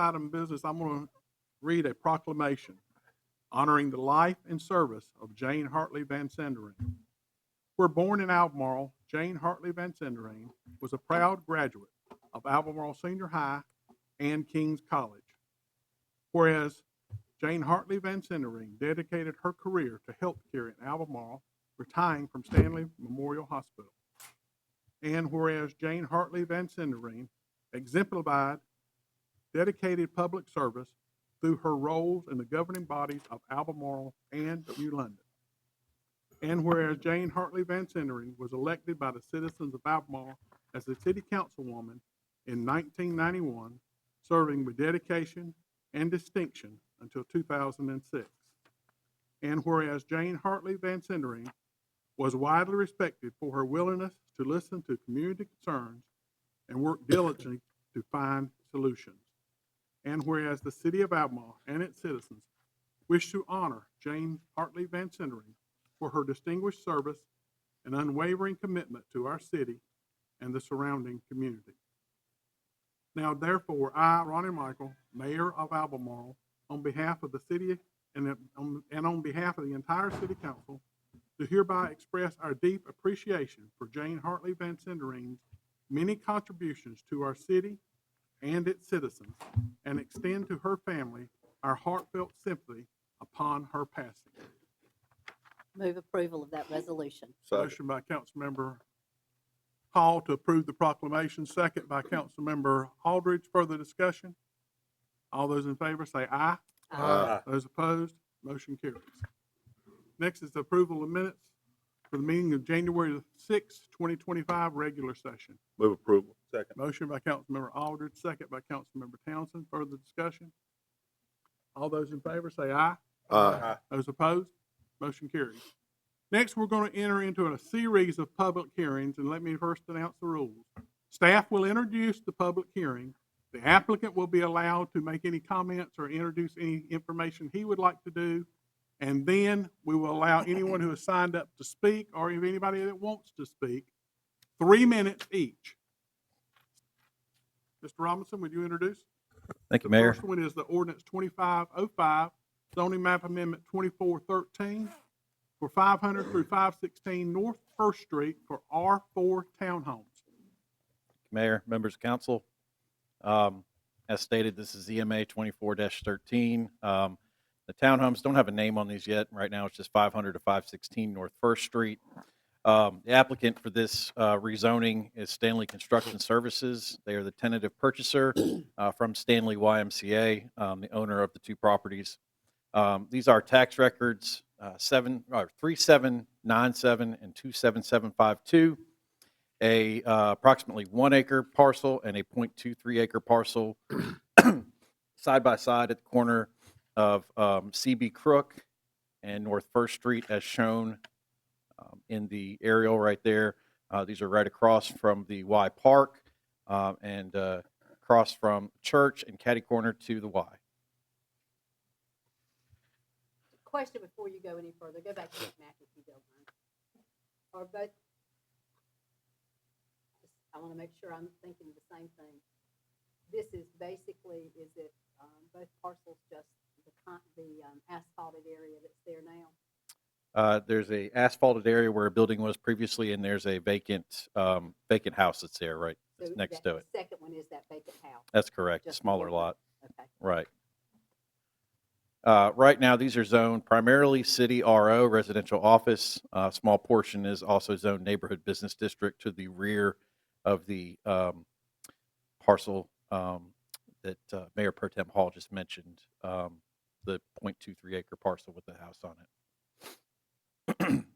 item of business, I'm going to read a proclamation honoring the life and service of Jane Hartley Van Sanderen. Where born in Albemarle, Jane Hartley Van Sanderen was a proud graduate of Albemarle Senior High and King's College. Whereas Jane Hartley Van Sanderen dedicated her career to healthcare in Albemarle, retiring from Stanley Memorial Hospital. And whereas Jane Hartley Van Sanderen exemplified dedicated public service through her roles in the governing bodies of Albemarle and New London. And whereas Jane Hartley Van Sanderen was elected by the citizens of Albemarle as the city councilwoman in 1991, serving with dedication and distinction until 2006. And whereas Jane Hartley Van Sanderen was widely respected for her willingness to listen to community concerns and work diligently to find solutions. And whereas the city of Albemarle and its citizens wish to honor Jane Hartley Van Sanderen for her distinguished service and unwavering commitment to our city and the surrounding community. Now, therefore, I, Ronnie Michael, Mayor of Albemarle, on behalf of the city and on behalf of the entire City Council, do hereby express our deep appreciation for Jane Hartley Van Sanderen's many contributions to our city and its citizens, and extend to her family our heartfelt sympathy upon her passing. Move approval of that resolution. Motion by Councilmember Hall to approve the proclamation, second by Councilmember Aldridge. Further discussion? All those in favor say aye. Aye. Those opposed, motion carries. Next is the approval of minutes for the meeting of January the 6th, 2025, regular session. Move approval. Second. Motion by Councilmember Aldridge, second by Councilmember Townsend. Further discussion? All those in favor say aye. Aye. Those opposed, motion carries. Next, we're going to enter into a series of public hearings, and let me first announce the rules. Staff will introduce the public hearing. The applicant will be allowed to make any comments or introduce any information he would like to do, and then we will allow anyone who has signed up to speak, or if anybody that wants to speak, 3 minutes each. Mr. Robinson, would you introduce? Thank you, The Mayor. first one is the ordinance 2505, zoning map amendment 2413 for 500 through 516 North First Street for R4 townhomes. Mayor, members of council. As stated, this is EMA 24-13. The townhomes don't have a name on these yet. Right now, it's just 500 to 516 North First Street. The applicant for this rezoning is Stanley Construction Services. They are the tentative purchaser from Stanley YMCA, the owner of the two properties. These are tax records 3797 and 27752, approximately 1 acre parcel and a 0.23 acre parcel side by side at the corner of CB Crook and North First Street, as shown in the aerial right there. These are right across from the Y Park and across from church and catty corner to the Y. Question before you go any further. Go back to that map if you don't mind. Or both. I want to make sure I'm thinking the same thing. This is basically, is it both parcels just the asphalted area that's there now? There's a asphalted area where a building was previously, and there's a vacant house that's there, right, So next that to it. second one is that vacant house. That's correct, a Just smaller before. lot, Okay. right. Right now, these are zoned primarily city RO, residential office. A small portion is also zoned neighborhood business district to the rear of the parcel that Mayor Pro Tem Hall just mentioned, the 0.23 acre parcel with the house on it.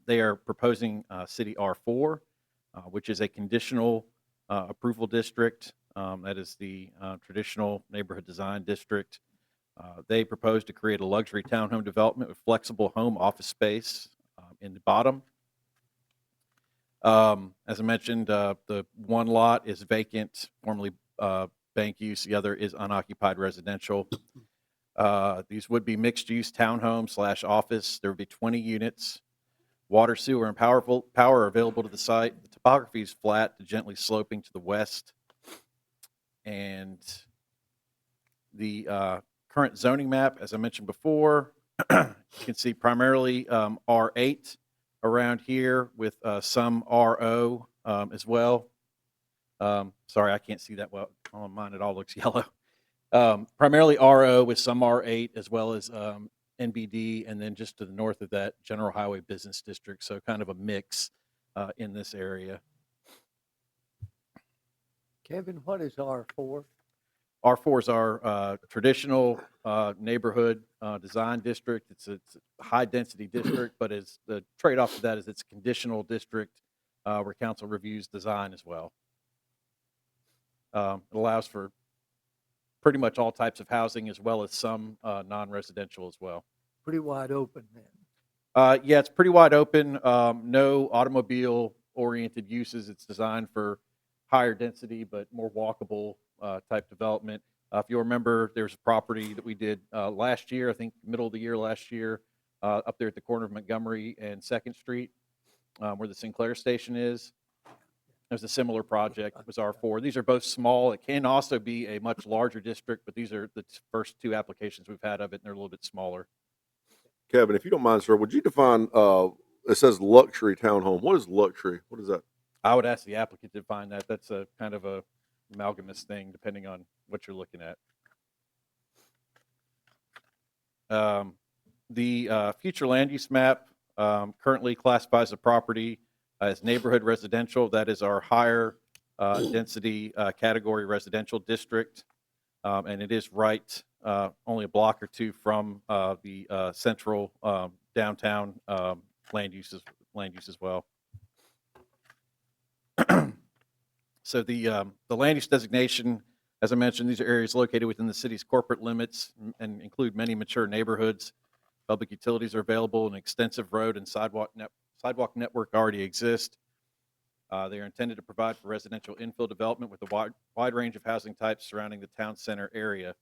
They are proposing city R4, which is a conditional approval district. That is the traditional neighborhood design district. They propose to create a luxury townhome development with flexible home office space in the bottom. As I mentioned, the one lot is vacant, formerly bank use. The other is unoccupied residential. These would be mixed-use townhome / office. There would be 20 units. Water, sewer, and power are available to the site. The topography is flat to gently sloping to the west. And The current zoning map, as I mentioned before, you can see primarily R8 around here with some RO as well. Sorry, I can't see that well on mine. It all looks yellow. Primarily RO with some R8 as well as NBD, and then just to the north of that, General Highway Business District. So kind of a mix in this area. Kevin, what is R4? R4 is our traditional neighborhood design district. It's a high-density district, but it's the trade-off of that is it's a conditional district where council reviews design as well. It allows for pretty much all types of housing as well as some non-residential as well. Pretty wide open then. Yeah, it's pretty wide open. No automobile-oriented uses. It's designed for higher density but more walkable type development. If you'll remember, there's a property that we did last year, I think middle of the year last year, up there at the corner of Montgomery and 2nd Street, where the Sinclair station is. There's a similar project. It was R4. These are both small. It can also be a much larger district, but these are the first two applications we've had of it, and they're a little bit smaller. Kevin, if you don't mind, sir, would you define, it says luxury townhome. What is luxury? What is that? I would ask the applicant to define that. That's a kind of a amalgamous thing, depending on what you're looking at. The future land use map currently classifies the property as neighborhood residential. That is our higher density category residential district. And it is right only a block or two from the central downtown land use as well. So the land use designation, as I mentioned, these are areas located within the city's corporate limits and include many mature neighborhoods. Public utilities are available, an extensive road and sidewalk network already exist. They are intended to provide for residential infill development with a wide range of housing types surrounding the town center area.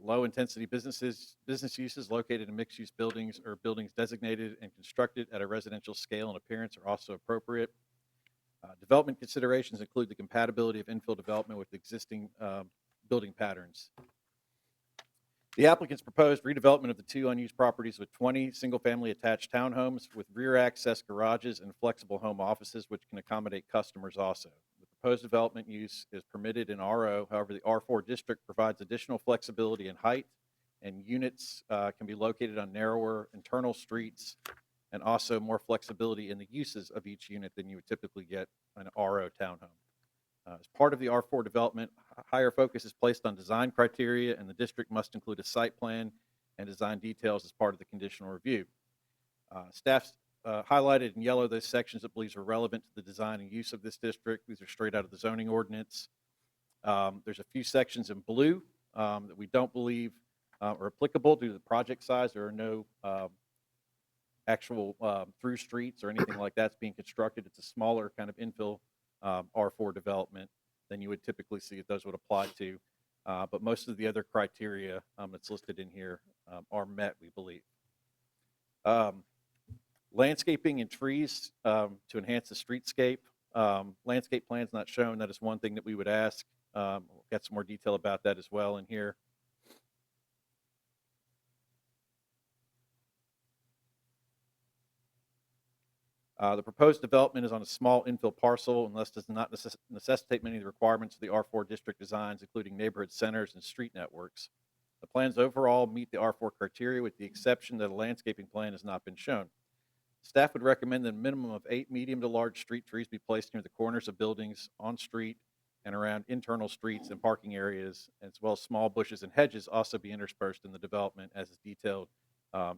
Low-intensity business uses located in mixed-use buildings or buildings designated and constructed at a residential scale and appearance are also appropriate. Development considerations include the compatibility of infill development with existing building patterns. The applicants proposed redevelopment of the two unused properties with 20 single-family attached townhomes with rear access garages and flexible home offices, which can accommodate customers also. The proposed development use is permitted in RO. However, the R4 district provides additional flexibility in height, and units can be located on narrower internal streets and also more flexibility in the uses of each unit than you would typically get in an RO townhome. As part of the R4 development, higher focus is placed on design criteria, and the district must include a site plan and design details as part of the conditional review. Staff's highlighted in yellow those sections that believes are relevant to the design and use of this district. These are straight out of the zoning ordinance. There's a few sections in blue that we don't believe are applicable due to the project size. There are no actual through streets or anything like that's being constructed. It's a smaller kind of infill R4 development than you would typically see if those would apply to. But most of the other criteria that's listed in here are met, we believe. Landscaping and trees to enhance the streetscape. Landscape plan's not shown. That is one thing that we would ask. We'll get some more detail about that as well in here. The proposed development is on a small infill parcel and thus does not necessitate many of the requirements of the R4 district designs, including neighborhood centers and street networks. The plans overall meet the R4 criteria with the exception that a landscaping plan has not been shown. Staff would recommend that a minimum of 8 medium to large street trees be placed near the corners of buildings, on street, and around internal streets and parking areas, as well as small bushes and hedges also be interspersed in the development as is detailed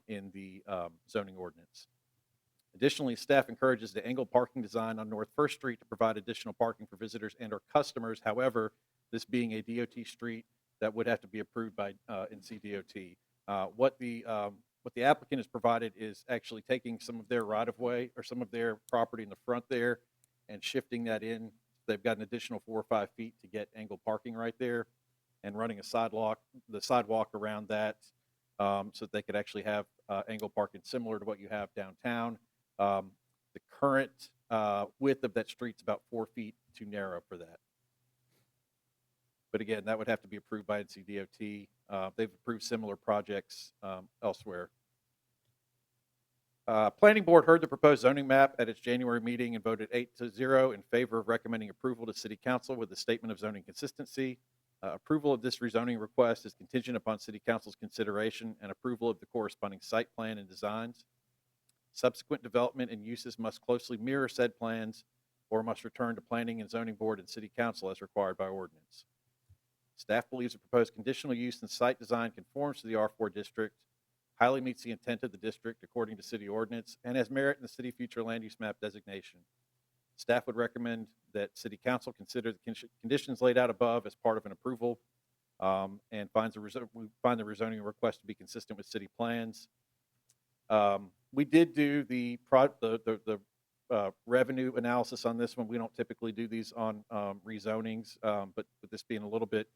in the zoning ordinance. Additionally, staff encourages the angled parking design on North First Street to provide additional parking for visitors and/or customers. However, this being a DOT street, that would have to be approved by NCDOT. What the applicant has provided is actually taking some of their right-of-way or some of their property in the front there and shifting that in. They've got an additional 4 or 5 feet to get angled parking right there and running the sidewalk around that so that they could actually have angled parking similar to what you have downtown. The current width of that street's about 4 feet too narrow for that. But again, that would have to be approved by NCDOT. They've approved similar projects elsewhere. Planning Board heard the proposed zoning map at its January meeting and voted 8-0 in favor of recommending approval to City Council with a statement of zoning consistency. Approval of this rezoning request is contingent upon City Council's consideration and approval of the corresponding site plan and designs. Subsequent development and uses must closely mirror said plans or must return to Planning and Zoning Board and City Council as required by ordinance. Staff believes the proposed conditional use and site design conforms to the R4 district, highly meets the intent of the district according to city ordinance, and has merit in the city future land use map designation. Staff would recommend that City Council consider the conditions laid out above as part of an approval and find the rezoning request to be consistent with city plans. We did do the revenue analysis on this one. We don't typically do these on rezonings, but with this being a little bit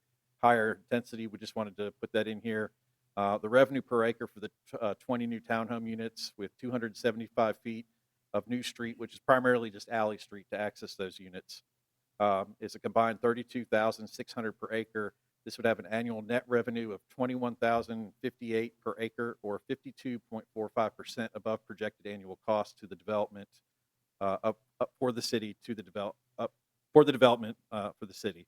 higher density, we just wanted to put that in here. The revenue per acre for the 20 new townhome units with 275 feet of new street, which is primarily just alley street to access those units, is a combined $32,600 per acre. This would have an annual net revenue of $21,058 per acre, or 52.45% above projected annual cost to the development for the city to the development for the city.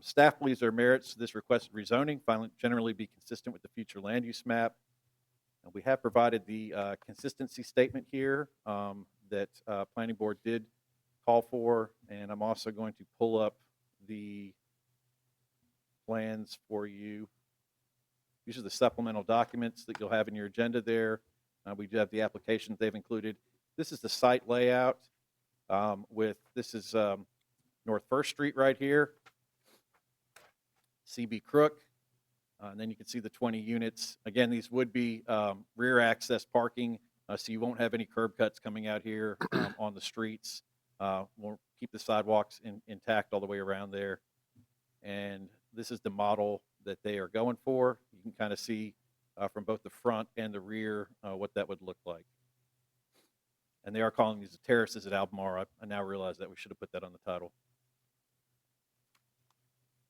Staff believes there are merits to this requested rezoning, generally be consistent with the future land use map. And we have provided the consistency statement here that Planning Board did call for, and I'm also going to pull up the plans for you. These are the supplemental documents that you'll have in your agenda there. We do have the applications they've included. This is the site layout this is North First Street right here, CB Crook, and then you can see the 20 units. Again, these would be rear access parking, so you won't have any curb cuts coming out here on the streets. We'll keep the sidewalks intact all the way around there. And this is the model that they are going for. You can kind of see from both the front and the rear what that would look like. And they are calling these the terraces at Albemarle. I now realize that we should have put that on the title.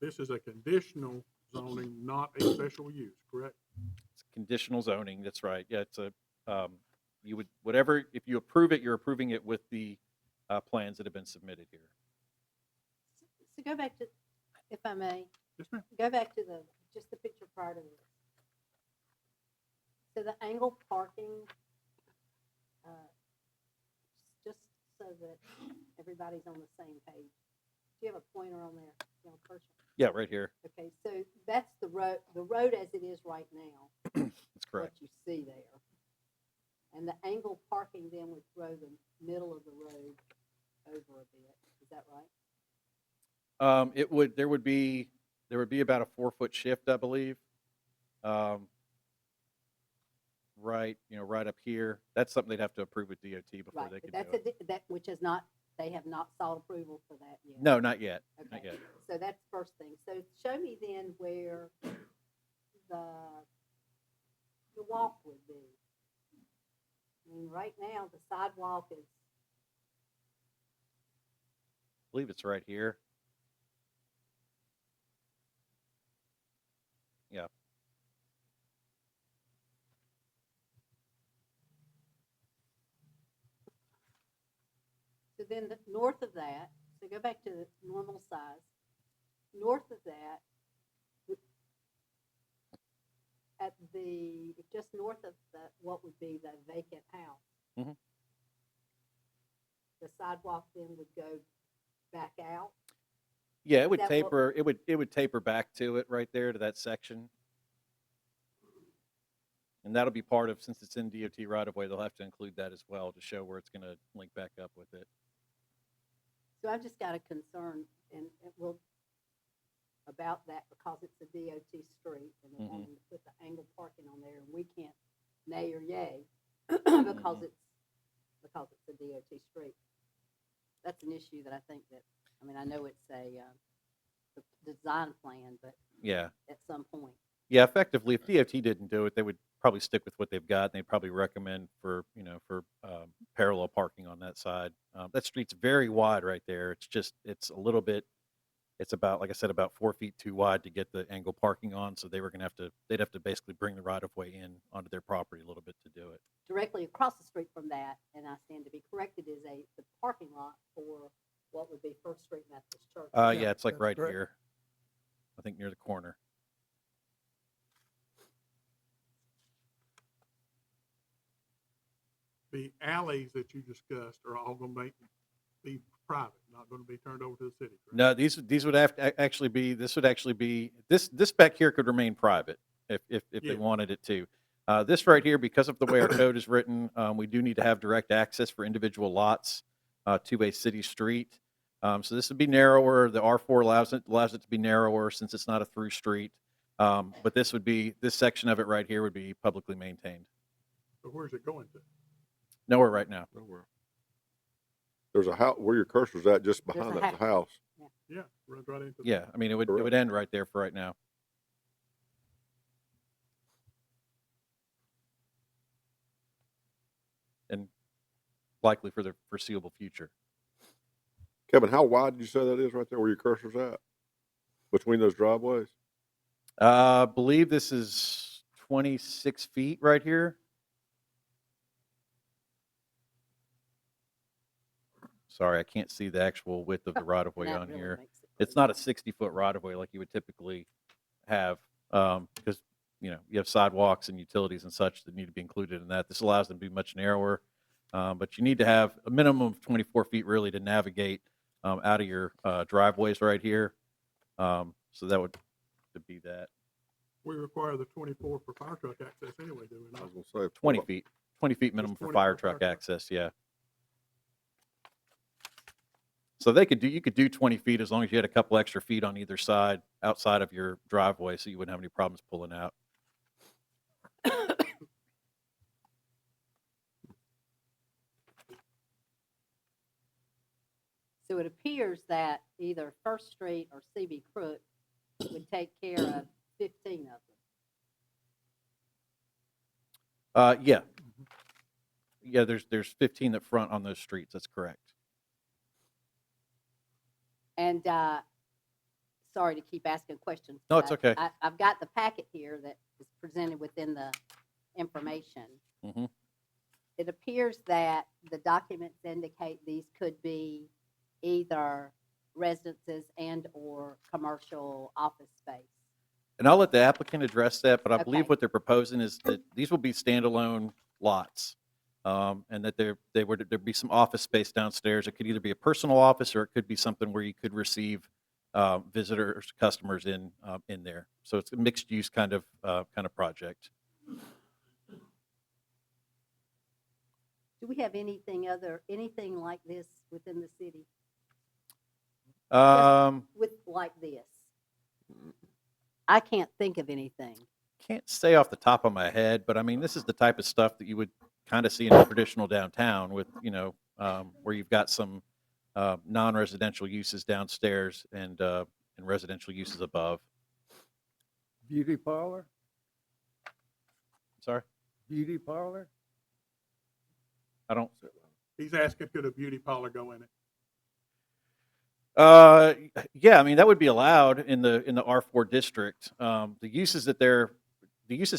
This is a conditional zoning, not a special use, correct? It's conditional zoning, that's right. Yeah, it's a, you would, whatever, if you approve it, you're approving it with the plans that have been submitted here. So go back to, if I may, Yes, ma'am. go back to just the picture prior to this. So the angled parking, just so that everybody's on the same page. Do you have a pointer on there? You have a cursor? Yeah, right here. Okay, so that's the road as it is right now. That's correct. What you see there. And the angled parking then would throw the middle of the road over a bit. Is that right? There would be about a 4-foot shift, I believe. Right up here. That's something they'd have to approve with DOT before Right, they but can that's do it. that which is not, they have not sought approval for that yet. No, not yet. Not Okay, yet. so that's the first thing. So show me then where the walk would be. I mean, right now, the sidewalk is, I believe it's right here. Yeah. so then the north of that, so go back to the normal size. North of that, at the, just north of what would be the vacant house. Mhm. The sidewalk then would go back out. Yeah, Is it would that what- taper. It would taper back to it right there to that section, and that'll be part of, since it's in DOT right of way, they'll have to include that as well to show where it's going to link back up with it. So I've just got a concern and it will, about that because it's a DOT street and they're Mhm. wanting to put the angled parking on there and we can't nay or yay because it's a DOT street. That's an issue that I think that, I mean, I know it's a design plan, but Yeah. at some point. Yeah, effectively, if DOT didn't do it, they would probably stick with what they've got, and they'd probably recommend for parallel parking on that side. That street's very wide right there. It's a little bit, It's about, like I said, about 4 feet too wide to get the angle parking on, so they'd have to basically bring the right of way in onto their property a little bit to do it. Directly across the street from that, and I stand to be corrected, is the parking lot for what would be First Street Methodist Church. Yeah, it's like that's right correct. here. I think near the corner. The alleys that you discussed are all gonna be private, not gonna be turned over to the city. correct? No, these would have to actually be, this back here could remain private if they Yeah. wanted it to. This right here, because of the way our code is written, we do need to have direct access for individual lots to a city street. So this would be narrower. The R4 allows it to be narrower since it's not a through street. But this section of it right here would be publicly maintained. But where's it going to? Nowhere right now. Nowhere. There's a house, where your cursor's at, just There's behind a that's a house. Yeah, runs right into. Yeah, I mean, it would Correct. end right there for right now. And likely for the foreseeable future. Kevin, how wide did you say that is right there where your cursor's at? Between those driveways? I believe this is 26 feet right here. Sorry, I can't see the actual width of the right of way That on really here. makes it It's really not a 60-foot right of way like you would typically have, because, you have sidewalks and utilities and such that need to be included in that. This allows them to be much narrower, but you need to have a minimum of 24 feet really to navigate out of your driveways right here. So that would be that. We require the 24 for fire truck access anyway, do we I not? was gonna say. 20 feet, 20 feet minimum for 20 fire for fire truck truck. access, yeah. So you could do 20 feet as long as you had a couple extra feet on either side outside of your driveway, so you wouldn't have any problems pulling out. So it appears that either First Street or CB Crook would take care of 15 of them. Yeah. Yeah, there's 15 that front on those streets, that's correct. And sorry to keep asking questions. No, but it's okay. I've got the packet here that is presented within the information. Mhm. It appears that the documents indicate these could be either residences and/or commercial office space. And I'll let the applicant address that, but I believe Okay. what they're proposing is that these will be standalone lots. And that there'd be some office space downstairs. It could either be a personal office or it could be something where you could receive visitors, customers in there. So it's a mixed use kind of project. Do we have anything like this within the city with like this? I can't think of anything. Can't say off the top of my head, but I mean, this is the type of stuff that you would kind of see in a traditional downtown with, where you've got some non-residential uses downstairs and residential uses above. Beauty parlor, Sorry, beauty parlor? I don't. He's asking, could a beauty parlor go in it? Yeah, I mean, that would be allowed in the R4 district. The uses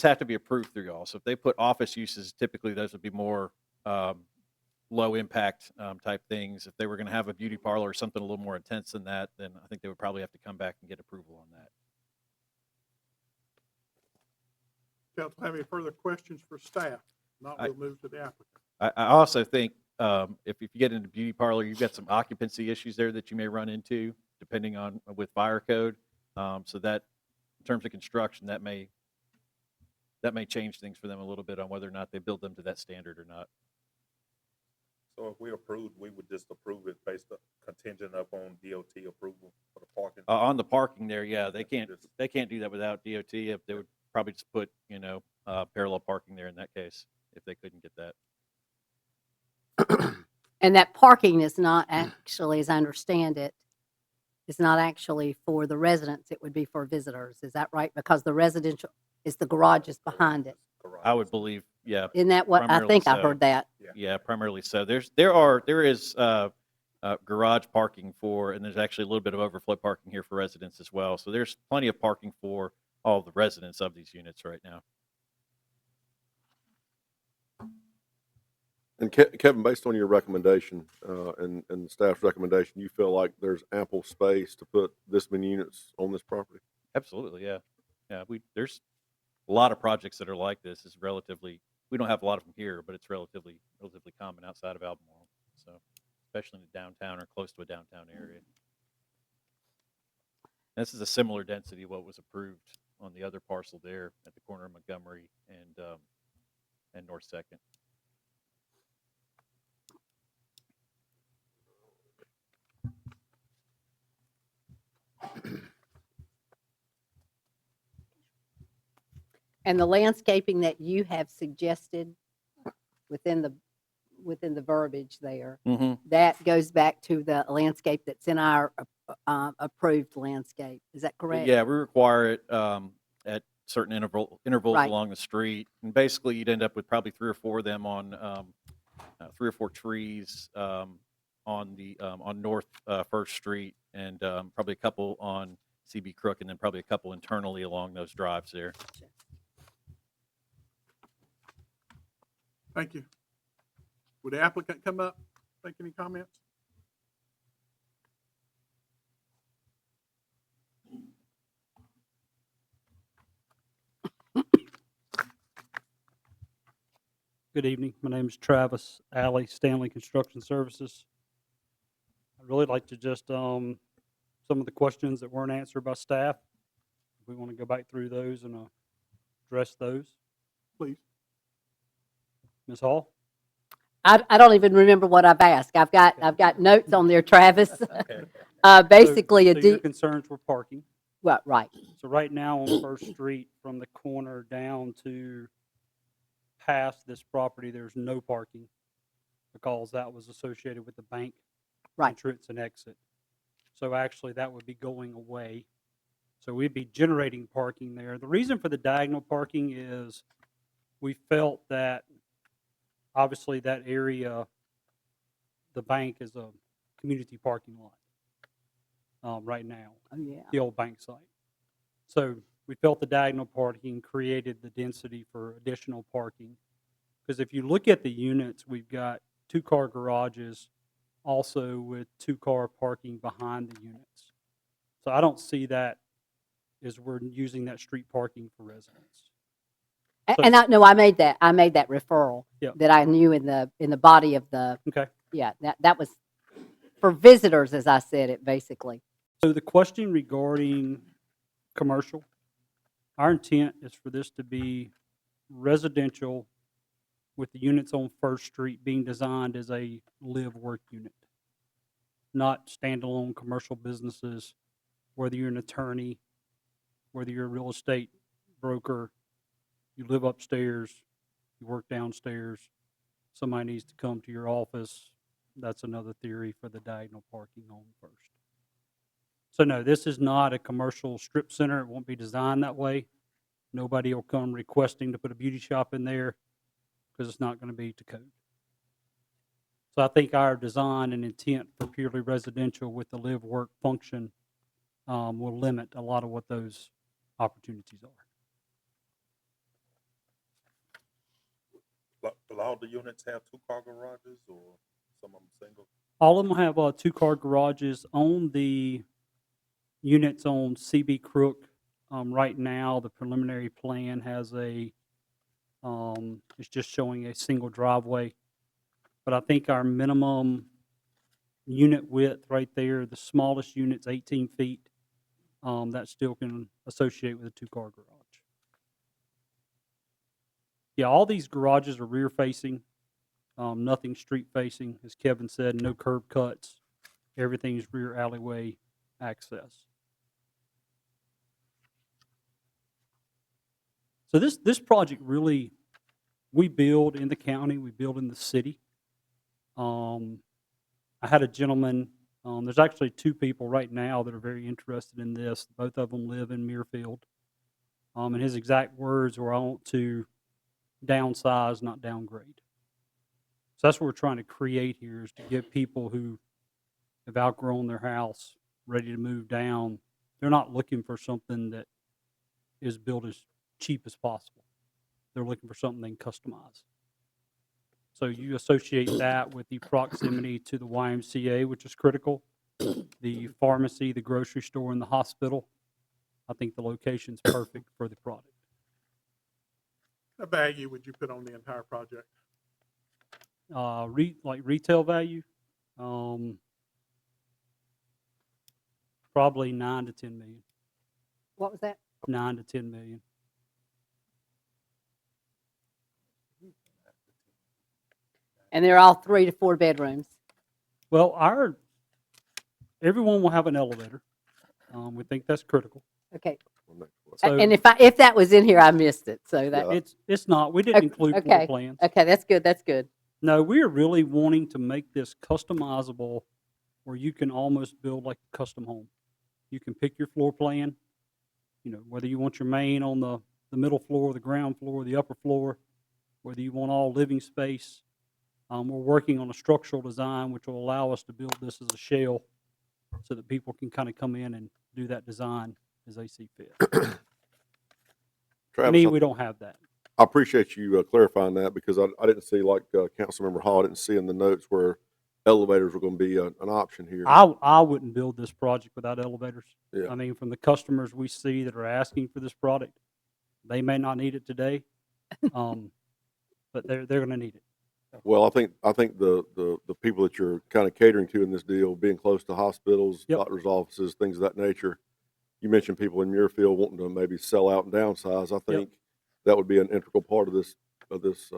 have to be approved through y'all. So if they put office uses, typically those would be more low impact type things. If they were going to have a beauty parlor or something a little more intense than that, then I think they would probably have to come back and get approval on that. Council have any further questions for staff? Not, we'll move to the applicant. I also think if you get into beauty parlor, you've got some occupancy issues there that you may run into depending on with fire code. So that in terms of construction, that may change things for them a little bit on whether or not they build them to that standard or not. So if we approved, we would just approve it based on contingent upon DOT approval for the parking? On the parking there, yeah, they can't do that without DOT. If they would probably just put, parallel parking there in that case, if they couldn't get that. And that parking is not actually, as I understand it, is not actually for the residents. It would be for visitors. Is that right? Because the residential is the garage is behind it. I would believe, yeah, Isn't that what I Primarily think I so. heard that? yeah, primarily so. There is garage parking for, and there's actually a little bit of overflow parking here for residents as well. So there's plenty of parking for all the residents of these units right now. And Kevin, based on your recommendation, and the staff's recommendation, you feel like there's ample space to put this many units on this property? Absolutely, yeah. Yeah, there's a lot of projects that are like this. It's relatively, we don't have a lot of them here, but it's relatively common outside of Albemarle. So, especially in the downtown or close to a downtown area. This is a similar density of what was approved on the other parcel there at the corner of Montgomery and North Second. And the landscaping that you have suggested within the verbiage there, that goes back to the landscape that's in our approved landscape. Is that correct? Yeah, we require it at certain intervals Right. along the street, and basically you'd end up with probably 3 or 4 of them on 3 or 4 trees on North First Street, and probably a couple on CB Crook, and then probably a couple internally along those drives there. Thank you. Would the applicant come up, make any comments? Good evening. My name is Travis Alley, Stanley Construction Services. I'd really like to just, some of the questions that weren't answered by staff, if we want to go back through those and address those. Please. Ms. Hall? I don't even remember what I've asked. I've got notes on there, Travis. So- Basically, so your concerns were parking. well, right, So right now on First Street, from the corner down to past this property, there's no parking because that was associated with the bank Right. entrance and exit. So actually, that would be going away. So we'd be generating parking there. The reason for the diagonal parking is we felt that obviously that area, the bank is a community parking lot right now, oh, yeah. the old bank site. So we felt the diagonal parking created the density for additional parking. Because if you look at the units, we've got 2-car garages also with 2-car parking behind the units. So I don't see that as we're using that street parking for residents. So- And I made that referral Yeah. that I knew in the body of the, Okay. yeah, that was for visitors, as I said it, basically. So the question regarding commercial, our intent is for this to be residential with the units on First Street being designed as a live-work unit, not standalone commercial businesses, whether you're an attorney, whether you're a real estate broker, you live upstairs, you work downstairs, somebody needs to come to your office. That's another theory for the diagonal parking on First. So no, this is not a commercial strip center. It won't be designed that way. Nobody will come requesting to put a beauty shop in there because it's not going to be to code. So I think our design and intent for purely residential with the live work function will limit a lot of what those opportunities are. Will all the units have 2-car garages or some of them single? All of them have 2-car garages on the units on CB Crook. Right now, the preliminary plan has it's just showing a single driveway. But I think our minimum unit width right there, the smallest unit's 18 feet. That still can associate with a 2-car garage. Yeah, all these garages are rear facing, nothing street facing. As Kevin said, no curb cuts. Everything is rear alleyway access. So this project really, we build in the county, we build in the city. I had a gentleman, there's actually 2 people right now that are very interested in this. Both of them live in Muirfield. And his exact words were, I want to downsize, not downgrade. So that's what we're trying to create here, is to give people who have outgrown their house, ready to move down. They're not looking for something that is built as cheap as possible. They're looking for something they can customize. So you associate that with the proximity to the YMCA, which is critical, the pharmacy, the grocery store, and the hospital. I think the location's perfect for the product. What value would you put on the entire project? Like retail value, probably 9 to 10 million. What was that? 9 to 10 million. And they're all 3 to 4 bedrooms. Well, everyone will have an elevator. We think that's critical. Okay. Well, next question. So- And if that was in here, I missed it. So that, Yeah. It's not. We didn't include floor okay. plans. okay, that's good. That's good. No, we are really wanting to make this customizable where you can almost build like a custom home. You can pick your floor plan, whether you want your main on the middle floor, the ground floor, the upper floor, whether you want all living space. We're working on a structural design which will allow us to build this as a shell so that people can kind of come in and do that design as they see fit. To Travis, me, we don't have that. I appreciate you clarifying that because I didn't see, like Councilmember Hall, I didn't see in the notes where elevators were going to be an option here. I wouldn't build this project without elevators. Yeah. I mean, from the customers we see that are asking for this product, they may not need it today, but they're going to need it. Well, I think the people that you're kind of catering to in this deal, being close to hospitals, Yep. doctors' offices, things of that nature. You mentioned people in Muirfield wanting to maybe sell out and downsize. I think that would be an integral part of this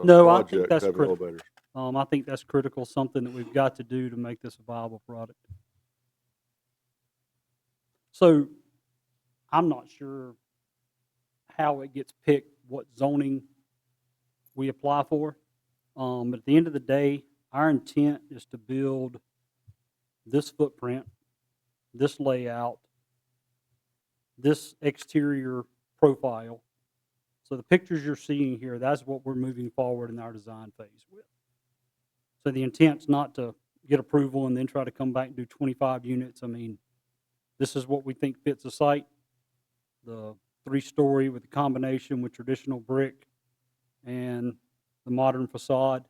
No, I think project, that's having critical. elevators. I think that's critical, something that we've got to do to make this a viable product. So I'm not sure how it gets picked, what zoning we apply for. But at the end of the day, our intent is to build this footprint, this layout, this exterior profile. So the pictures you're seeing here, that's what we're moving forward in our design phase with. So the intent's not to get approval and then try to come back and do 25 units. I mean, this is what we think fits the site. The 3-story with the combination with traditional brick and the modern facade,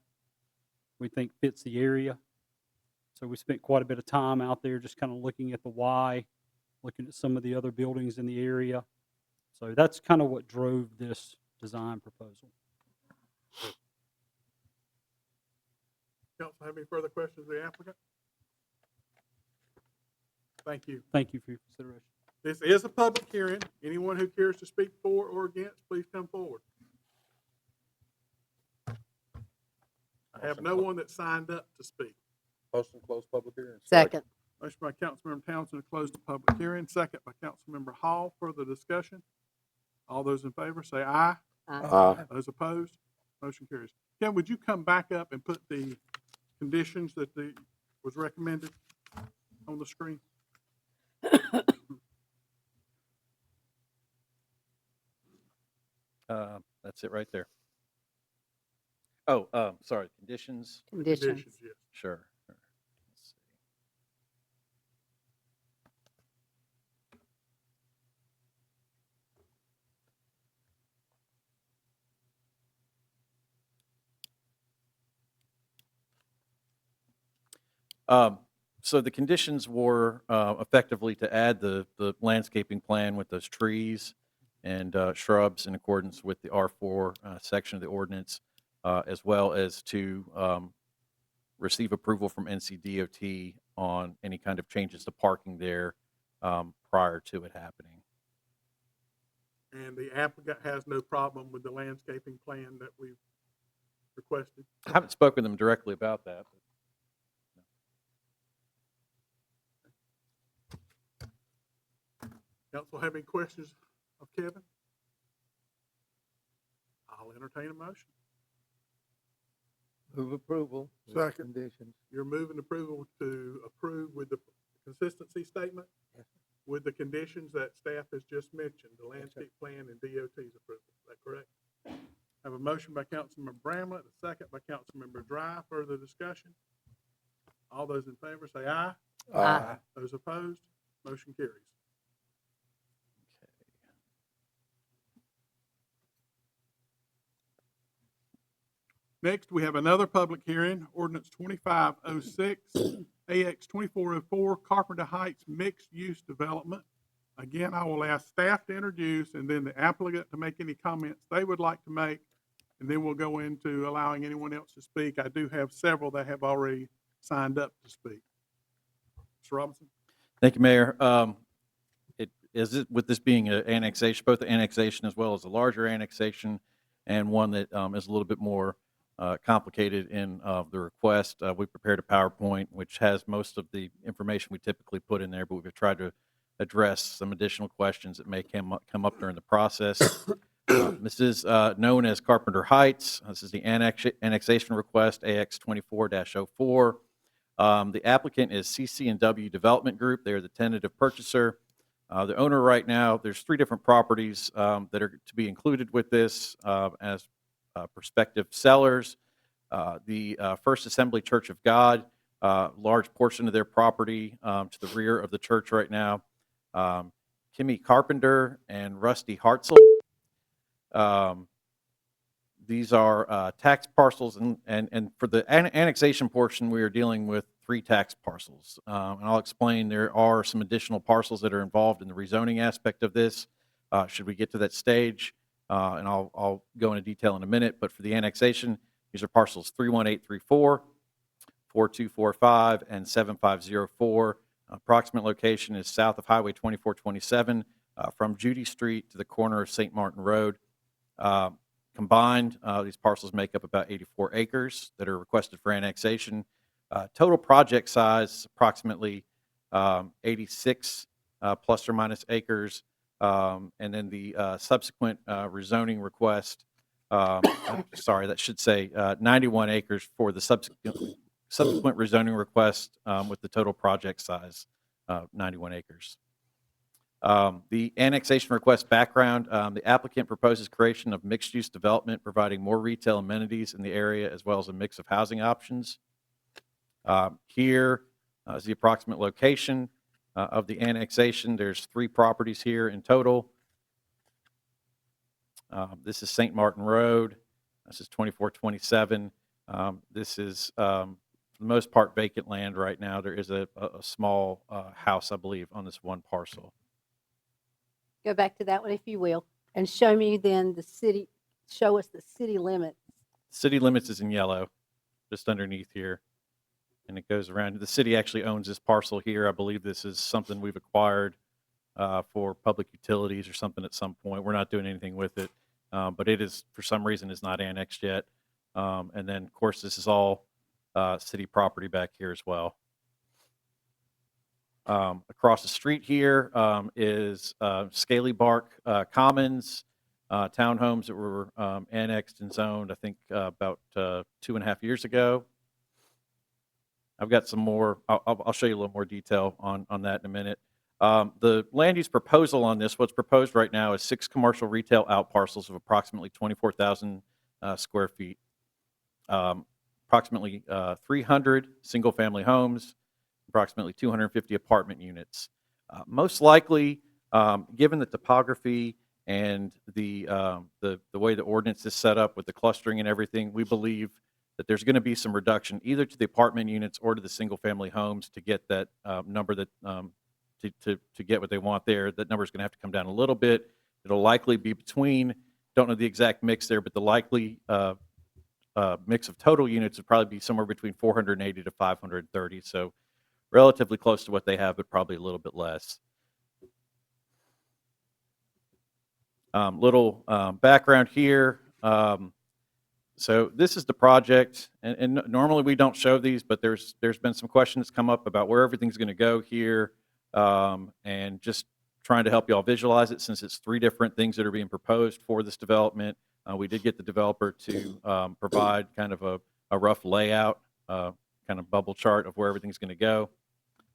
we think fits the area. So we spent quite a bit of time out there just kind of looking at the Y, looking at some of the other buildings in the area. So that's kind of what drove this design proposal. Council have any further questions of the applicant? Thank you. Thank you for your consideration. This is a public hearing. Anyone who cares to speak for or against, please come forward. I have no one that signed up to speak. Motion to close public hearing. Second. Motion by Councilmember Townsend to close the public hearing, second by Councilmember Hall. Further discussion? All those in favor say aye. Those opposed? Motion carries. Ken, would you come back up and put the conditions that was recommended on the screen? That's it right there. Oh, sorry, conditions, Conditions. Yes. sure. Let's see. So the conditions were effectively to add the landscaping plan with those trees and shrubs in accordance with the R4 section of the ordinance, as well as to receive approval from NCDOT on any kind of changes to parking there prior to it happening. And the applicant has no problem with the landscaping plan that we've requested? I haven't spoken to them directly about that. Council have any questions of Kevin? I'll entertain a motion. Move approval. with Second. Conditions. You're moving approval to approve with the consistency statement? Yes, sir. With the conditions that staff has just mentioned, the landscape plan and DOT's approval. Is that correct? Have a motion by Councilmember Bramlett, a second by Councilmember Dry. Further discussion? All those in favor say aye. Aye. Those opposed, motion carries. Next, we have another public hearing, ordinance 2506, AX 2404, Carpenter Heights Mixed Use Development. Again, I will ask staff to introduce and then the applicant to make any comments they would like to make, and then we'll go into allowing anyone else to speak. I do have several that have already signed up to speak. Mr. Robinson? Thank you, Mayor. With this being an annexation, both the annexation as well as a larger annexation, and one that is a little bit more complicated in the request, we prepared a PowerPoint which has most of the information we typically put in there, but we've tried to address some additional questions that may come up during the process. This is known as Carpenter Heights. This is the annexation request, AX 24-04. The applicant is CC&W Development Group. They are the tentative purchaser. The owner right now, there's 3 different properties that are to be included with this as prospective sellers. The First Assembly Church of God, large portion of their property to the rear of the church right now. Kimmy Carpenter and Rusty Hartzell. These are tax parcels, and for the annexation portion, we are dealing with 3 tax parcels. And I'll explain, there are some additional parcels that are involved in the rezoning aspect of this, should we get to that stage. And I'll go into detail in a minute, but for the annexation, these are parcels 31834, 4245, and 7504. Approximate location is south of Highway 2427 from Judy Street to the corner of St. Martin Road. Combined, these parcels make up about 84 acres that are requested for annexation. Total project size approximately 86 plus or minus acres. And then the subsequent rezoning request, sorry, that should say 91 acres for the subsequent rezoning request with the total project size of 91 acres. The annexation request background, the applicant proposes creation of mixed-use development providing more retail amenities in the area as well as a mix of housing options. Here is the approximate location of the annexation. There's 3 properties here in total. This is St. Martin Road. This is 2427. This is for the most part vacant land right now. There is a small house, I believe, on this one parcel. Go back to that one if you will, and show me then the city, show us the city limits. City limits is in yellow, just underneath here. And it goes around. The city actually owns this parcel here. I believe this is something we've acquired for public utilities or something at some point. We're not doing anything with it, but it is, for some reason, is not annexed yet. And then, of course, this is all city property back here as well. Across the street here is Scaly Bark Commons, townhomes that were annexed and zoned, I think, about 2.5 years ago. I've got some more, I'll show you a little more detail on that in a minute. The land use proposal on this, what's proposed right now is 6 commercial retail out parcels of approximately 24,000 square feet. Approximately 300 single-family homes, approximately 250 apartment units. Most likely, given the topography and the way the ordinance is set up with the clustering and everything, we believe that there's going to be some reduction either to the apartment units or to the single-family homes to get that number that to get what they want there. That number is going to have to come down a little bit. It'll likely be between, don't know the exact mix there, but the likely mix of total units would probably be somewhere between 480 to 530. So relatively close to what they have, but probably a little bit less. Little background here. So this is the project, and normally we don't show these, but there's been some questions come up about where everything's going to go here, and just trying to help you all visualize it since it's 3 different things that are being proposed for this development. We did get the developer to provide kind of a rough layout, kind of bubble chart of where everything's going to go.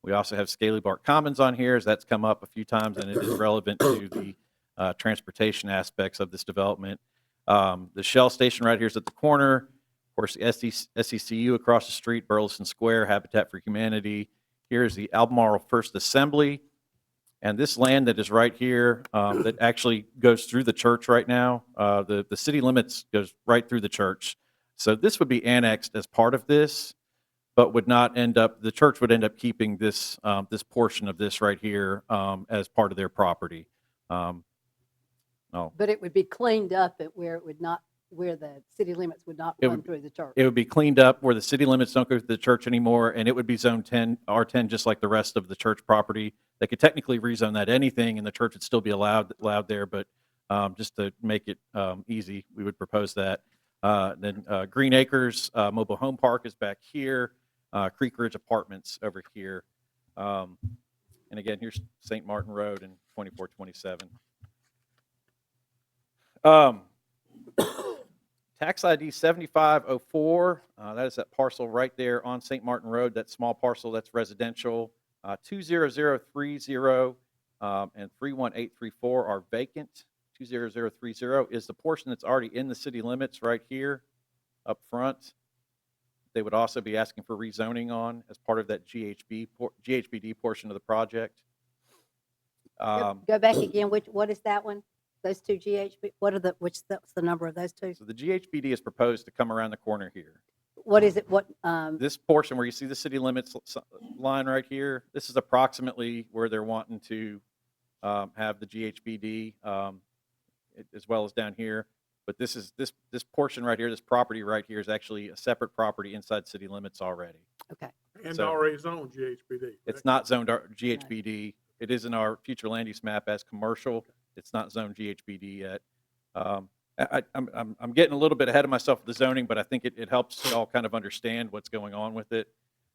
We also have Scaly Bark Commons on here, as that's come up a few times, and it is relevant to the transportation aspects of this development. The Shell station right here is at the corner. Of course, the SECU across the street, Burleson Square, Habitat for Humanity. Here is the Albemarle First Assembly. And this land that is right here, that actually goes through the church right now, the city limits goes right through the church. So this would be annexed as part of this, but would not end up, the church would end up keeping this, this portion of this right here as part of their property. No, But it would be cleaned up at where it would not, where the city limits would not It run would- through the church. it would be cleaned up where the city limits don't go to the church anymore, and it would be zone 10, R10, just like the rest of the church property. They could technically rezone that anything, and the church would still be allowed there, but just to make it easy, we would propose that. Then Green Acres Mobile Home Park is back here, Creek Ridge Apartments over here. And again, here's St. Martin Road and 2427. Tax ID 7504, that is that parcel right there on St. Martin Road, that small parcel, that's residential. 20030 and 31834 are vacant. 20030 is the portion that's already in the city limits right here up front. They would also be asking for rezoning on as part of that GHBD portion of the project. Go back again, what is that one? Those two GHB, what's the number of those two? So the GHBD is proposed to come around the corner here. What is it, This portion where you see the city limits line right here, this is approximately where they're wanting to have the GHBD as well as down here. But this portion right here, this property right here is actually a separate property inside city limits already. okay, And So- already zoned GHBD. It's not zoned GHBD. It is in our future land use map as commercial. It's not zoned GHBD yet. I'm getting a little bit ahead of myself with the zoning, but I think it helps y'all kind of understand what's going on with it.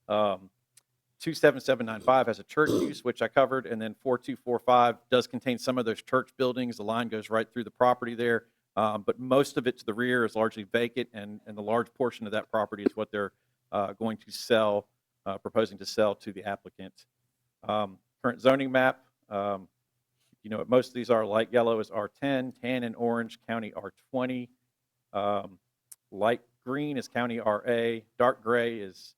27795 has a church use, which I covered, and then 4245 does contain some of those church buildings. The line goes right through the property there, but most of it to the rear is largely vacant, and the large portion of that property is what they're going to sell, proposing to sell to the applicant. Current zoning map, you know what most of these are. Light yellow is R10, tan and orange county R20, light green is county RA, dark gray is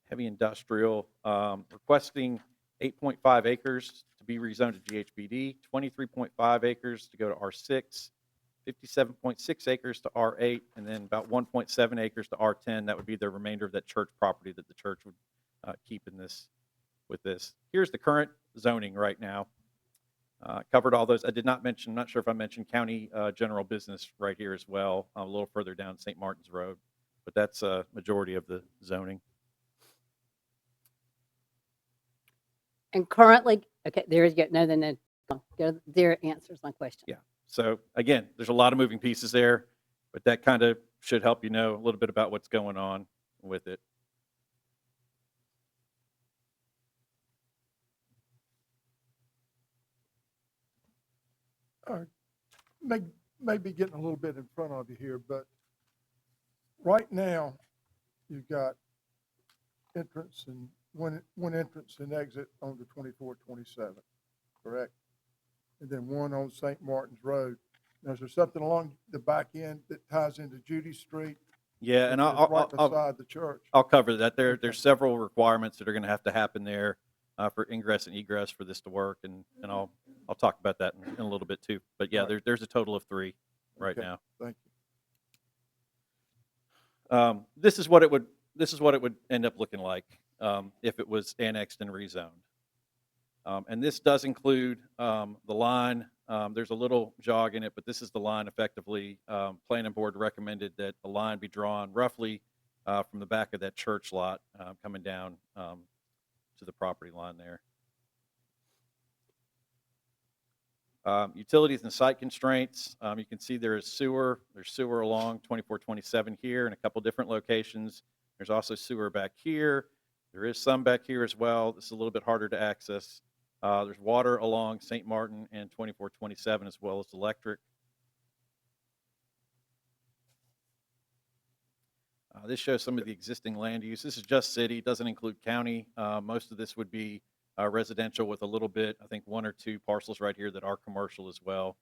heavy industrial. Requesting 8.5 acres to be rezoned to GHBD, 23.5 acres to go to R6, 57.6 acres to R8, and then about 1.7 acres to R10. That would be the remainder of that church property that the church would keep in this with this. Here's the current zoning right now. Covered all those. I did not mention, I'm not sure if I mentioned county general business right here as well, a little further down St. Martin's Road, but that's a majority of the zoning. and currently, okay, there is, there answers my question. Yeah. So again, there's a lot of moving pieces there, but that kind of should help you know a little bit about what's going on with it. May be getting a little bit in front of you here, but right now, you've got entrance and one entrance and exit on the 2427, correct? And then one on St. Martin's Road. Now, is there something along the back end that ties into Judy Street? Yeah, and that is right I'll beside the church. cover that. There's several requirements that are going to happen there for ingress and egress for this to work, and I'll talk about that in a little bit too. But yeah, Right. there's a total of 3 right Okay, now. Thank you. This is what it would end up looking like if it was annexed and rezoned. And this does include the line. There's a little jog in it, but this is the line effectively. Planning board recommended that the line be drawn roughly from the back of that church lot coming down to the property line there. Utilities and site constraints. You can see there's sewer along 2427 here in a couple different locations. There's also sewer back here. There is some back here as well. This is a little bit harder to access. There's water along St. Martin and 2427 as well as electric. This shows some of the existing land use. This is just city, doesn't include county. Most of this would be residential with a little bit, I think 1 or 2 parcels right here that are commercial as well.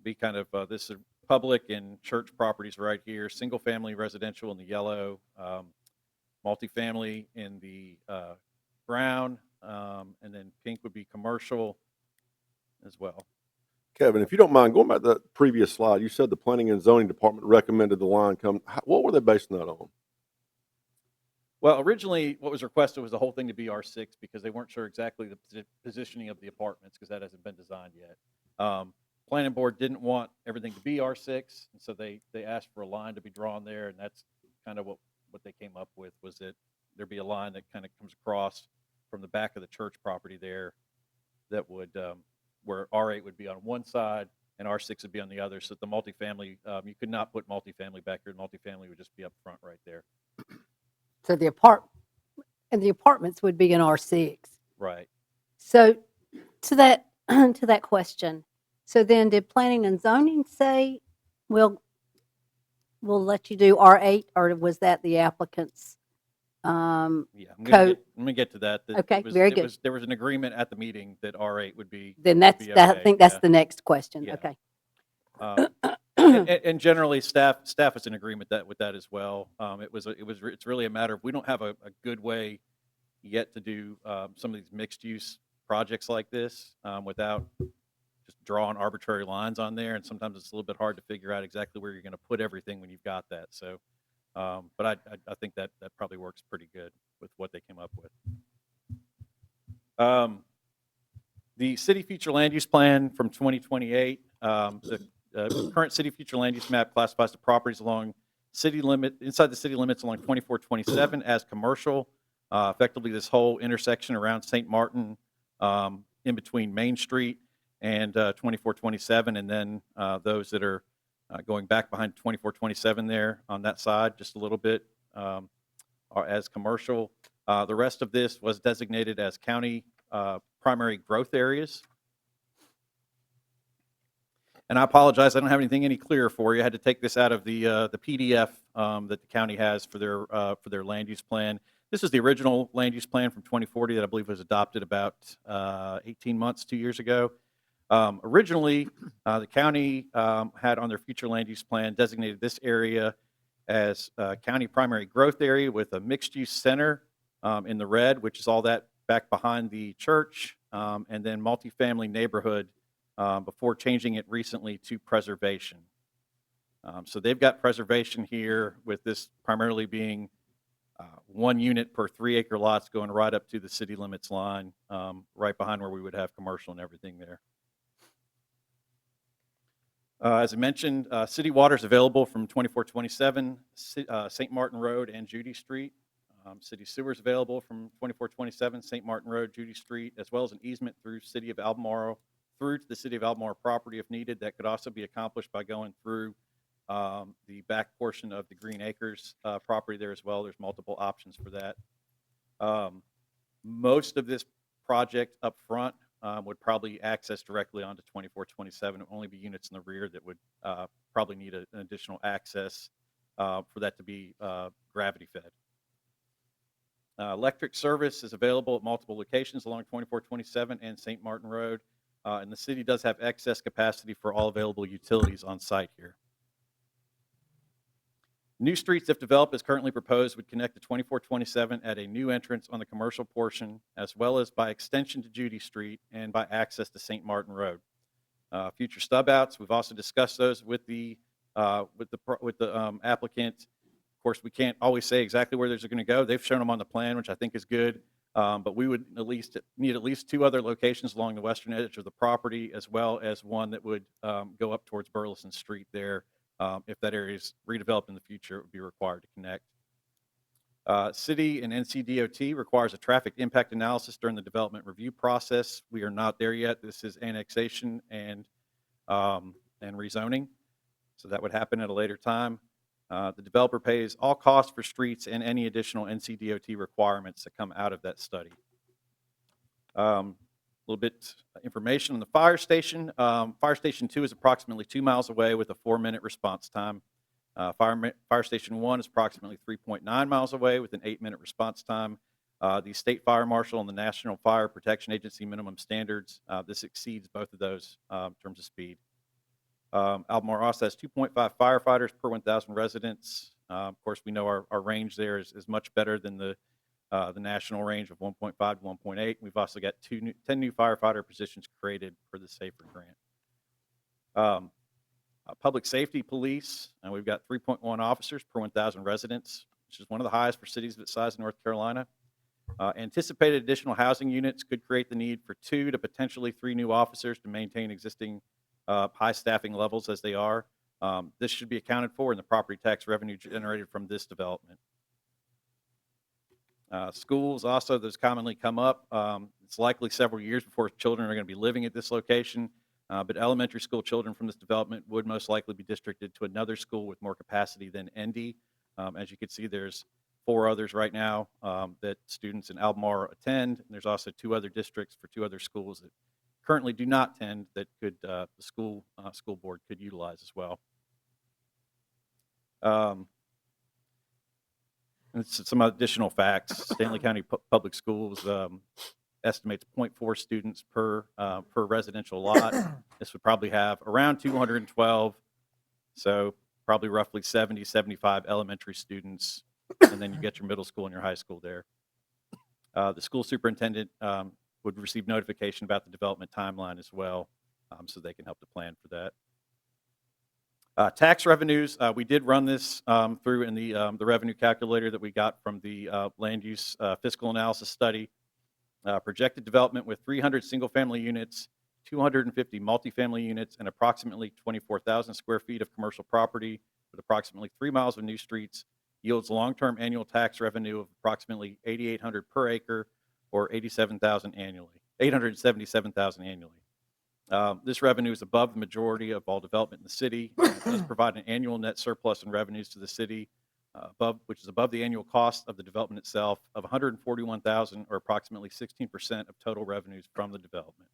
Be kind of, this is public and church properties right here, single family residential in the yellow, multifamily in the brown, and then pink would be commercial as well. Kevin, if you don't mind, going back to that previous slide, you said the planning and zoning department recommended the line come, what were they basing that on? Well, originally, what was requested was the whole thing to be R6 because they weren't sure exactly the positioning of the apartments because that hasn't been designed yet. Planning board didn't want everything to be R6, and so they asked for a line to be drawn there, and that's kind of what they came up with, was that there be a line that kind of comes across from the back of the church property there that would, where R8 would be on one side and R6 would be on the other, so that the multifamily, you could not put multifamily back here, multifamily would just be up front right there. So the apartments would be in R6. Right. So to that, to that question, so then did planning and zoning say, we'll let you do R8, or was that the applicant's? Yeah, I'm Code. gonna get to that. Okay, very good. There was an agreement at the meeting that R8 would be. Then would that's, be that, I okay, think that's yeah. the next question. Yeah. Okay. And generally, staff is in agreement with that as well. It's really a matter of, we don't have a good way yet to do some of these mixed use projects like this without just drawing arbitrary lines on there. And sometimes it's a little bit hard to figure out exactly where you're going to put everything when you've got that. So, but I think that probably works pretty good with what they came up with. The city future land use plan from 2028, the current city future land use map classifies the properties along inside the city limits along 2427 as commercial. Effectively, this whole intersection around St. Martin, in between Main Street and 2427, and then those that are going back behind 2427 there on that side just a little bit are as commercial. The rest of this was designated as county primary growth areas. And I apologize, I don't have anything any clearer for you. I had to take this out of the PDF that the county has for their land use plan. This is the original land use plan from 2040 that I believe was adopted about 18 months, 2 years ago. Originally, the county had on their future land use plan designated this area as county primary growth area with a mixed use center in the red, which is all that back behind the church, and then multifamily neighborhood before changing it recently to preservation. So they've got preservation here with this primarily being 1 unit per 3 acre lots going right up to the city limits line, right behind where we would have commercial and everything there. As I mentioned, city water is available from 2427 St. Martin Road and Judy Street. City sewer is available from 2427 St. Martin Road, Judy Street, as well as an easement through City of Albemarle, through to the City of Albemarle property if needed. That could also be accomplished by going through the back portion of the Green Acres property there as well. There's multiple options for that. Most of this project up front would probably access directly onto 2427. It would only be units in the rear that would probably need an additional access for that to be gravity fed. Electric service is available at multiple locations along 2427 and St. Martin Road, and the city does have excess capacity for all available utilities on site here. New streets, if developed as currently proposed, would connect to 2427 at a new entrance on the commercial portion, as well as by extension to Judy Street and by access to St. Martin Road. Future stub outs, we've also discussed those with the applicant. Of course, we can't always say exactly where those are going to go. They've shown them on the plan, which I think is good. But we would need at least 2 other locations along the western edge of the property, as well as one that would go up towards Burleson Street there. If that area is redeveloped in the future, it would be required to connect. City and NCDOT requires a traffic impact analysis during the development review process. We are not there yet. This is annexation and rezoning. So that would happen at a later time. The developer pays all costs for streets and any additional NCDOT requirements that come out of that study. A little bit information on the fire station. Fire Station 2 is approximately 2 miles away with a 4-minute response time. Fire Station 1 is approximately 3.9 miles away with an 8-minute response time. The State Fire Marshal and the National Fire Protection Agency minimum standards, this exceeds both of those in terms of speed. Albemarle also has 2.5 firefighters per 1,000 residents. Of course, we know our range there is much better than the national range of 1.5 to 1.8. We've also got 10 new firefighter positions created for the SAFER grant. Public safety police, and we've got 3.1 officers per 1,000 residents, which is one of the highest for cities of its size in North Carolina. Anticipated additional housing units could create the need for 2 to potentially 3 new officers to maintain existing high staffing levels as they are. This should be accounted for in the property tax revenue generated from this development. Schools also, those commonly come up. It's likely several years before children are going to be living at this location, but elementary school children from this development would most likely be districted to another school with more capacity than ND. As you can see, there's 4 others right now that students in Albemarle attend. And there's also 2 other districts for 2 other schools that currently do not attend that could the school board could utilize as well. And some additional facts. Stanley County Public Schools estimates 0.4 students per residential lot. This would probably have around 212, so probably roughly 70, 75 elementary students, and then you get your middle school and your high school there. The school superintendent would receive notification about the development timeline as well, so they can help to plan for that. Tax revenues, we did run this through in the revenue calculator that we got from the land use fiscal analysis study. Projected development with 300 single-family units, 250 multifamily units, and approximately 24,000 square feet of commercial property with approximately 3 miles of new streets yields long-term annual tax revenue of approximately $8,800 per acre, or $877,000 annually. This revenue is above the majority of all development in the city. It does provide an annual net surplus in revenues to the city, which is above the annual cost of the development itself of $141,000, or approximately 16% of total revenues from the development.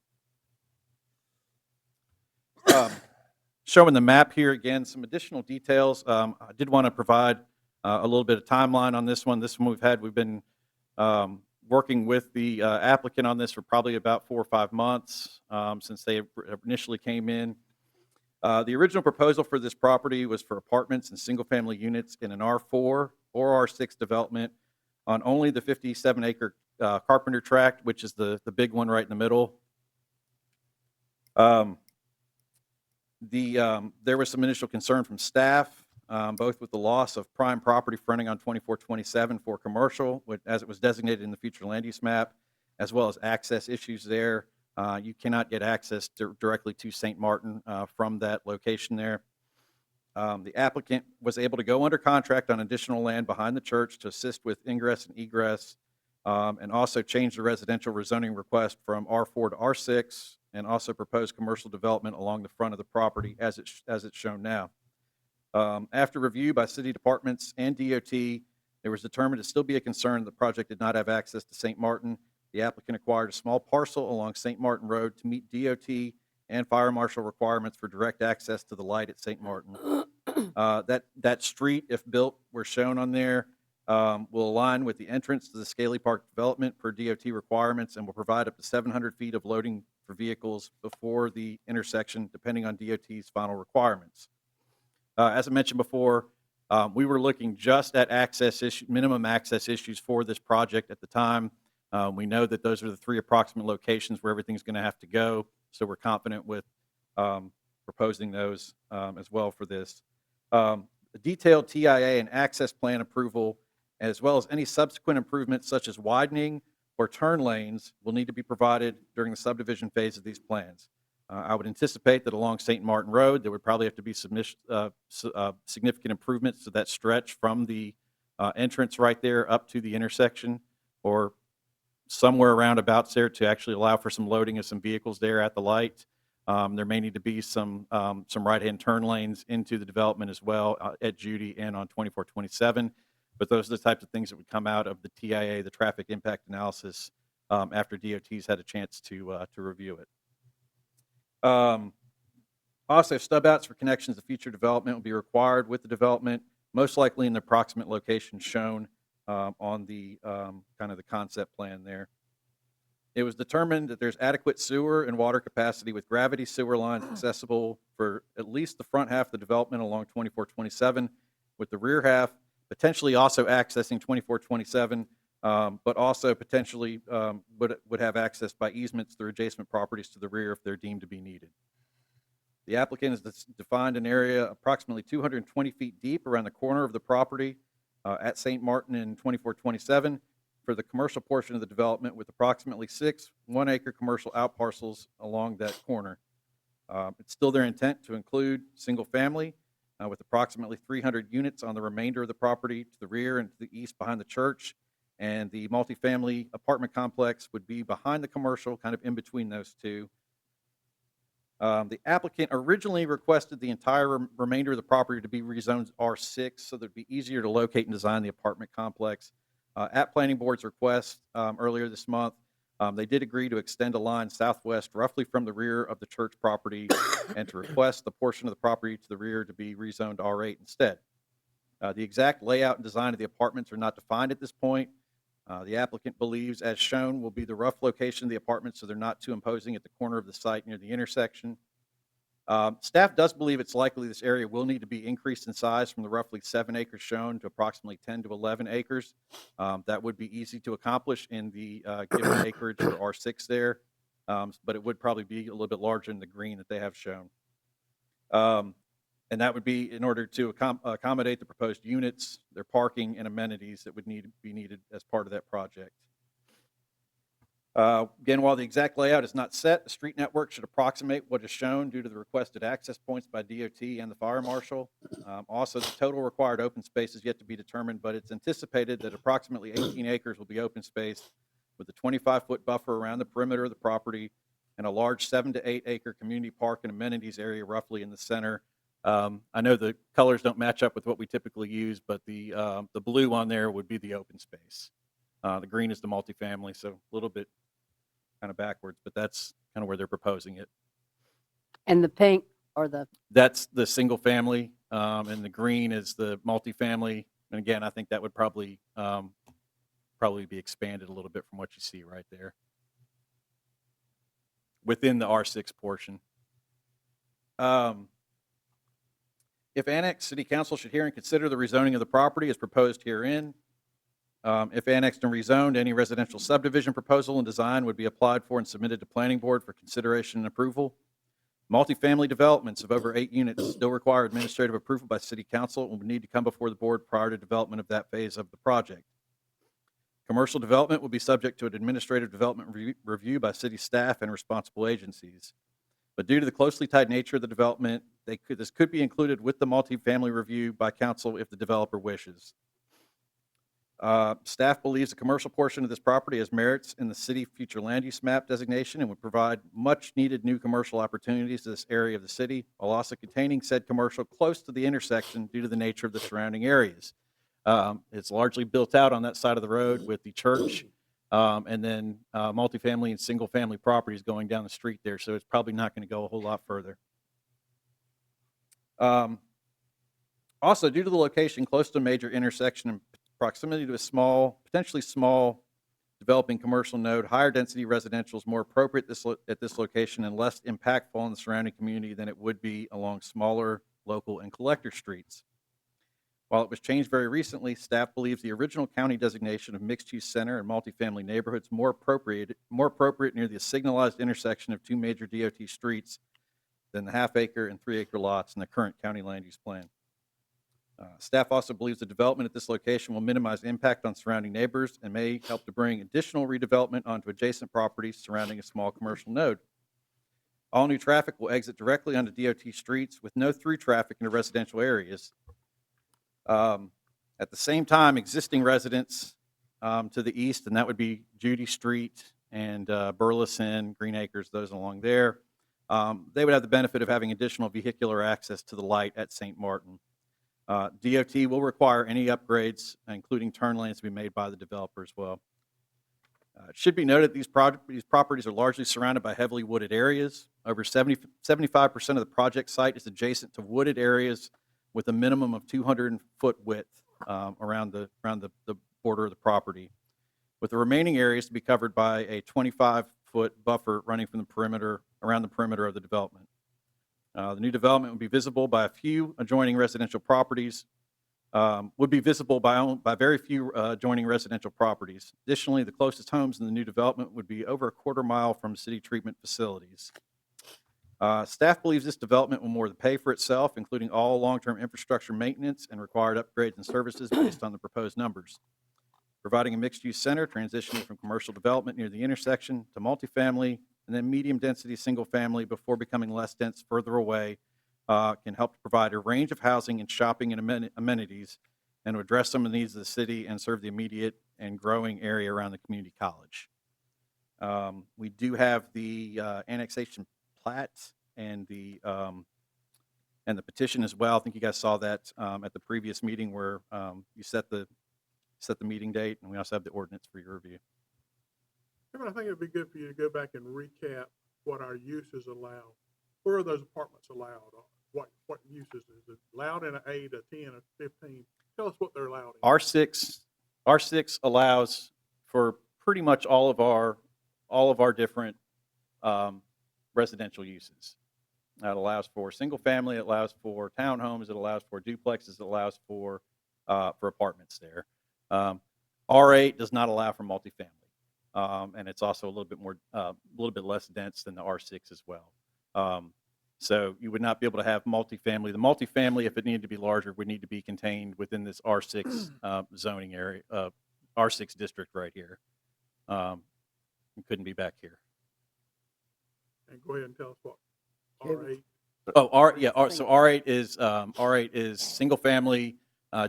Showing the map here again, some additional details. I did want to provide a little bit of timeline on this one. This one we've been working with the applicant on this for probably about 4 or 5 months since they initially came in. The original proposal for this property was for apartments and single-family units in an R4 or R6 development on only the 57-acre Carpenter tract, which is the big one right in the middle. There was some initial concern from staff, both with the loss of prime property fronting on 2427 for commercial, as it was designated in the future land use map, as well as access issues there. You cannot get access directly to St. Martin from that location there. The applicant was able to go under contract on additional land behind the church to assist with ingress and egress, and also change the residential rezoning request from R4 to R6, and also propose commercial development along the front of the property as it's shown now. After review by city departments and DOT, there was determined to still be a concern the project did not have access to St. Martin. The applicant acquired a small parcel along St. Martin Road to meet DOT and fire marshal requirements for direct access to the light at St. Martin. That street, if built, were shown on there, will align with the entrance to the Scaly Park development per DOT requirements and will provide up to 700 feet of loading for vehicles before the intersection, depending on DOT's final requirements. As I mentioned before, we were looking just at minimum access issues for this project at the time. We know that those are the 3 approximate locations where everything's going to have to go, so we're confident with proposing those as well for this. The detailed TIA and access plan approval, as well as any subsequent improvements such as widening or turn lanes, will need to be provided during the subdivision phase of these plans. I would anticipate that along St. Martin Road, there would probably have to be significant improvements to that stretch from the entrance right there up to the intersection, or somewhere around about there to actually allow for some loading of some vehicles there at the light. There may need to be some right-hand turn lanes into the development as well at Judy and on 2427. But those are the types of things that would come out of the TIA, the traffic impact analysis, after DOT's had a chance to review it. Also, stub outs for connections to future development will be required with the development, most likely in the approximate location shown on the kind of the concept plan there. It was determined that there's adequate sewer and water capacity with gravity sewer lines accessible for at least the front half of the development along 2427, with the rear half potentially also accessing 2427, but also potentially would have access by easements through adjacent properties to the rear if they're deemed to be needed. The applicant has defined an area approximately 220 feet deep around the corner of the property at St. Martin and 2427 for the commercial portion of the development, with approximately 6 one-acre commercial outparcels along that corner. It's still their intent to include single-family with approximately 300 units on the remainder of the property to the rear and to the east behind the church, and the multifamily apartment complex would be behind the commercial, kind of in between those two. The applicant originally requested the entire remainder of the property to be rezoned R6 so that it'd be easier to locate and design the apartment complex. At Planning Board's request earlier this month, they did agree to extend a line southwest roughly from the rear of the church property and to request the portion of the property to the rear to be rezoned R8 instead. The exact layout and design of the apartments are not defined at this point. The applicant believes, as shown, will be the rough location of the apartments so they're not too imposing at the corner of the site near the intersection. Staff does believe it's likely this area will need to be increased in size from the roughly 7 acres shown to approximately 10 to 11 acres. That would be easy to accomplish in the given acreage for R6 there, but it would probably be a little bit larger in the green that they have shown. And that would be in order to accommodate the proposed units, their parking, and amenities that would be needed as part of that project. Again, while the exact layout is not set, the street network should approximate what is shown due to the requested access points by DOT and the fire marshal. Also, the total required open space is yet to be determined, but it's anticipated that approximately 18 acres will be open space with a 25-foot buffer around the perimeter of the property and a large 7 to 8 acre community park and amenities area roughly in the center. I know the colors don't match up with what we typically use, but the blue on there would be the open space. The green is the multifamily, so a little bit kind of backwards, but that's kind of where they're proposing it. And the pink or the, That's the single family, and the green is the multifamily. And again, I think that would probably be expanded a little bit from what you see right there within the R6 portion. If annexed, City Council should hear and consider the rezoning of the property as proposed herein. If annexed and rezoned, any residential subdivision proposal and design would be applied for and submitted to Planning Board for consideration and approval. Multifamily developments of over 8 units still require administrative approval by City Council and would need to come before the board prior to development of that phase of the project. Commercial development will be subject to an administrative development review by city staff and responsible agencies. But due to the closely tied nature of the development, this could be included with the multifamily review by council if the developer wishes. Staff believes the commercial portion of this property has merits in the city future land use map designation and would provide much needed new commercial opportunities to this area of the city, while also containing said commercial close to the intersection due to the nature of the surrounding areas. It's largely built out on that side of the road with the church, and then multifamily and single family properties going down the street there, so it's probably not going to go a whole lot further. Also, due to the location close to a major intersection and proximity to a small, potentially small developing commercial node, higher density residential is more appropriate at this location and less impactful on the surrounding community than it would be along smaller local and collector streets. While it was changed very recently, staff believes the original county designation of mixed-use center and multifamily neighborhoods more appropriate near the signalized intersection of 2 major DOT streets than the half-acre and 3-acre lots in the current county land use plan. Staff also believes the development at this location will minimize impact on surrounding neighbors and may help to bring additional redevelopment onto adjacent properties surrounding a small commercial node. All new traffic will exit directly onto DOT streets with no through traffic into residential areas. At the same time, existing residents to the east, and that would be Judy Street and Burleson, Green Acres, those along there, they would have the benefit of having additional vehicular access to the light at St. Martin. DOT will require any upgrades, including turn lanes, to be made by the developer as well. It should be noted these properties are largely surrounded by heavily wooded areas. Over 75% of the project site is adjacent to wooded areas with a minimum of 200-foot width around the border of the property, with the remaining areas to be covered by a 25-foot buffer running from the perimeter, around the perimeter of the development. The new development will be visible by a few adjoining residential properties, would be visible by very few adjoining residential properties. Additionally, the closest homes in the new development would be over a quarter mile from city treatment facilities. Staff believes this development will more than pay for itself, including all long-term infrastructure maintenance and required upgrades and services based on the proposed numbers. Providing a mixed-use center transitioning from commercial development near the intersection to multifamily and then medium-density single-family before becoming less dense further away can help to provide a range of housing and shopping and amenities and to address some of the needs of the city and serve the immediate and growing area around the community college. We do have the annexation plat and the petition as well. I think you guys saw that at the previous meeting where you set the meeting date, and we also have the ordinance for your review. Kevin, I think it'd be good for you to go back and recap what our uses allow. Where are those apartments allowed? What uses? Is it allowed in an 8, a 10, a 15? Tell us what they're allowed in. R6 allows for pretty much all of our different residential uses. It allows for single family, it allows for townhomes, it allows for duplexes, it allows for apartments there. R8 does not allow for multifamily, and it's also a little bit less dense than the R6 as well. So you would not be able to have multifamily. The multifamily, if it needed to be larger, would need to be contained within this R6 zoning area, R6 district right here. It couldn't be back here. And go ahead and tell us what Kevin. R8. So R8 is single family,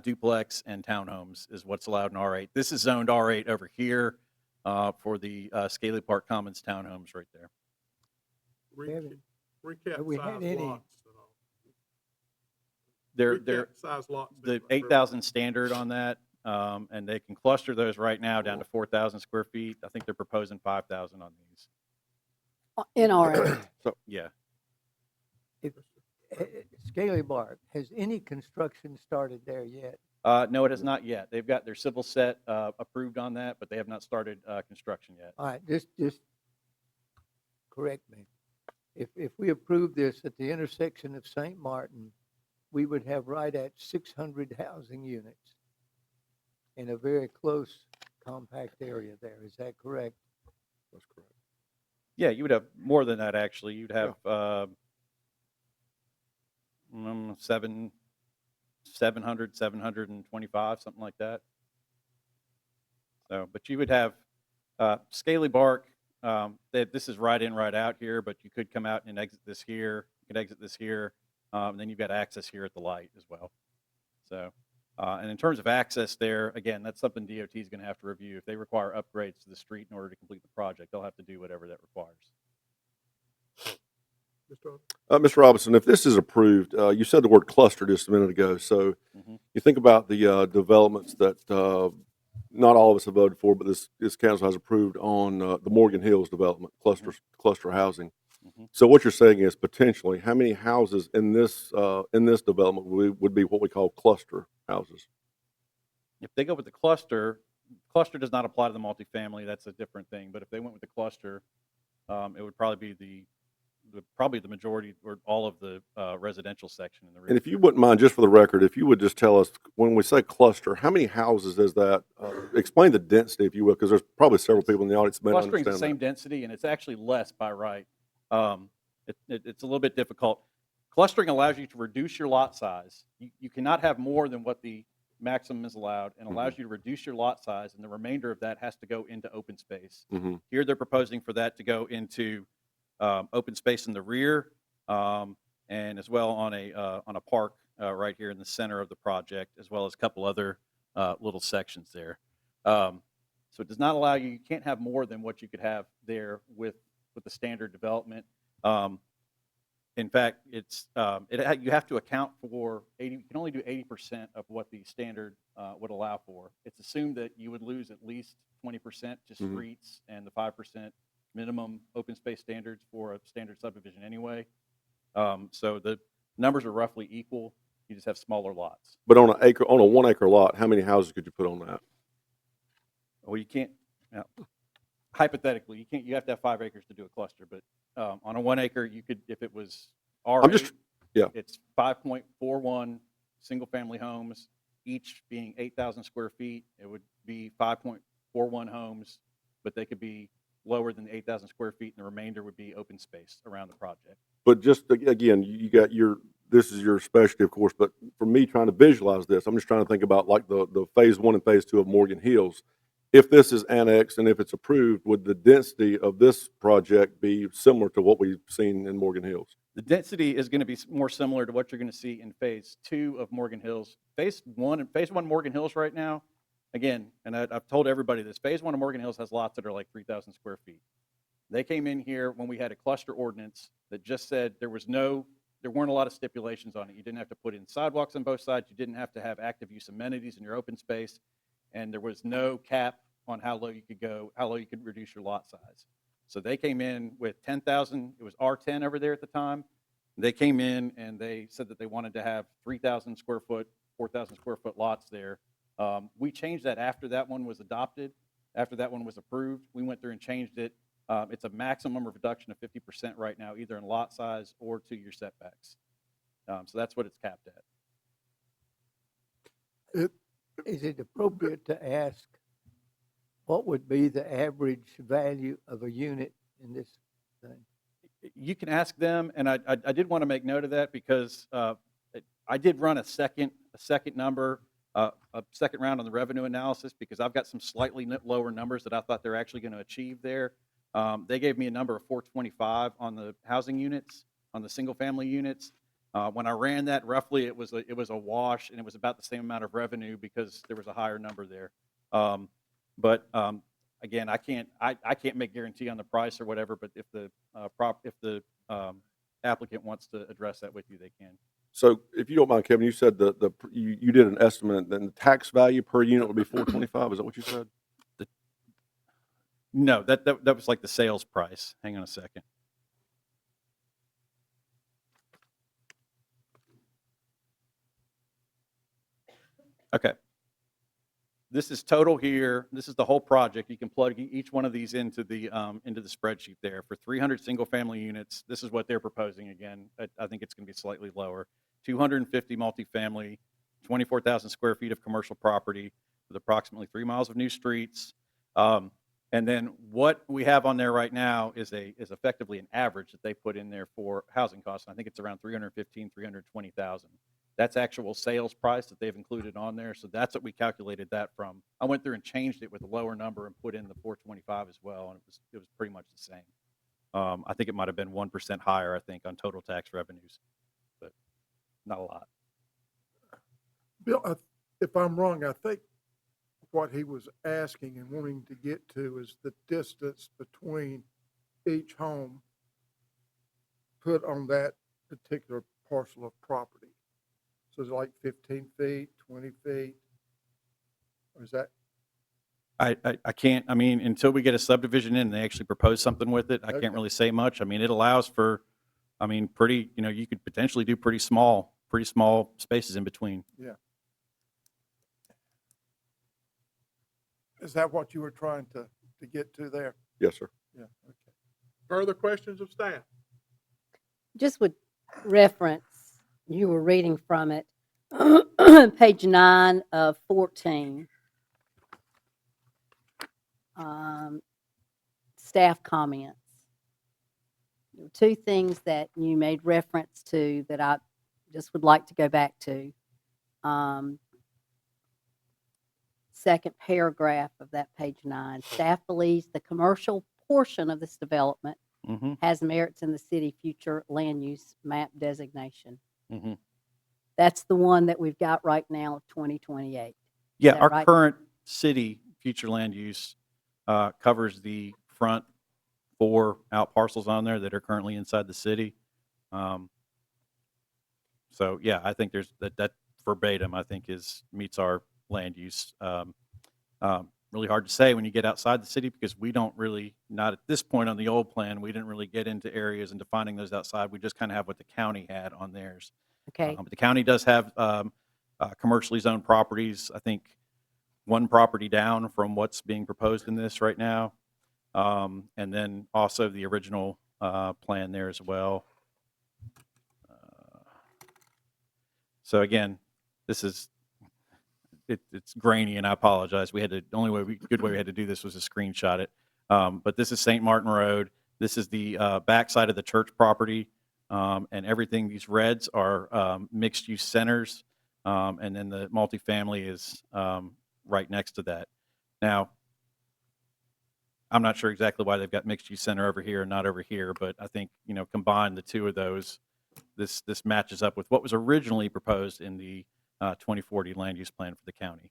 duplex, and townhomes is what's allowed in R8. This is zoned R8 over here for the Scaly Park Commons townhomes right there. Kevin, Recap have we had size any- lots. They're Recap size lots. the 8,000 standard on that, and they can cluster those right now down to 4,000 square feet. I think they're proposing 5,000 on these. In our, Yeah. Scaly Park, has any construction started there yet? No, it has not yet. They've got their civil set approved on that, but they have not started construction yet. All right, just correct me. If we approve this at the intersection of St. Martin, we would have right at 600 housing units in a very close, compact area there. Is that correct? That's correct. Yeah, you would have more than that, actually. You'd have 700, 725, something like that. So, but you would have Scaly Bark. This is right in, right out here, but you could come out and exit this here. You could exit this here, and then you've got access here at the light as well. So, and in terms of access there, again, that's something DOT is going to have to review. If they require upgrades to the street in order to complete the project, they'll have to do whatever that requires. Mr. Robinson, if this is approved, you said the word cluster just a minute ago. So Mhm. you think about the developments that not all of us have voted for, but this council has approved on the Morgan Hills development, cluster housing. Mhm. So what you're saying is potentially how many houses in this development would be what we call cluster houses? If they go with the cluster does not apply to the multifamily. That's a different thing. But if they went with the cluster, it would probably be the majority or all of the residential section in the rear. And if you wouldn't mind, just for the record, if you would just tell us, when we say cluster, how many houses is that? Explain the density, if you will, because there's probably several people in the audience that may not Clustering's the understand same density, and it's actually less by right. It's a little bit difficult. Clustering allows you to reduce your lot size. You cannot have more than what the maximum is allowed, and allows you to reduce your lot size, and the remainder of that has to go into open space. that. Mhm. Here, they're proposing for that to go into open space in the rear, and as well on a park right here in the center of the project, as well as a couple other little sections there. So it does not allow you can't have more than what you could have there with the standard development. In fact, you have to account for 80. You can only do 80% of what the standard would allow for. It's assumed that you would lose at least 20% to Mhm. streets and the 5% minimum open space standards for a standard subdivision anyway. So the numbers are roughly equal. You just have smaller lots. But on a 1 acre lot, how many houses could you put on that? Well, you can't. Hypothetically, you can't. You have to have 5 acres to do a cluster. But on a 1 acre, you could, if it was R8, yeah. it's 5.41 single family homes each being 8,000 square feet. It would be 5.41 homes, but they could be lower than the 8,000 square feet, and the remainder would be open space around the project. But just again, you got this is your specialty, of course, but for me trying to visualize this, I'm just trying to think about like the phase 1 and phase 2 of Morgan Hills. If this is annexed and if it's approved, would the density of this project be similar to what we've seen in Morgan Hills? The density is going to be more similar to what you're going to see in phase 2 of Morgan Hills. Phase 1 Morgan Hills right now, again, and I've told everybody this, phase 1 of Morgan Hills has lots that are like 3,000 square feet. They came in here when we had a cluster ordinance that just said there weren't a lot of stipulations on it. You didn't have to put in sidewalks on both sides. You didn't have to have active use amenities in your open space. And there was no cap on how low you could go, how low you could reduce your lot size. So they came in with 10,000, it was R10 over there at the time. They came in and they said that they wanted to have 3,000 square foot, 4,000 square foot lots there. We changed that after that one was adopted, after that one was approved. We went through and changed it. It's a maximum of reduction of 50% right now, either in lot size or to your setbacks. So that's what it's capped at. Is it appropriate to ask what would be the average value of a unit in this thing? You can ask them, and I did want to make note of that because I did run a second number, a second round on the revenue analysis because I've got some slightly lower numbers that I thought they're actually going to achieve there. They gave me a number of 425 on the housing units, on the single family units. When I ran that, roughly it was a wash, and it was about the same amount of revenue because there was a higher number there. But again, I can't make guarantee on the price or whatever. But if the applicant wants to address that with you, they can. So if you don't mind, Kevin, you said you did an estimate, then the tax value per unit would be 425. Is that what you said? No, that was like the sales price. Hang on a second. Okay. This is total here. This is the whole project. You can plug each one of these into the spreadsheet there. For 300 single-family units, this is what they're proposing again. I think it's going to be slightly lower. 250 multifamily, 24,000 square feet of commercial property with approximately 3 miles of new streets. And then what we have on there right now is effectively an average that they put in there for housing costs. I think it's around 315, 320,000. That's actual sales price that they've included on there. So that's what we calculated that from. I went through and changed it with a lower number and put in the 425 as well, and it was pretty much the same. I think it might have been 1% higher, I think, on total tax revenues, but not a lot. Bill, if I'm wrong, I think what he was asking and wanting to get to is the distance between each home put on that particular parcel of property. So it's like 15 feet, 20 feet, or is that? I can't, I mean, until we get a subdivision in and they actually propose something with it, I Okay. can't really say much. I mean, it allows for, I mean, pretty, you could potentially do pretty small spaces in between. Yeah. Is that what you were trying to get to there? Yes, sir. Yeah, okay. Further questions of staff? Just would reference, you were reading from it, page 9 of 14. Staff comments. There were 2 things that you made reference to that I just would like to go back to. Second paragraph of that page 9. Staff believes the commercial portion of this development Mm-hmm. has merits in the city future land use map designation. Mm-hmm. That's the one that we've got right now of 2028. Yeah, that our right? current city future land use covers the front 4 out parcels on there that are currently inside the city. So yeah, I think there's that verbatim, I think meets our land use. Really hard to say when you get outside the city because we don't really, not at this point on the old plan, we didn't really get into areas and defining those outside. We just kind of have what the county had on theirs. Okay, But the county does have commercially zoned properties, I think 1 property down from what's being proposed in this right now. And then also the original plan there as well. So again, this is it's grainy, and I apologize. The only good way we had to do this was to screenshot it. But this is St. Martin Road. This is the backside of the church property, and everything. These reds are mixed-use centers, and then the multifamily is right next to that. Now, I'm not sure exactly why they've got mixed-use center over here and not over here, but I think, combine the two of those, this matches up with what was originally proposed in the 2040 land use plan for the county.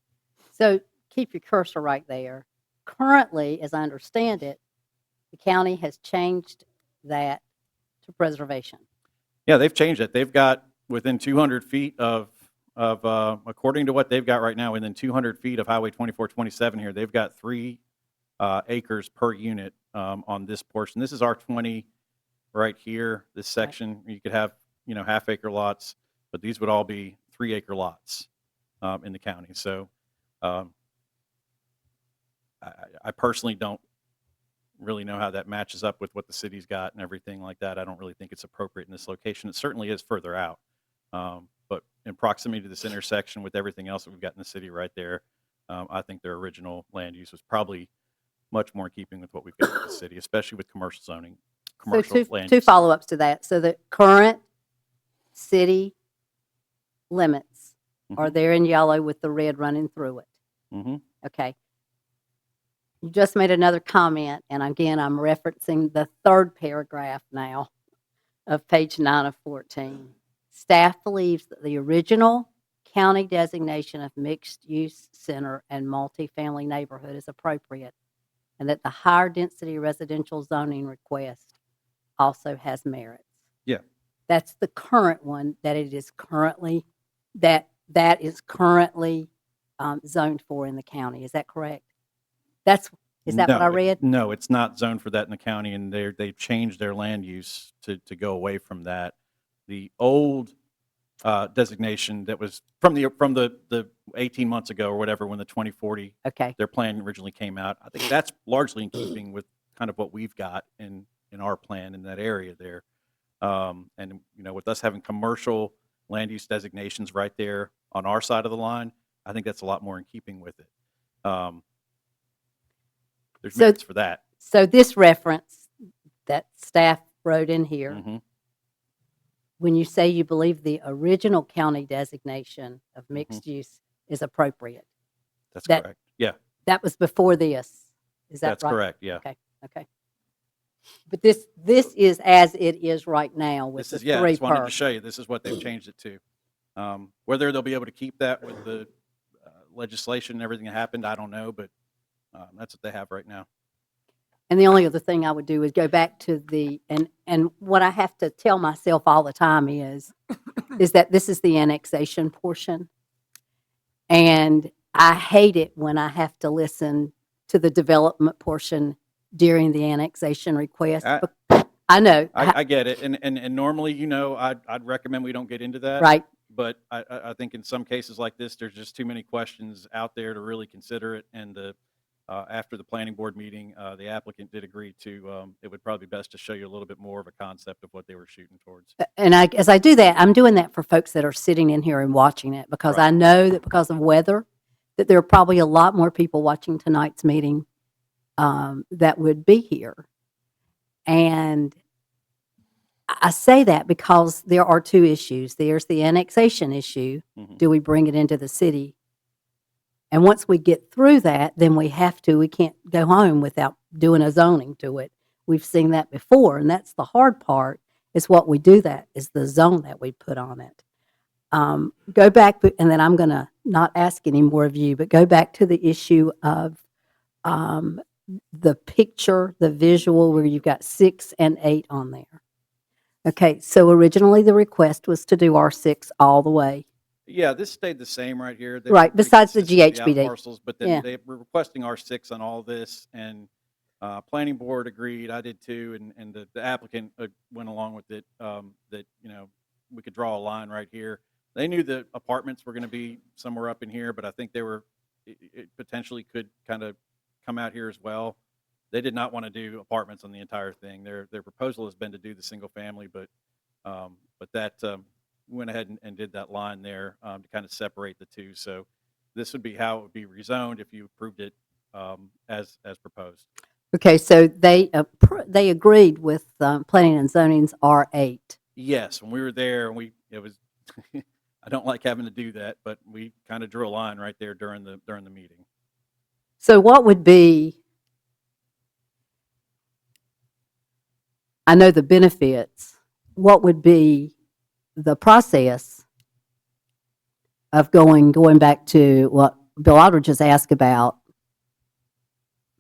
So keep your cursor right there. Currently, as I understand it, the county has changed that to preservation. Yeah, they've changed it. They've got within 200 feet of according to what they've got right now, within 200 feet of Highway 2427 here, they've got 3 acres per unit on this portion. This is R20 right here, this section. You could have, half-acre lots, but these would all be 3-acre lots in the county. So I personally don't really know how that matches up with what the city's got and everything like that. I don't really think it's appropriate in this location. It certainly is further out. But in proximity to this intersection with everything else that we've got in the city right there, I think their original land use was probably much more in keeping with what we've got in the city, especially with commercial zoning, commercial So land two use. follow-ups to that. So the current city limits are Mhm. there in yellow with the red running through it. Mhm. Okay. You just made another comment, and again, I'm referencing the 3rd paragraph now of page 9 of 14. Staff believes that the original county designation of mixed-use center and multifamily neighborhood is appropriate, and that the higher density residential zoning request also has merits. Yeah. That's the current one that it is currently, that is currently zoned for in the county. Is that correct? Is that what I No, read? No, it's not zoned for that in the county, and they've changed their land use to go away from that. The old designation that was from the 18 months ago or whatever, when the 2040 Okay, their plan originally came out, I think that's largely in keeping with kind of what we've got in our plan in that area there. And with us having commercial land use designations right there on our side of the line, I think that's a lot more in keeping with it. There's So- merits for that. so this reference that staff wrote in here, Mhm. when you say you believe the original county designation of mixed use is appropriate, That's that- correct. Yeah, that was before this. Is that that's right? correct. Yeah. Okay. But this is as it is right now with This the is, yeah, I 3 just wanted per. to show you, this is what they've changed it to. Whether they'll be able to keep that with the legislation and everything that happened, I don't know, but that's what they have right now. And the only other thing I would do is go back to and what I have to tell myself all the time is that this is the annexation portion. And I hate it when I have to listen to the development portion during the annexation request. I know, I get it, and normally, I'd recommend we don't get into that. right? But I think in some cases like this, there's just too many questions out there to really consider it. And after the planning board meeting, the applicant did agree to, it would probably be best to show you a little bit more of a concept of what they were shooting towards. And as I do that, I'm doing that for folks that are sitting in here and watching it, because Right. I know that because of weather, that there are probably a lot more people watching tonight's meeting that would be here. And I say that because there are 2 issues. There's the annexation issue. Mhm. Do we bring it into the city? And once we get through that, then we can't go home without doing a zoning to it. We've seen that before, and that's the hard part, is what we do that, is the zone that we put on it. Go back, and then I'm going to not ask any more of you, but go back to the issue of the picture, the visual, where you've got 6 and 8 on there. Okay, so originally the request was to do R6 all the way. Yeah, this stayed the same right here. They were Right, pretty besides the consistent with GHBD. Parcels, but Yeah. then they were requesting R6 on all this, and planning board agreed, I did too, and the applicant went along with it, that, we could draw a line right here. They knew the apartments were going to be somewhere up in here, but I think it potentially could kind of come out here as well. They did not want to do apartments on the entire thing. Their proposal has been to do the single family, but that went ahead and did that line there to kind of separate the two. So this would be how it would be rezoned if you approved it as proposed. Okay, so they agreed with planning and zoning's R8. Yes, when we were there, and it was, I don't like having to do that, but we kind of drew a line right there during the meeting. So what would be, I know the benefits, what would be the process of going back to what Bill Aldridge just asked about,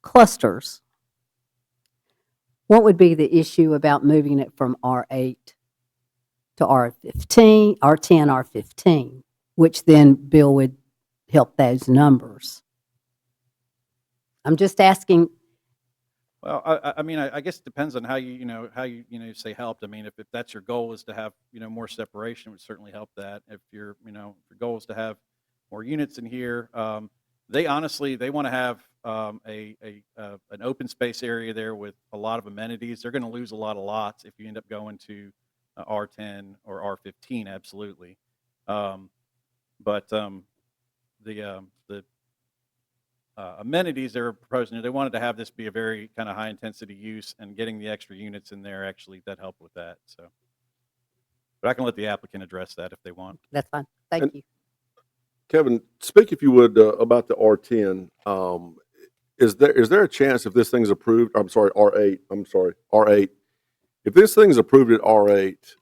clusters? What would be the issue about moving it from R8 to R15, R10, R15, which then Bill would help those numbers? I'm just asking. Well, I mean, I guess it depends on how you say helped. I mean, if that's your goal is to have, more separation, it would certainly help that. If your goal is to have more units in here, they honestly, they want to have an open space area there with a lot of amenities. They're going to lose a lot of lots if you end up going to R10 or R15, absolutely. But the amenities they were proposing, they wanted to have this be a very kind of high intensity use, and getting the extra units in there, actually, that helped with that. So, but I can let the applicant address that if they want. That's fine. Thank And- you. Kevin, speak if you would about the R10. Is there a chance if this thing's approved, I'm sorry, R8, if this thing's approved at R8,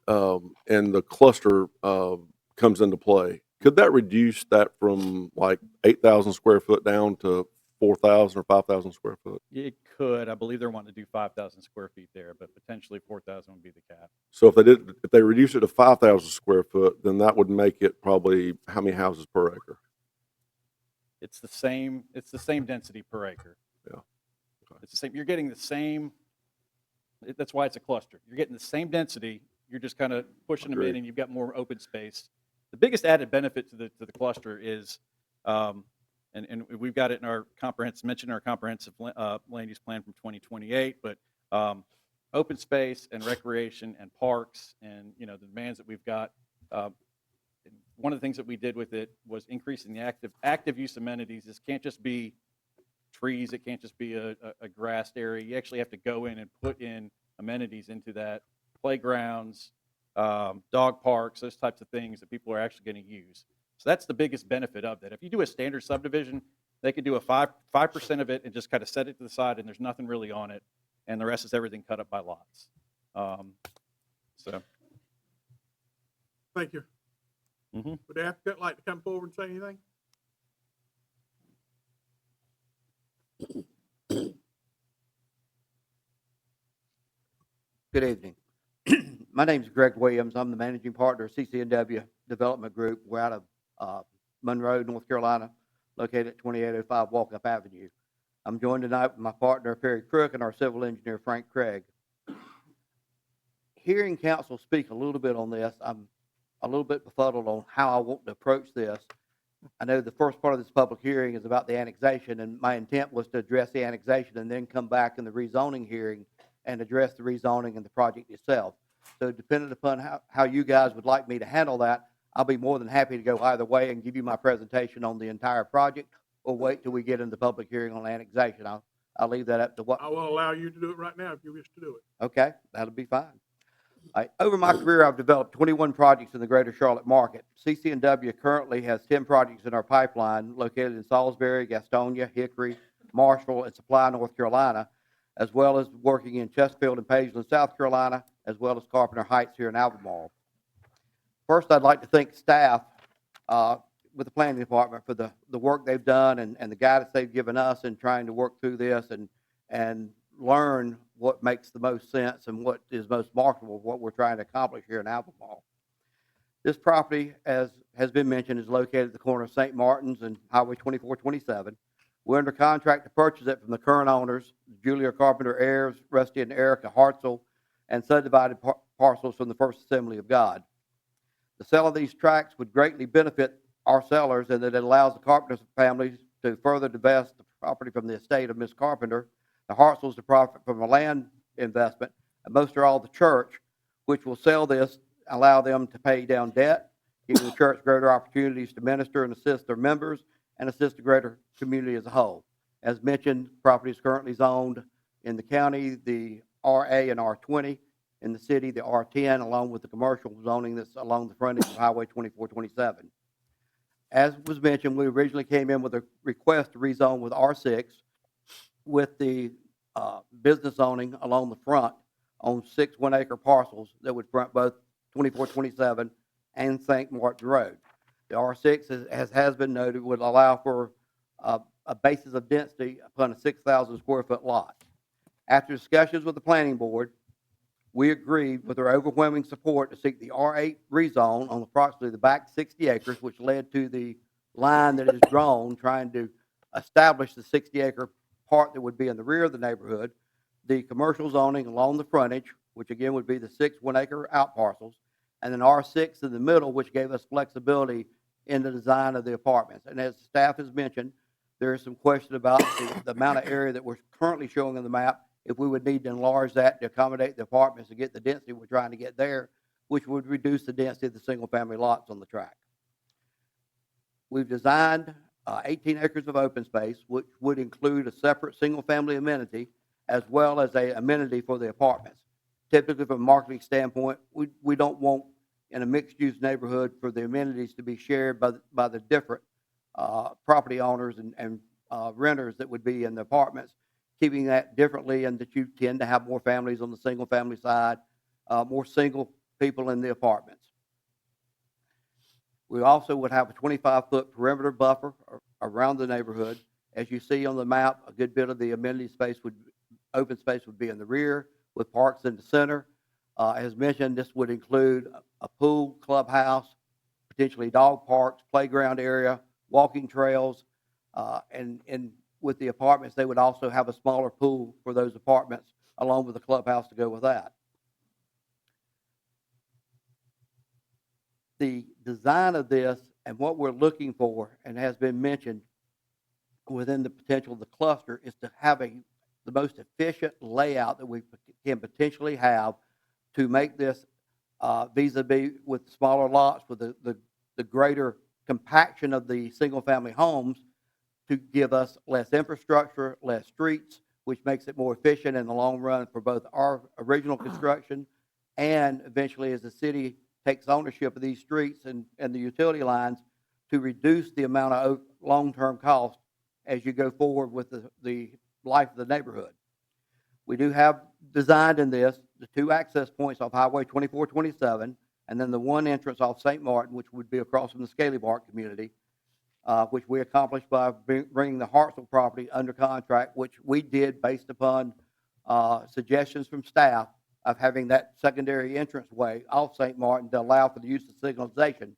and the cluster, comes into play, could that reduce that from like 8,000 square foot down to 4,000 or 5,000 square foot? It could. I believe they're wanting to do 5,000 square feet there, but potentially 4,000 would be the cap. So if they reduce it to 5,000 square foot, then that would make it probably how many houses per acre? It's the same density per acre. Yeah. Okay. It's the same, you're getting the same, that's why it's a cluster. You're getting the same density, you're just kind of pushing them in, Agreed. and you've got more open space. The biggest added benefit to the cluster is, and we've got it in our comprehensive land use plan from 2028, but open space and recreation and parks and, the demands that we've got. One of the things that we did with it was increasing the active use amenities. This can't just be trees, it can't just be a grassed area. You actually have to go in and put in amenities into that, playgrounds, dog parks, those types of things that people are actually going to use. So that's the biggest benefit of that. If you do a standard subdivision, they could do a 5% of it and just kind of set it to the side, and there's nothing really on it, and the rest is everything cut up by lots. So. Thank you. Mhm. Would the applicant like to come forward and say anything? Good evening. My name is Greg Williams. I'm the managing partner of CCNW Development Group. We're out of Monroe, North Carolina, located at 2805 Walkup Avenue. I'm joined tonight with my partner, Perry Crook, and our civil engineer, Frank Craig. Hearing council speak a little bit on this, I'm a little bit befuddled on how I want to approach this. I know the first part of this public hearing is about the annexation, and my intent was to address the annexation and then come back in the rezoning hearing and address the rezoning and the project itself. So depending upon how you guys would like me to handle that, I'll be more than happy to go either way and give you my presentation on the entire project, or wait till we get into public hearing on annexation. I'll leave that up to what. I will allow you to do it right now if you wish to do it. Okay, that'll be fine. All right, over my career, I've developed 21 projects in the greater Charlotte market. CCNW currently has 10 projects in our pipeline located in Salisbury, Gastonia, Hickory, Marshall, and Supply, North Carolina, as well as working in Chesterfield and Pageland, South Carolina, as well as Carpenter Heights here in Albemarle. First, I'd like to thank staff with the planning department for the work they've done and the guidance they've given us in trying to work through this and learn what makes the most sense and what is most marketable of what we're trying to accomplish here in Albemarle. This property, as has been mentioned, is located at the corner of St. Martin's and Highway 2427. We're under contract to purchase it from the current owners, Julia Carpenter heirs, Rusty and Erica Hartzell, and subdivided parcels from the First Assembly of God. The sale of these tracts would greatly benefit our sellers, in that it allows the Carpenter families to further divest the property from the estate of Miss Carpenter, the Hartzels to profit from a land investment, and most of all the church, which will sell this, allow them to pay down debt, giving the church greater opportunities to minister and assist their members, and assist the greater community as a whole. As mentioned, property is currently zoned in the county, the RA and R20, in the city, the R10, along with the commercial zoning that's along the frontage of Highway 2427. As was mentioned, we originally came in with a request to rezone with R6 with the business zoning along the front on 6 one-acre parcels that would front both 2427 and St. Martin Road. The R6, as has been noted, would allow for a basis of density upon a 6,000 square foot lot. After discussions with the planning board, we agreed with their overwhelming support to seek the R8 rezone on approximately the back 60 acres, which led to the line that is drawn, trying to establish the 60-acre part that would be in the rear of the neighborhood, the commercial zoning along the frontage, which again would be the 6 one-acre out parcels, and then R6 in the middle, which gave us flexibility in the design of the apartments. And as staff has mentioned, there is some question about the amount of area that we're currently showing on the map, if we would need to enlarge that to accommodate the apartments to get the density we're trying to get there, which would reduce the density of the single-family lots on the track. We've designed 18 acres of open space, which would include a separate single-family amenity as well as a amenity for the apartments. Typically, from a marketing standpoint, we don't want in a mixed-use neighborhood for the amenities to be shared by the different property owners and renters that would be in the apartments, keeping that differently, and that you tend to have more families on the single-family side, more single people in the apartments. We also would have a 25-foot perimeter buffer around the neighborhood. As you see on the map, a good bit of the amenity space open space would be in the rear, with parks in the center. As mentioned, this would include a pool, clubhouse, potentially dog parks, playground area, walking trails, and with the apartments, they would also have a smaller pool for those apartments, along with the clubhouse to go with that. The design of this and what we're looking for, and has been mentioned within the potential of the cluster, is to have the most efficient layout that we can potentially have to make this vis-a-vis with smaller lots, with the greater compaction of the single-family homes, to give us less infrastructure, less streets, which makes it more efficient in the long run for both our original construction and eventually, as the city takes ownership of these streets and the utility lines, to reduce the amount of long-term cost as you go forward with the life of the neighborhood. We do have designed in this the 2 access points off Highway 2427, and then the 1 entrance off St. Martin, which would be across from the Scaly Bark community, which we accomplished by bringing the Hartsel property under contract, which we did based upon suggestions from staff of having that secondary entrance way off St. Martin to allow for the use of signalization,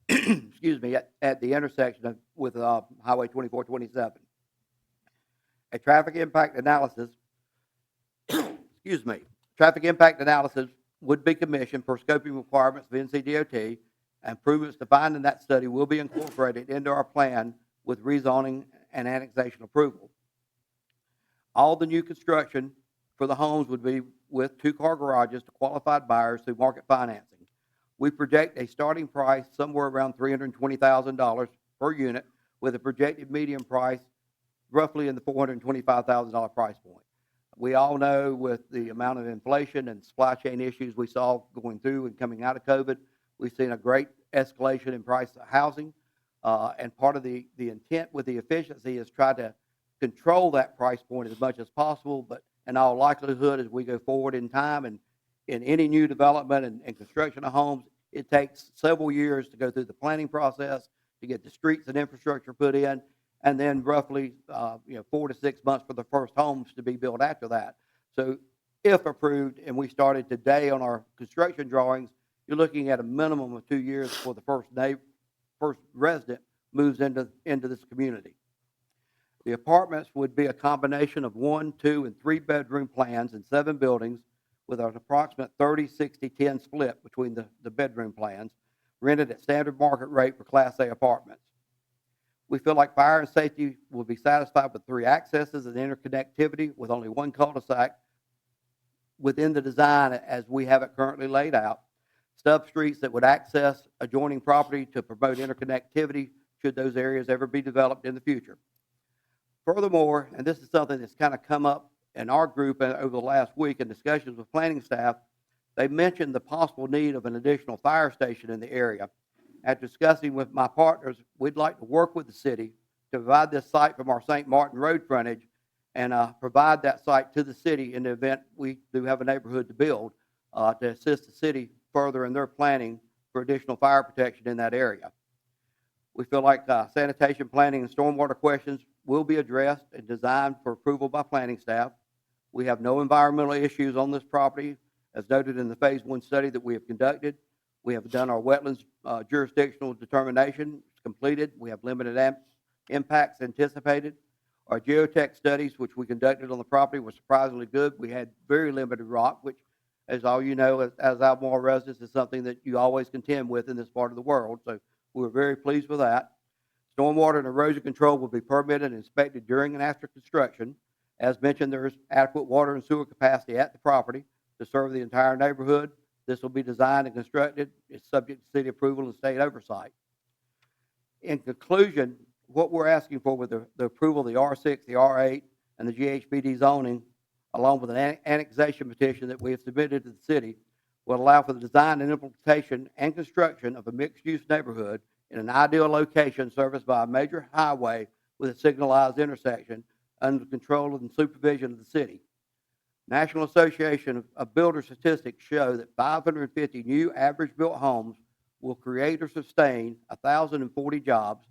excuse me, at the intersection with Highway 2427. A traffic impact analysis, excuse me, traffic impact analysis would be commissioned per scoping requirements of NCDOT. Improvements defined in that study will be incorporated into our plan with rezoning and annexation approval. All the new construction for the homes would be with 2-car garages to qualified buyers through market financing. We project a starting price somewhere around $320,000 per unit, with a projected median price roughly in the $425,000 price point. We all know with the amount of inflation and supply chain issues we saw going through and coming out of COVID, we've seen a great escalation in price of housing, and part of the intent with the efficiency is try to control that price point as much as possible, but in all likelihood, as we go forward in time and in any new development and construction of homes, it takes several years to go through the planning process, to get the streets and infrastructure put in, and then roughly 4 to 6 months for the first homes to be built after that. So if approved, and we started today on our construction drawings, you're looking at a minimum of 2 years before the first resident moves into this community. The apartments would be a combination of 1, 2, and 3 bedroom plans in 7 buildings, with an approximate 30-60-10 split between the bedroom plans, rented at standard market rate for Class A apartments. We feel like fire and safety will be satisfied with 3 accesses and interconnectivity with only 1 cul-de-sac within the design as we have it currently laid out. Stub streets that would access adjoining property to promote interconnectivity should those areas ever be developed in the future. Furthermore, and this is something that's kind of come up in our group over the last week in discussions with planning staff, they mentioned the possible need of an additional fire station in the area. After discussing with my partners, we'd like to work with the city to provide this site from our St. Martin Road frontage and provide that site to the city in the event we do have a neighborhood to build to assist the city further in their planning for additional fire protection in that area. We feel like sanitation, planning, and stormwater questions will be addressed and designed for approval by planning staff. We have no environmental issues on this property, as noted in the Phase 1 study that we have conducted. We have done our wetlands jurisdictional determination. It's completed. We have limited impacts anticipated. Our geotech studies, which we conducted on the property, were surprisingly good. We had very limited rock, which, as all you know, as Albemarle residents, is something that you always contend with in this part of the world. So we were very pleased with that. Stormwater and erosion control will be permitted and inspected during and after construction. As mentioned, there is adequate water and sewer capacity at the property to serve the entire neighborhood. This will be designed and constructed. It's subject to city approval and state oversight. In conclusion, what we're asking for with the approval of the R6, the R8, and the GHBD zoning, along with an annexation petition that we have submitted to the city, will allow for the design and implementation and construction of a mixed-use neighborhood in an ideal location serviced by a major highway with a signalized intersection under the control and supervision of the city. National Association of Builder statistics show that 550 new average-built homes will create or sustain 1,040 jobs,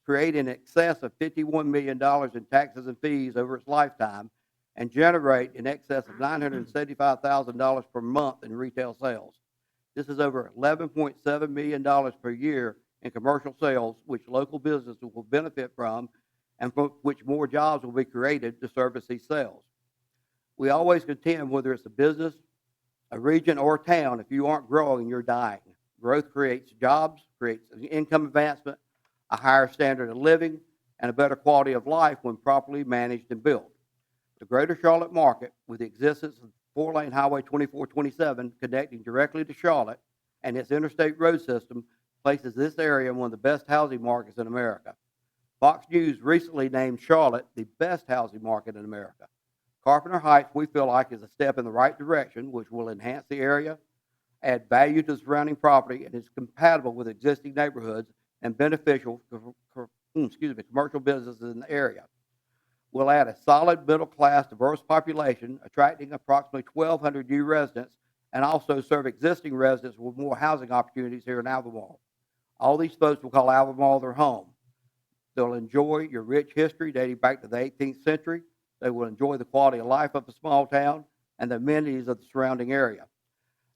create in excess of $51 million in taxes and fees over its lifetime, and generate in excess of $975,000 per month in retail sales. This is over $11.7 million per year in commercial sales, which local businesses will benefit from, and from which more jobs will be created to service these sales. We always contend, whether it's a business, a region, or a town, if you aren't growing, you're dying. Growth creates jobs, creates income advancement, a higher standard of living, and a better quality of life when properly managed and built. The Greater Charlotte market, with the existence of 4-lane Highway 2427 connecting directly to Charlotte and its interstate road system, places this area in one of the best housing markets in America. Fox News recently named Charlotte the best housing market in America. Carpenter Heights, we feel like, is a step in the right direction, which will enhance the area, add value to the surrounding property, and is compatible with existing neighborhoods and beneficial for commercial businesses in the area. We'll add a solid middle-class, diverse population, attracting approximately 1,200 new residents, and also serve existing residents with more housing opportunities here in Albemarle. All these folks will call Albemarle their home. They'll enjoy your rich history dating back to the 18th century. They will enjoy the quality of life of a small town and the amenities of the surrounding area.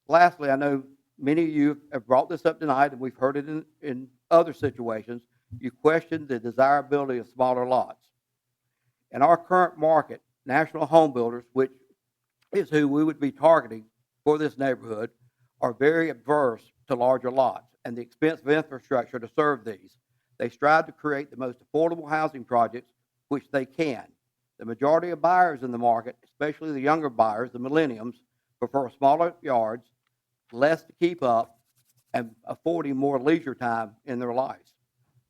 Lastly, I know many of you have brought this up tonight, and we've heard it in other situations. You questioned the desirability of smaller lots. In our current market, National Home Builders, which is who we would be targeting for this neighborhood, are very adverse to larger lots and the expense of infrastructure to serve these. They strive to create the most affordable housing projects, which they can. The majority of buyers in the market, especially the younger buyers, the millenniums, prefer smaller yards, less to keep up, and affording more leisure time in their lives.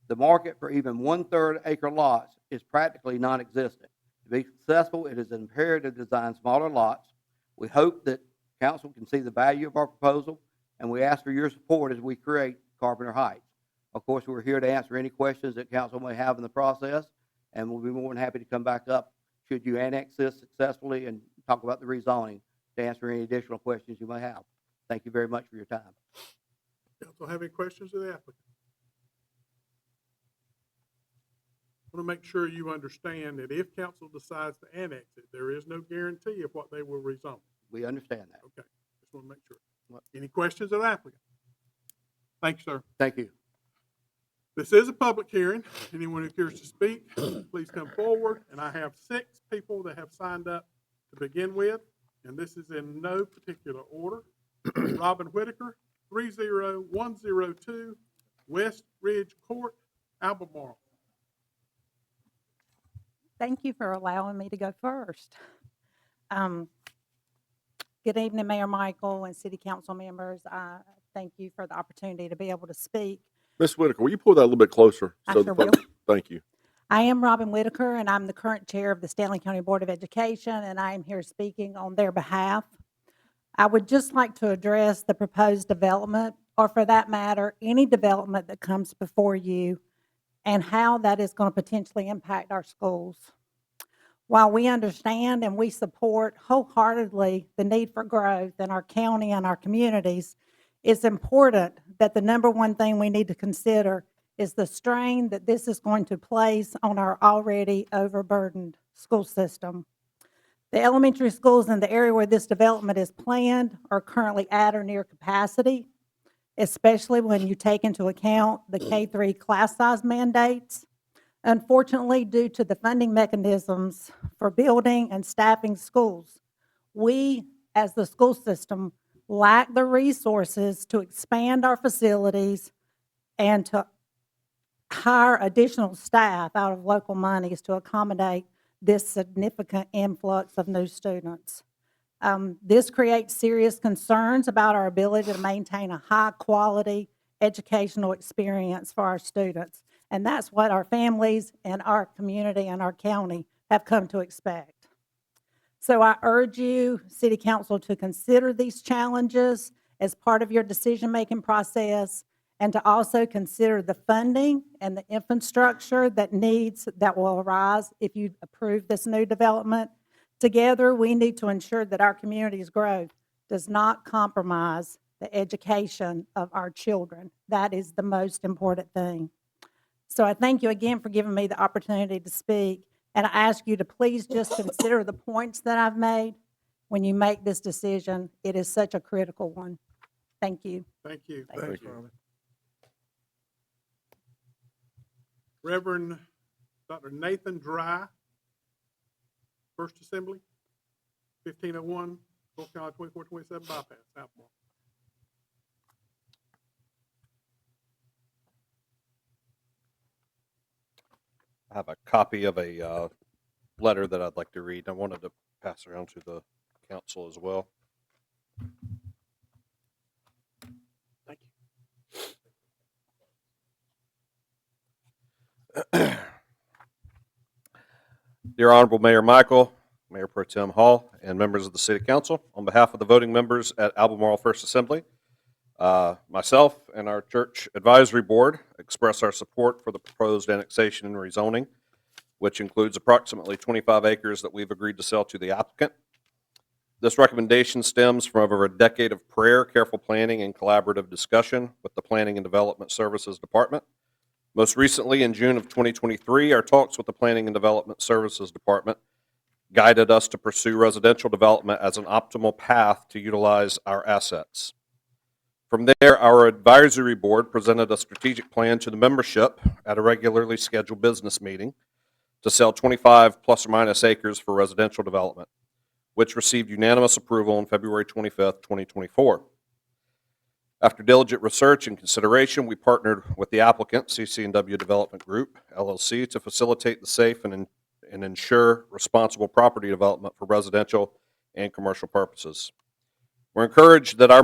The market for even 1/3 acre lots is practically non-existent. To be successful, it is imperative to design smaller lots. We hope that council can see the value of our proposal, and we ask for your support as we create Carpenter Heights. Of course, we're here to answer any questions that council may have in the process, and we'll be more than happy to come back up should you annex this successfully and talk about the rezoning to answer any additional questions you may have. Thank you very much for your time. Council have any questions of the applicant? I want to make sure you understand that if council decides to annex it, there is no guarantee of what they will rezone. We understand that. Okay, just want to make sure. Any questions of the applicant? Thank you, sir. Thank you. This is a public hearing. Anyone who cares to speak, please come forward. And I have 6 people that have signed up to begin with, and this is in no particular order. Robin Whitaker, 30102 West Ridge Court, Albemarle. Thank you for allowing me to go first. Good evening, Mayor Michael and City Council members. Thank you for the opportunity to be able to speak. Ms. Whitaker, will you pull that a little bit closer? I so sure the folks- Thank you. I am Robin Whitaker, and I'm the current chair of the Stanley County Board of Education, and I am here speaking on their behalf. I would just like to address the proposed development, or for that matter, any development that comes before you, and how that is going to potentially impact our schools. While we understand and we support wholeheartedly the need for growth in our county and our communities, it's important that the number one thing we need to consider is the strain that this is going to place on our already overburdened school system. The elementary schools in the area where this development is planned are currently at or near capacity, especially when you take into account the K-3 class size mandates. Unfortunately, due to the funding mechanisms for building and staffing schools, we, as the school system, lack the resources to expand our facilities and to hire additional staff out of local monies to accommodate this significant influx of new students. This creates serious concerns about our ability to maintain a high-quality educational experience for our students. And that's what our families and our community and our county have come to expect. So I urge you, City Council, to consider these challenges as part of your decision-making process, and to also consider the funding and the infrastructure that will arise if you approve this new development. Together, we need to ensure that our community's growth does not compromise the education of our children. That is the most important thing. So I thank you again for giving me the opportunity to speak, and I ask you to please just consider the points that I've made when you make this decision. It is such a critical one. Thank you. Thank you. Thanks, you. Robin. Reverend Dr. Nathan Dry, First Assembly, 1501, Polk County 2427 bypass, Albemarle. I have a copy of a letter that I'd like to read. I wanted to pass around to the council as well. Thank Dear Honorable Mayor Michael, Mayor Pro Tem Hall, and members of the City Council, on behalf of the voting members at Albemarle First Assembly, myself and our church advisory board express our support for the proposed annexation and rezoning, which includes approximately 25 acres that we've agreed to sell to the applicant. This recommendation stems from over a decade of prayer, careful planning, and collaborative discussion with the Planning and Development Services Department. Most recently, in June of 2023, our talks with the Planning and Development Services Department guided us to pursue residential development as an optimal path to utilize our assets. From there, our advisory board presented a strategic plan to the membership at a regularly scheduled business meeting to sell 25 plus or minus acres for residential development, which received unanimous approval on February 25th, 2024. After diligent research and consideration, we partnered with the applicant, CC&W Development Group, LLC, to facilitate the safe and ensure responsible property development for residential and commercial purposes. We're encouraged that our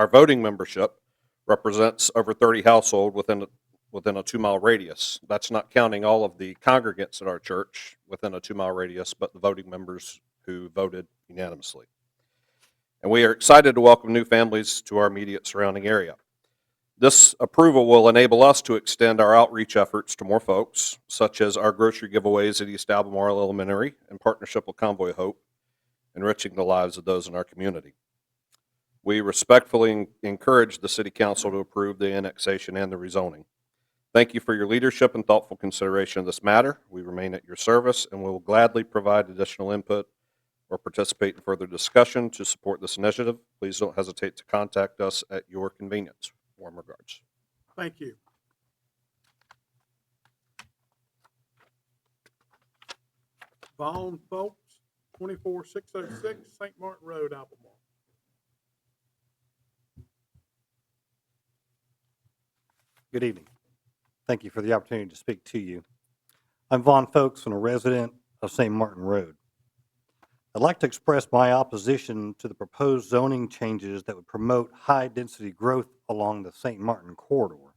voting membership represents over 30 households within a 2-mile radius. That's not counting all of the congregants at our church within a 2-mile radius, but the voting members who voted unanimously. And we are excited to welcome new families to our immediate surrounding area. This approval will enable us to extend our outreach efforts to more folks, such as our grocery giveaways at East Albemarle Elementary in partnership with Convoy Hope, enriching the lives of those in our community. We respectfully encourage the City Council to approve the annexation and the rezoning. Thank you for your leadership and thoughtful consideration of this matter. We remain at your service and will gladly provide additional input or participate in further discussion to support this initiative. Please don't hesitate to contact us at your convenience. Warm regards. Thank you. Vaughn Folks, 24606 St. Martin Road, Albemarle. Good evening. Thank you for the opportunity to speak to you. I'm Vaughn Folks and a resident of St. Martin Road. I'd like to express my opposition to the proposed zoning changes that would promote high-density growth along the St. Martin corridor.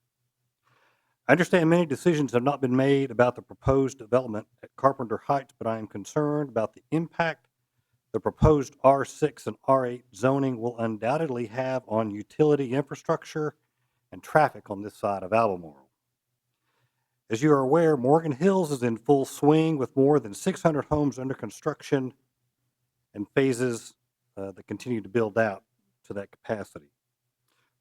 I understand many decisions have not been made about the proposed development at Carpenter Heights, but I am concerned about the impact the proposed R6 and R8 zoning will undoubtedly have on utility infrastructure and traffic on this side of Albemarle. As you are aware, Morgan Hills is in full swing with more than 600 homes under construction and phases that continue to build out to that capacity.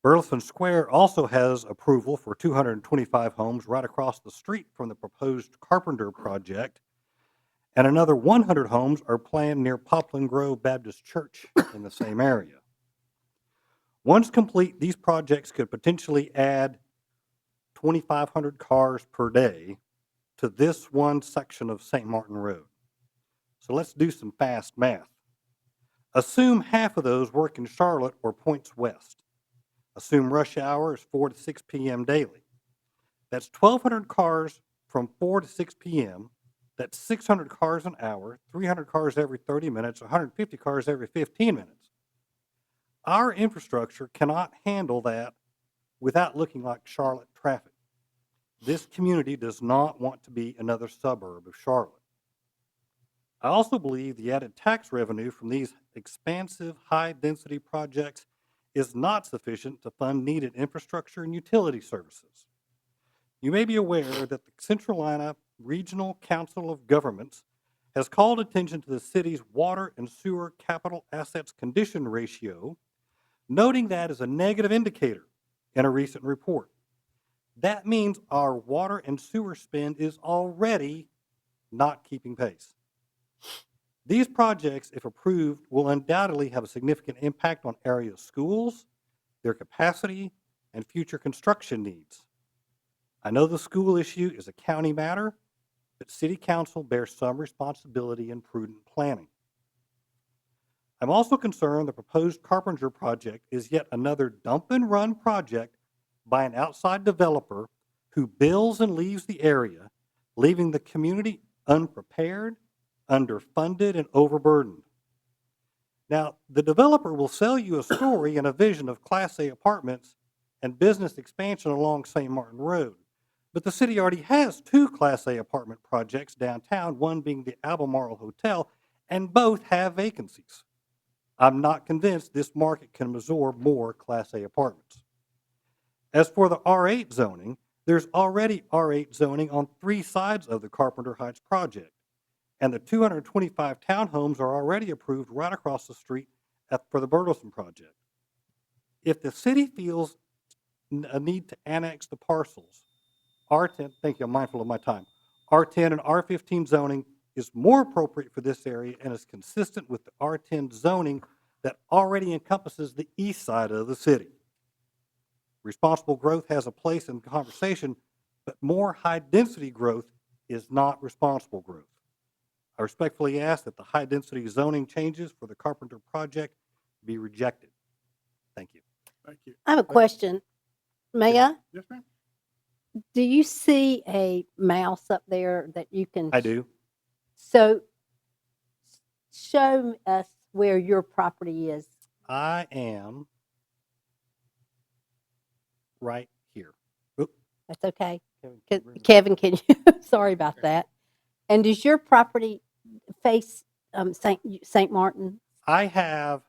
Burleson Square also has approval for 225 homes right across the street from the proposed Carpenter project, and another 100 homes are planned near Poplar Grove Baptist Church in the same area. Once complete, these projects could potentially add 2,500 cars per day to this one section of St. Martin Road. So let's do some fast math. Assume half of those work in Charlotte or points west. Assume rush hour is 4 to 6 p.m. daily. That's 1,200 cars from 4 to 6 p.m. That's 600 cars an hour, 300 cars every 30 minutes, 150 cars every 15 minutes. Our infrastructure cannot handle that without looking like Charlotte traffic. This community does not want to be another suburb of Charlotte. I also believe the added tax revenue from these expansive high-density projects is not sufficient to fund needed infrastructure and utility services. You may be aware that the Central Carolina Regional Council of Governments has called attention to the city's water and sewer capital assets condition ratio, noting that as a negative indicator in a recent report. That means our water and sewer spend is already not keeping pace. These projects, if approved, will undoubtedly have a significant impact on area schools, their capacity, and future construction needs. I know the school issue is a county matter, but City Council bears some responsibility in prudent planning. I'm also concerned the proposed Carpenter project is yet another dump and run project by an outside developer who builds and leaves the area, leaving the community unprepared, underfunded, and overburdened. Now, the developer will sell you a story and a vision of Class A apartments and business expansion along St. Martin Road. But the city already has 2 Class A apartment projects downtown, one being the Albemarle Hotel, and both have vacancies. I'm not convinced this market can absorb more Class A apartments. As for the R8 zoning, there's already R8 zoning on 3 sides of the Carpenter Heights project, and the 225 townhomes are already approved right across the street for the Burleson project. If the city feels a need to annex the parcels, R10, thank you, I'm mindful of my time, R10 and R15 zoning is more appropriate for this area and is consistent with the R10 zoning that already encompasses the east side of the city. Responsible growth has a place in the conversation, but more high-density growth is not responsible growth. I respectfully ask that the high-density zoning changes for the Carpenter project be rejected. Thank you. Thank you. I have a question. May I? Yes, ma'am. Do you see a mouse up there that you can? I do. So show us where your property is. I am right here. Oop. That's okay. Kevin, Kevin, can you? Sorry about that. And does your property face St. Martin? I have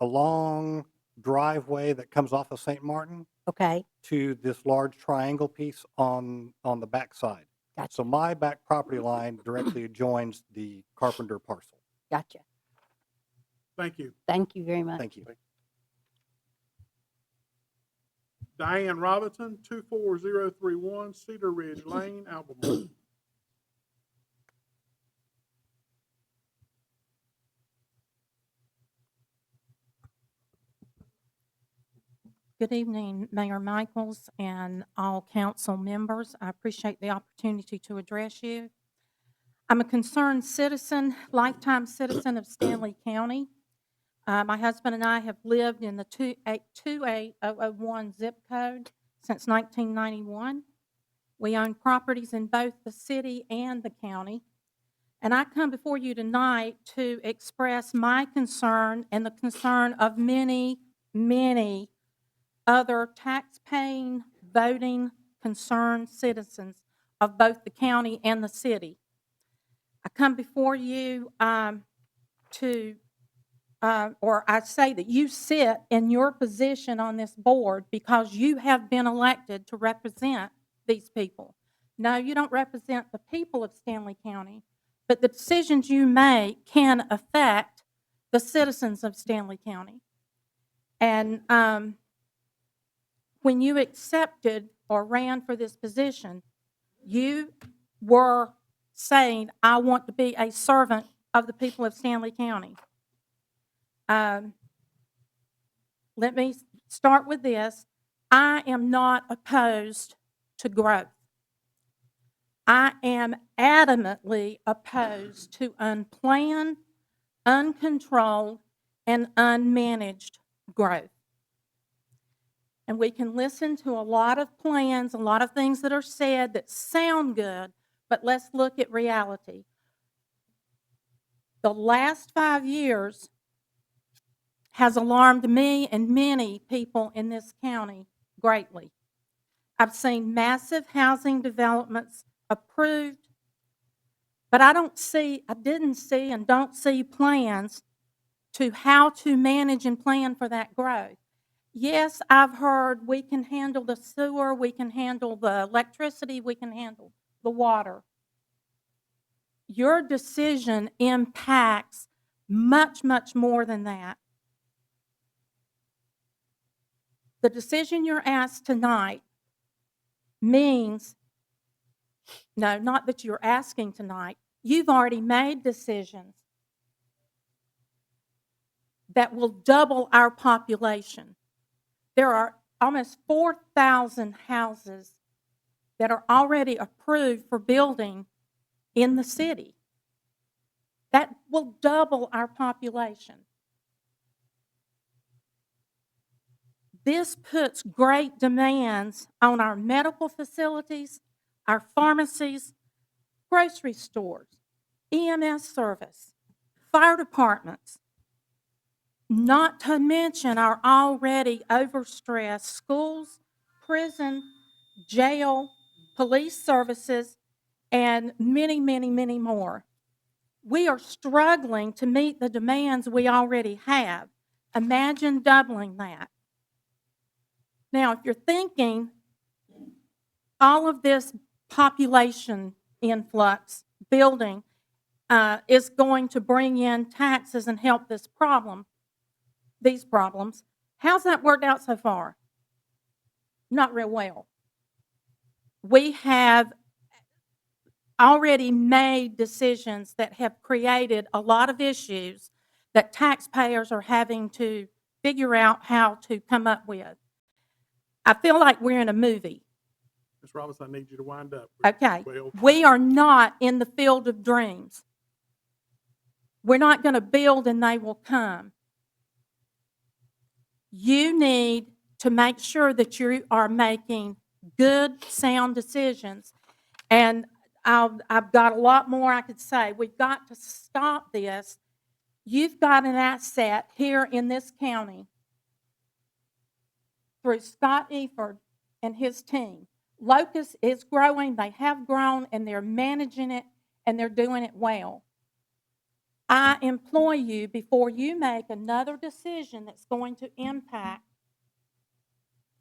a long driveway that comes off of St. Martin Okay, to this large triangle piece on the back side. gotcha, So my back property line directly adjoins the Carpenter parcel. gotcha. Thank you. Thank you very much. Thank you. Diane Robinson, 24031 Cedar Ridge Lane, Albemarle. Good evening, Mayor Michaels and all council members. I appreciate the opportunity to address you. I'm a concerned citizen, lifetime citizen of Stanley County. My husband and I have lived in the 28001 zip code since 1991. We own properties in both the city and the county, And I come before you tonight to express my concern and the concern of many, many other tax-paying, voting, concerned citizens of both the county and the city. I come before you or I say that you sit in your position on this board because you have been elected to represent these people. No, you don't represent the people of Stanley County, but the decisions you make can affect the citizens of Stanley County. And when you accepted or ran for this position, you were saying, I want to be a servant of the people of Stanley County. Let me start with this. I am not opposed to growth. I am adamantly opposed to unplanned, uncontrolled, and unmanaged growth. And we can listen to a lot of plans, a lot of things that are said that sound good, but let's look at reality. The last 5 years has alarmed me and many people in this county greatly. I've seen massive housing developments approved, but I didn't see and don't see plans to how to manage and plan for that growth. Yes, I've heard we can handle the sewer, we can handle the electricity, we can handle the water. Your decision impacts much, much more than that. The decision you're asked tonight means, no, not that you're asking tonight, you've already made decisions that will double our population. There are almost 4,000 houses that are already approved for building in the city. That will double our population. This puts great demands on our medical facilities, our pharmacies, grocery stores, EMS service, fire departments, not to mention our already overstressed schools, prison, jail, police services, and many, many, many more. We are struggling to meet the demands we already have. Imagine doubling that. Now, if you're thinking all of this population influx building is going to bring in taxes and help these problems, how's that worked out so far? Not real well. We have already made decisions that have created a lot of issues that taxpayers are having to figure out how to come up with. I feel like we're in a movie. Ms. Robinson, I need you to wind up. Okay. Well, We are not in the field of dreams. We're not going to build and they will come. You need to make sure that you are making good, sound decisions. And I've got a lot more I could say. We've got to stop this. You've got an asset here in this county through Scott Eford and his team. Locust is growing, they have grown, and they're managing it, and they're doing it well. I implore you, before you make another decision that's going to impact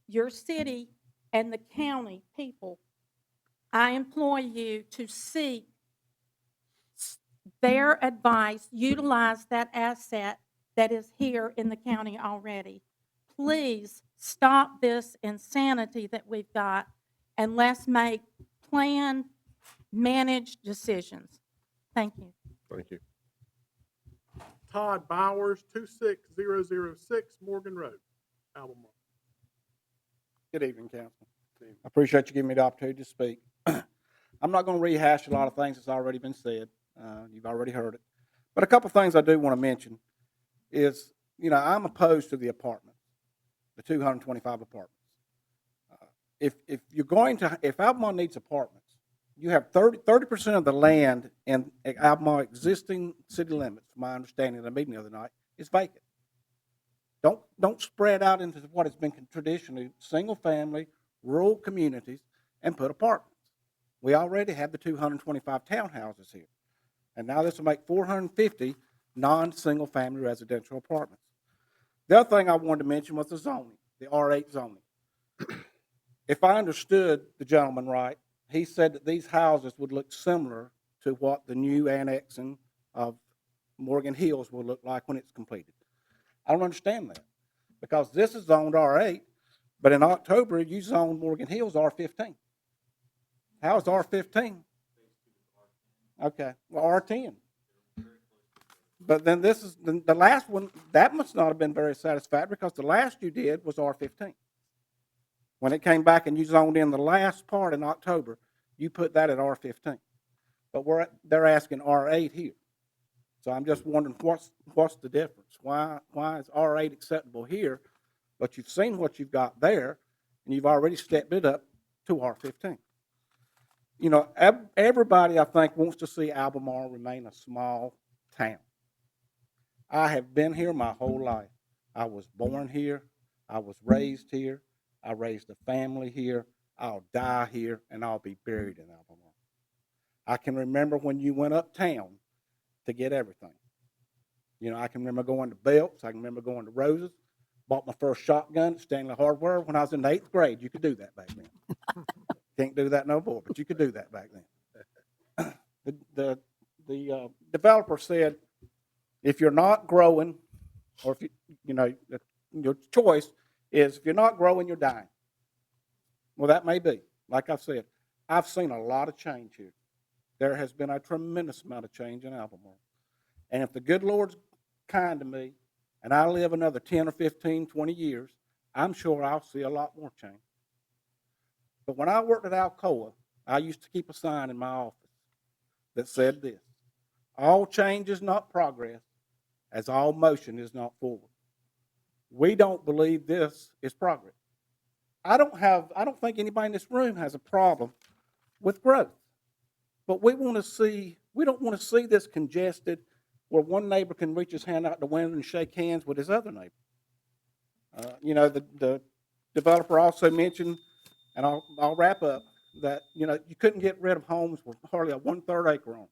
your city and the county people, I implore you to seek their advice, utilize that asset that is here in the county already. Please stop this insanity that we've got, and let's make planned, managed decisions. Thank you. Thank you. Todd Bowers, 26006 Morgan Road, Albemarle. Good evening, Council. I appreciate you giving me the opportunity to speak. I'm not going to rehash a lot of things that's already been said. You've already heard it. But a couple of things I do want to mention is, I'm opposed to the apartments, the 225 apartments. If Albemarle needs apartments, You have 30% of the land in Albemarle existing city limits, from my understanding of the meeting the other night, is vacant. Don't spread out into what has been traditionally single-family, rural communities and put apartments. We already have the 225 townhouses here. And now this will make 450 non-single-family residential apartments. The other thing I wanted to mention was the zoning, the R8 zoning. If I understood the gentleman right, he said that these houses would look similar to what the new annexing of Morgan Hills will look like when it's completed. I don't understand that, because this is zoned R8, but in October, you zoned Morgan Hills R15. How is R15? Okay, well, R10. But then this is, the last one, that must not have been very satisfactory, because the last you did was R15. When it came back and you zoned in the last part in October, you put that at R15. But they're asking R8 here. So I'm just wondering what's the difference? Why is R8 acceptable here, but you've seen what you've got there, and you've already stepped it up to R15? You know, everybody, I think, wants to see Albemarle remain a small town. I have been here my whole life. I was born here. I was raised here. I raised a family here. I'll die here, and I'll be buried in Albemarle. I can remember when you went uptown to get everything. You know, I can remember going to Belts. I can remember going to Rose's. Bought my first shotgun at Stanley Hardware when I was in the 8th grade. You could do that back then. Can't do that no more, but you could do that back then. The developer said, if you're not growing, or if you know, your choice is if you're not growing, you're dying. Well, that may be. Like I said, I've seen a lot of change here. There has been a tremendous amount of change in Albemarle. And if the good Lord's kind to me, and I live another 10 or 15, 20 years, I'm sure I'll see a lot more change. But when I worked at Alcoa, I used to keep a sign in my office that said this: all change is not progress, as all motion is not forward. We don't believe this is progress. I don't think anybody in this room has a problem with growth. But we don't want to see this congested where one neighbor can reach his hand out the window and shake hands with his other neighbor. You know, the developer also mentioned, and I'll wrap up, that, you know, you couldn't get rid of homes with hardly a 1/3 acre on.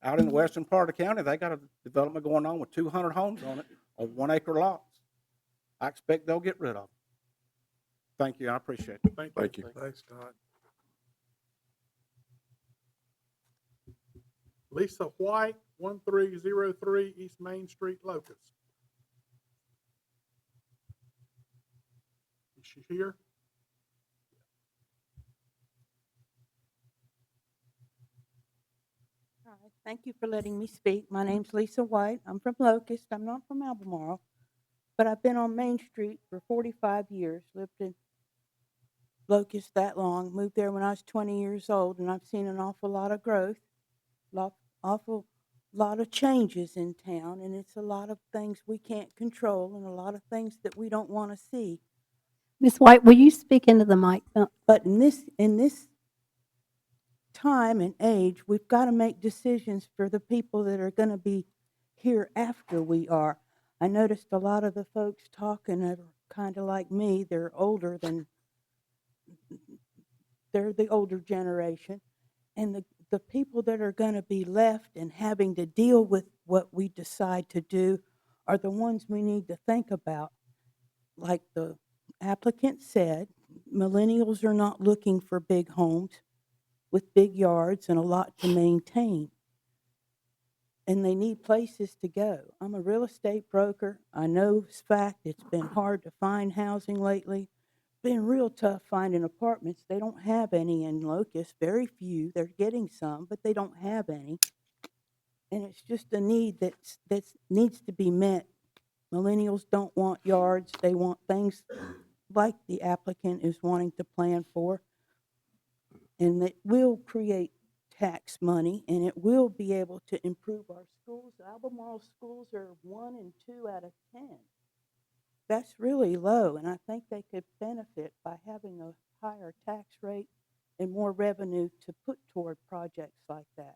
Out in the western part of the county, they got a development going on with 200 homes on it on 1 acre lots. I expect they'll get rid of them. Thank you. I appreciate it. Thank you. Thanks, Todd. Lisa White, 1303 East Main Street, Locust. Is she here? Hi, thank you for letting me speak. My name's Lisa White. I'm from Locust. I'm not from Albemarle, but I've been on Main Street for 45 years, lived in Locust that long, moved there when I was 20 years old, and I've seen an awful lot of growth, awful lot of changes in town, and it's a lot of things we can't control and a lot of things that we don't want to see. Ms. White, will you speak into the mic? But in this time and age, we've got to make decisions for the people that are going to be here after we are. I noticed a lot of the folks talking are kind of like me. They're the older generation. And the people that are going to be left and having to deal with what we decide to do are the ones we need to think about. Like the applicant said, millennials are not looking for big homes with big yards and a lot to maintain. And they need places to go. I'm a real estate broker. I know it's fact. It's been hard to find housing lately. Been real tough finding apartments. They don't have any in Locust, very few. They're getting some, but they don't have any. And it's just a need that needs to be met. Millennials don't want yards. They want things like the applicant is wanting to plan for. And it will create tax money, and it will be able to improve our schools. Albemarle schools are 1 and 2 out of 10. That's really low, and I think they could benefit by having a higher tax rate and more revenue to put toward projects like that.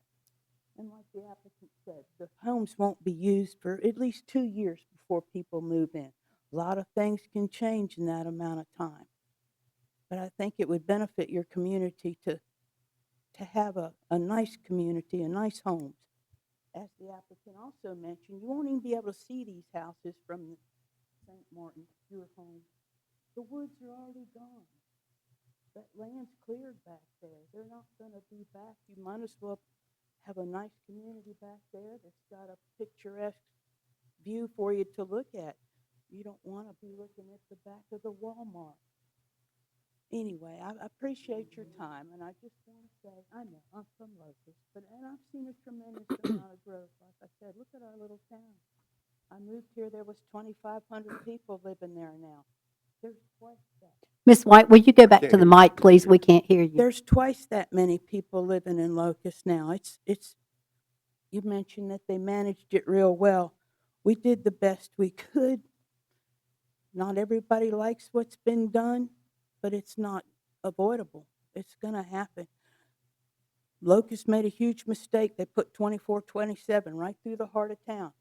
And like the applicant said, the homes won't be used for at least 2 years before people move in. A lot of things can change in that amount of time. But I think it would benefit your community to have a nice community and nice homes. As the applicant also mentioned, you won't even be able to see these houses from the St. Martin, your home. The woods are already gone. That land's cleared back there. They're not gonna be back. You might as well have a nice community back there that's got a picturesque view for you to look at. You don't wanna be looking at the back of the Walmart. Anyway, I appreciate your time, and I just want to say, I know, I'm from Locust, and I've seen a tremendous amount of growth. Like I said, look at our little town. I moved here, there was 2,500 people living there now. There's twice that. Miss White, will you go back to the mic, please? We can't hear you. There's twice that many people living in Locust now. You mentioned that they managed it real well. We did the best we could. Not everybody likes what's been done, but it's not avoidable. It's gonna happen. Locust made a huge mistake. They put 2427 right through the heart of town.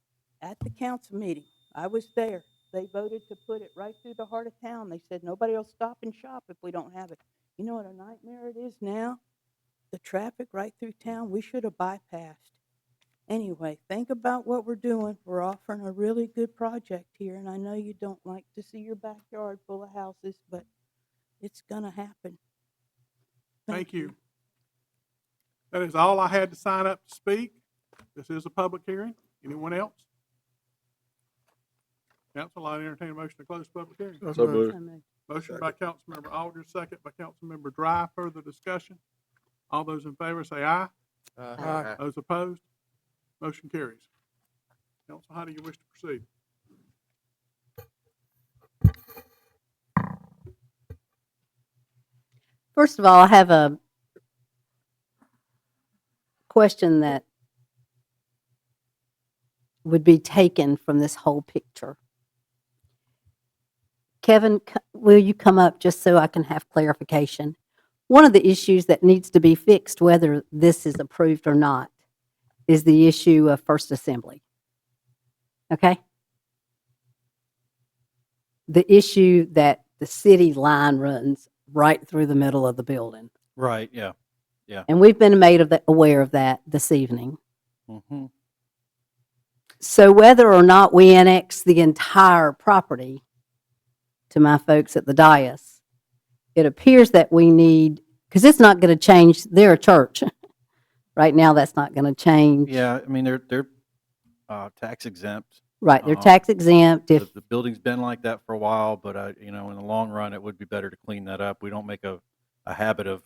At the council meeting, I was there. They voted to put it right through the heart of town. They said, nobody will stop and shop if we don't have it. You know what a nightmare it is now? The traffic right through town, we should have bypassed. Anyway, think about what we're doing. We're offering a really good project here, and I know you don't like to see your backyard full of houses, but it's gonna happen. Thank you. That is all I had to sign up to speak. This is a public hearing. Anyone else? Council, I entertain a motion to close the public hearing. So moved. Motion by Councilmember Aldridge, second by Councilmember Dry. Further discussion? All those in favor say aye. Aye. Those opposed? Motion carries. Council, how do you wish to proceed? First of all, I have a question that would be taken from this whole picture. Kevin, will you come up just so I can have clarification? One of the issues that needs to be fixed, whether this is approved or not, is the issue of First Assembly. Okay? The issue that the city line runs right through the middle of the building. Right, yeah. And we've been made aware of that this evening. Mm-hmm. So whether or not we annex the entire property to my folks at the dais, it appears that we need, because it's not going to change, they're a church. Right now, that's not going to change. Yeah, I mean, they're tax exempt. Right, they're tax exempt. If The building's been like that for a while, but in the long run, it would be better to clean that up. We don't make a habit of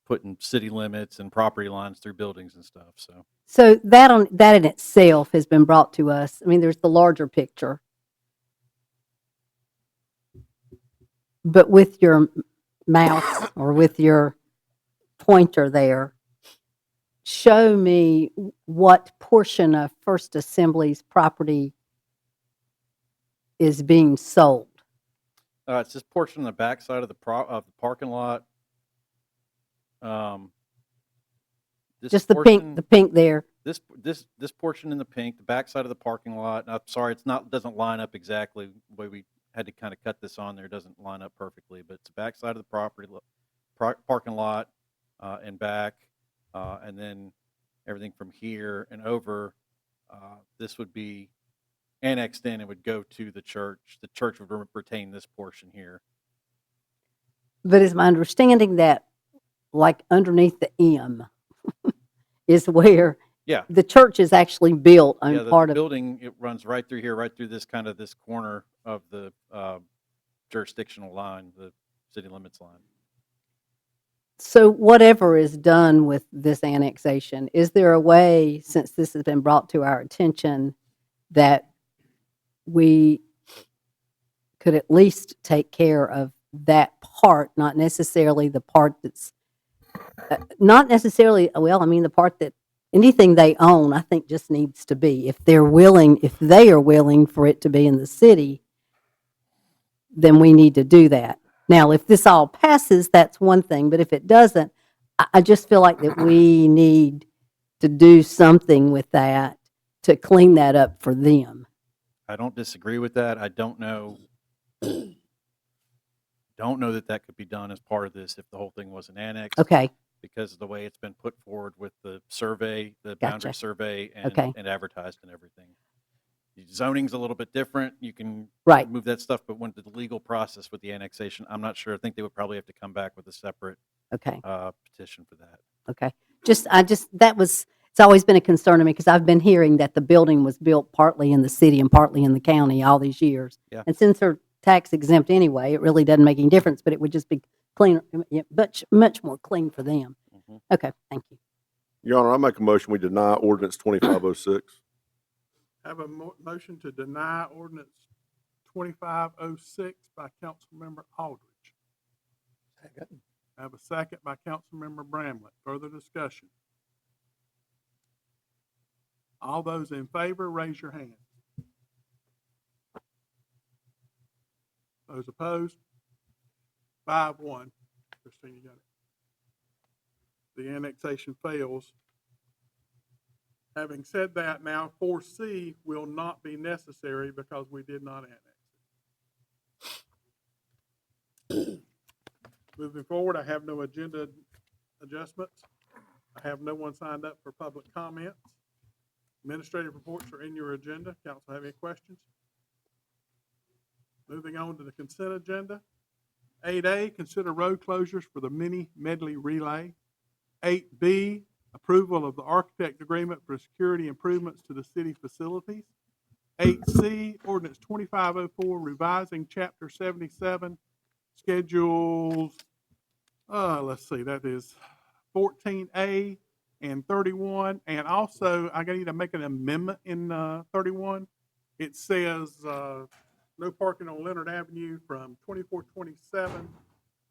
putting city limits and property lines through buildings and stuff, so. So that in itself has been brought to us. I mean, there's the larger picture. But with your mouse or with your pointer there, show me what portion of First Assembly's property is being sold. It's this portion on the back side of the parking lot. This Just the portion- pink there. This portion in the pink, the back side of the parking lot. I'm sorry, doesn't line up exactly the way we had to kind of cut this on there. It doesn't line up perfectly, but it's the back side of the parking lot and back, and then everything from here and over. This would be annexed in and would go to the church. The church would retain this portion here. But it's my understanding that, like underneath the M, is where Yeah. the church is actually built on Yeah, the part of. building, it runs right through here, right through this corner of the jurisdictional line, the city limits line. So whatever is done with this annexation, is there a way, since this has been brought to our attention, that we could at least take care of that part, not necessarily the part that's, not necessarily, well, I mean, the part that anything they own, I think just needs to be, if they are willing for it to be in the city, then we need to do that. Now, if this all passes, that's one thing, but if it doesn't, I just feel like that we need to do something with that to clean that up for them. I don't disagree with that. I don't know that that could be done as part of this if the whole thing wasn't annexed. Okay, Because of the way it's been put forward with the survey, the Gotcha. boundary survey Okay. and advertised and everything. Zoning's a little bit different. You can Right. move that stuff, but when the legal process with the annexation, I'm not sure. I think they would probably have to come back with a separate okay, petition for that. okay. It's always been a concern to me because I've been hearing that the building was built partly in the city and partly in the county all these years. Yeah. And since they're tax exempt anyway, it really doesn't make any difference, but it would just be cleaner, much more clean for them. Mhm. Okay, thank you. Your Honor, I make a motion, we deny ordinance 2506. Have a motion to deny ordinance 2506 by Councilmember Aldridge. Second. I have a second by Councilmember Bramlett. Further discussion? All those in favor, raise your hand. Those opposed? 5-1. Christine, you got it. The annexation fails. Having said that, now 4C will not be necessary because we did not annex it. Moving forward, I have no agenda adjustments. I have no one signed up for public comments. Administrative reports are in your agenda. Council have any questions? Moving on to the consent agenda. 8A, consider road closures for the mini medley relay. 8B, approval of the architect agreement for security improvements to the city facilities. 8C, ordinance 2504, revising chapter 77, schedules, let's see, that is 14A and 31. And also, I need to make an amendment in 31. It says no parking on Leonard Avenue from 2427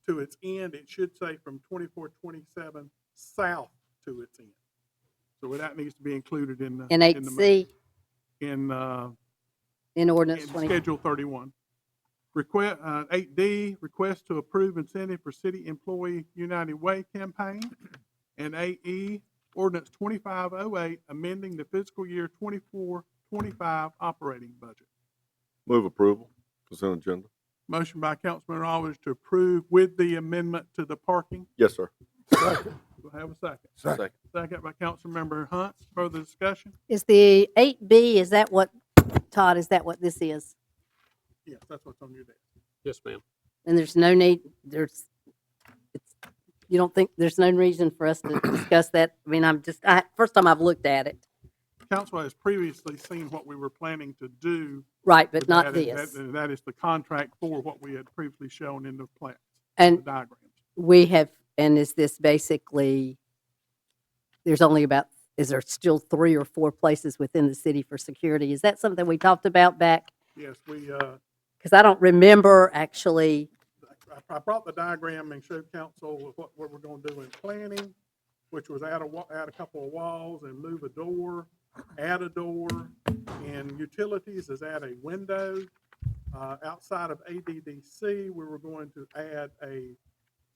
to its end. It should say from 2427 south to its end. So that needs to be included in the. In 8C, In ordinance 20. Schedule 31. 8D, request to approve incentive for City Employee United Way campaign. And 8E, ordinance 2508, amending the fiscal year 24-25 operating budget. Move approval, consent agenda. Motion by Councilman Aldridge to approve with the amendment to the parking. Yes, sir. We'll have a second. Second. Second by Councilmember Hunt. Further discussion? Is the 8B, is that what, Todd, is that what this is? Yes, that's what's on your desk. Yes, ma'am. And there's no need, you don't think, there's no reason for us to discuss that? I mean, first time I've looked at it. Council has previously seen what we were planning to do. Right, but with not that, and this. that is the contract for what we had previously shown in the plans, the And diagrams. we have, and is this basically, there's only about, is there still 3 or 4 places within the city for security? Is that something we talked about back? Yes, we, Because I don't remember actually, I brought the diagram and showed council what we're going to do in planning, which was add a couple of walls and move a door, add a door, and utilities is add a window. Outside of ADDC, we were going to add a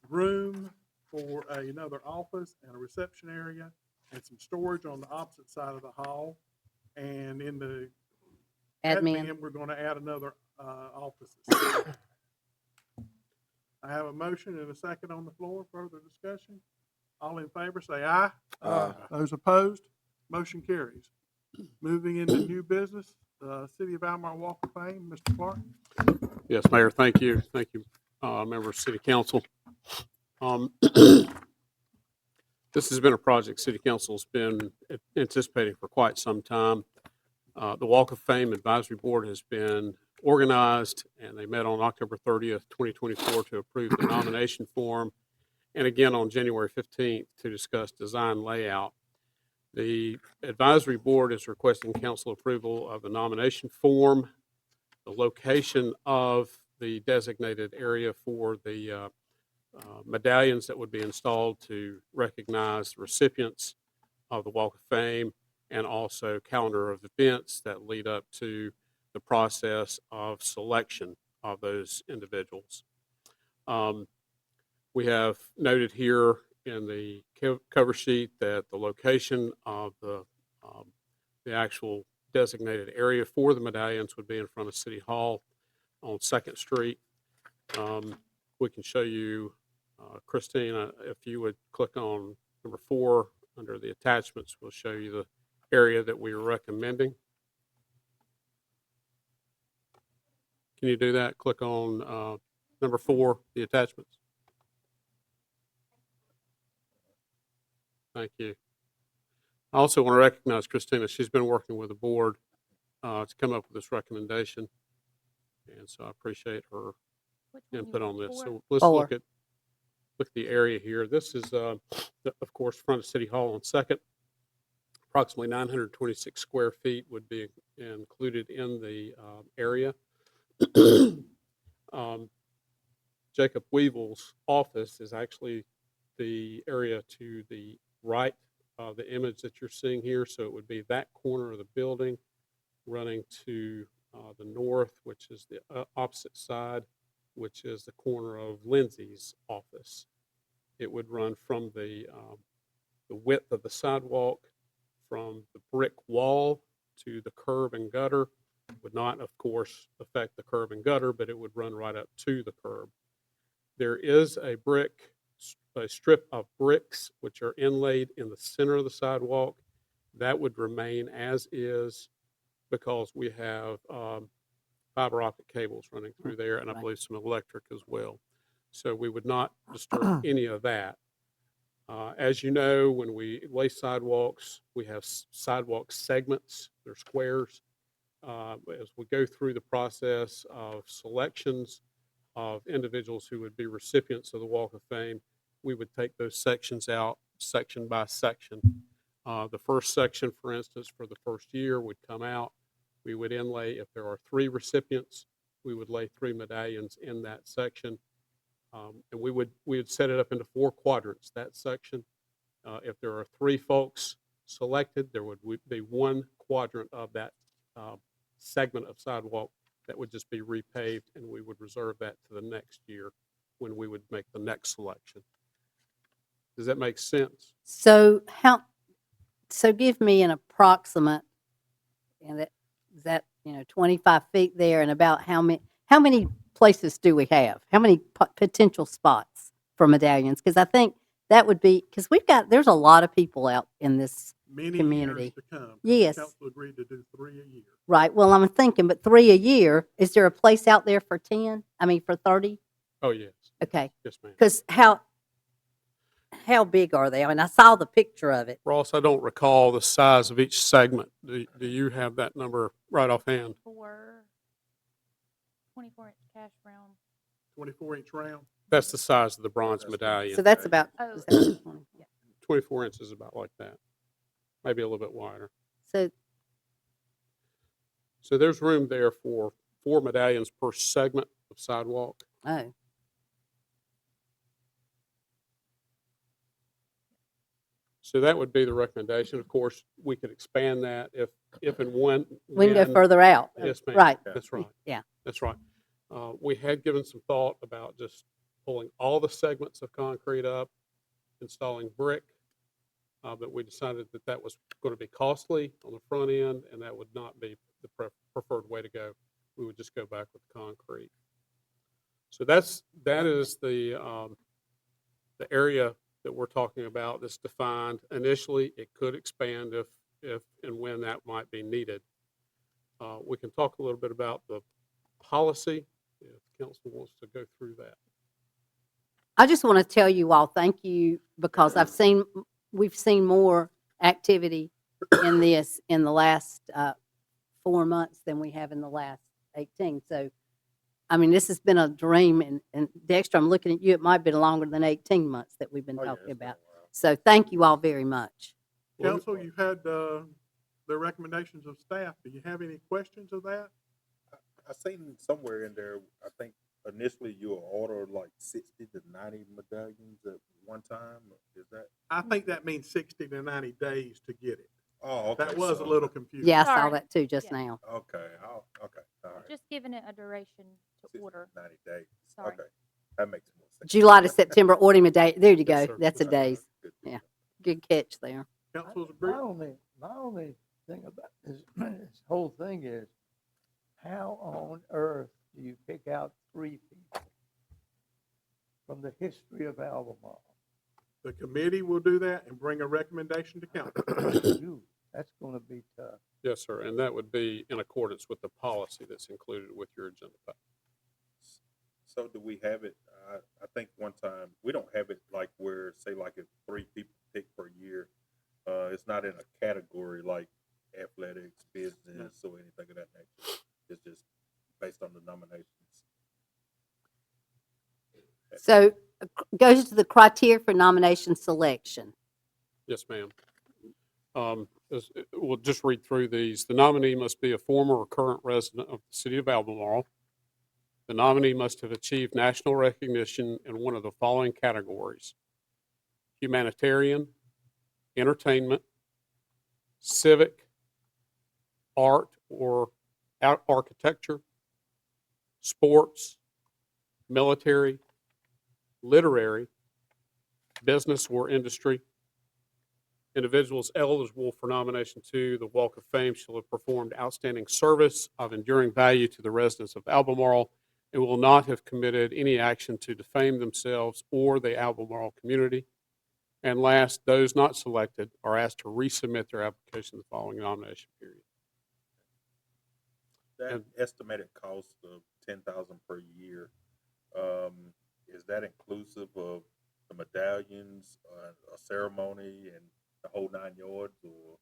room for another office and a reception area and some storage on the opposite side of the hall. And in the admin. we're going to add another offices. I have a motion and a second on the floor. Further discussion? All in favor, say aye. Aye. Those opposed, motion carries. Moving into new business, City of Albemarle Walk of Fame, Mr. Clark. Yes, Mayor, thank you. Thank you, members of City Council. This has been a project City Council's been anticipating for quite some time. The Walk of Fame Advisory Board has been organized, and they met on October 30th, 2024 to approve the nomination form, and again on January 15th to discuss design layout. The Advisory Board is requesting council approval of the nomination form, the location of the designated area for the medallions that would be installed to recognize recipients of the Walk of Fame, and also calendar of events that lead up to the process of selection of those individuals. We have noted here in the cover sheet that the location of the actual designated area for the medallions would be in front of City Hall on Second Street. We can show you, Christina, if you would click on number 4 under the attachments, we'll show you the area that we are recommending. Can you do that? Click on number 4, the attachments. Thank you. I also want to recognize Christina. She's been working with the board to come up with this recommendation. And so I appreciate her input on this. So let's 4. look at the area here. This is, of course, front of City Hall on Second. Approximately 926 square feet would be included in the area. Jacob Weevil's office is actually the area to the right of the image that you're seeing here. So it would be that corner of the building running to the north, which is the opposite side, which is the corner of Lindsay's office. It would run from the width of the sidewalk from the brick wall to the curb and gutter. Would not, of course, affect the curb and gutter, but it would run right up to the curb. There is a strip of bricks which are inlaid in the center of the sidewalk. That would remain as is because we have fiber optic cables running through there, and I believe some electric as well. So we would not disturb any of that. As you know, when we lay sidewalks, we have sidewalk segments. They're squares. As we go through the process of selections of individuals who would be recipients of the Walk of Fame, we would take those sections out section by section. The first section, for instance, for the first year would come out. We would inlay, if there are 3 recipients, we would lay 3 medallions in that section. And we would set it up into 4 quadrants, that section. If there are 3 folks selected, there would be 1 quadrant of that segment of sidewalk that would just be repaved, and we would reserve that to the next year when we would make the next selection. Does that make sense? So give me an approximate, and is that 25 feet there, and about how many places do we have? How many potential spots for medallions? Because I think that would be, because there's a lot of people out in this Many community. years to come. Yes. Council agreed to do 3 a year. Right. Well, I'm thinking, but 3 a year. Is there a place out there for 10? I mean, for 30? Oh, yes. Okay. Yes, ma'am. Because how big are they? I mean, I saw the picture of it. Ross, I don't recall the size of each segment. Do you have that number right offhand? 24-inch cash round. 24-inch round. That's the size of the bronze medallion. So that's about. Oh. is that 20? Yeah. 24 inches, about like that. Maybe a little bit wider. So there's room there for 4 medallions per segment of sidewalk. oh, So that would be the recommendation. Of course, we could expand that if and when. we can go further out. Yes, ma'am. Right. That's right. Yeah. That's right. We had given some thought about just pulling all the segments of concrete up, installing brick, but we decided that that was going to be costly on the front end, and that would not be the preferred way to go. We would just go back with concrete. So that is the area that we're talking about that's defined. Initially, it could expand if and when that might be needed. We can talk a little bit about the policy if council wants to go through that. I just want to tell you all thank you, because we've seen more activity in this in the last 4 months than we have in the last 18. So, I mean, this has been a dream, and Dexter, I'm looking at you, it might have been longer than 18 months that we've been talking about. So thank you all very much. Council, you've had the recommendations of staff. Do you have any questions of that? I seen somewhere in there, I think initially you'll order like 60 to 90 medallions at one time. Is that? I think that means 60 to 90 days to get it. Oh, okay. That was a so- little confusing. Yeah, I saw Sorry. that too just Yeah. now. Okay, okay, all right. Just giving it a duration to 60 to order. 90 days. Sorry. Okay. That makes more sense. July to September, ordinary day, there you Yes, go, sir. that's a Good. days, Good. yeah, good catch there. Council's agree? My only thing about this whole thing is, how on earth do you pick out 3 people from the history of Albemarle? The committee will do that and bring a recommendation to council. Ooh, that's gonna be tough. Yes, sir, and that would be in accordance with the policy that's included with your agenda pack. So do we have it, I think one time, we don't have it like where, say like if 3 people picked per year, it's not in a category like athletics, business, or anything of that nature. It's just based on the nominations. So, goes to the criteria for nomination selection. Yes, ma'am. We'll just read through these. The nominee must be a former or current resident of the city of Albemarle. The nominee must have achieved national recognition in one of the following categories: humanitarian, entertainment, civic, art or architecture, sports, military, literary, business or industry. Individuals eligible for nomination to the Walk of Fame shall have performed outstanding service of enduring value to the residents of Albemarle and will not have committed any action to defame themselves or the Albemarle community. And last, those not selected are asked to resubmit their application the following nomination period. That And- estimated cost of 10,000 per year, is that inclusive of the medallions, a ceremony, and the whole 9 yards, or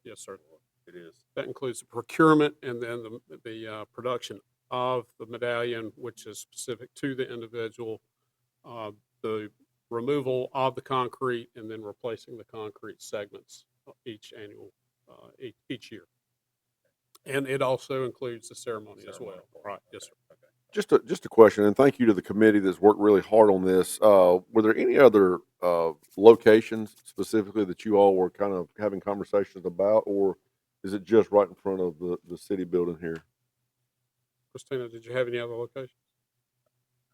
Yes, sir. it is? That includes the procurement and then the production of the medallion, which is specific to the individual, the removal of the concrete, and then replacing the concrete segments each annual, each year. And it also includes the ceremony as well. Ceremony part. Right, yes, sir. Okay. Just a question, and thank you to the committee that's worked really hard on this. Were there any other locations specifically that you all were kind of having conversations about, or is it just right in front of the city building here? Christina, did you have any other locations?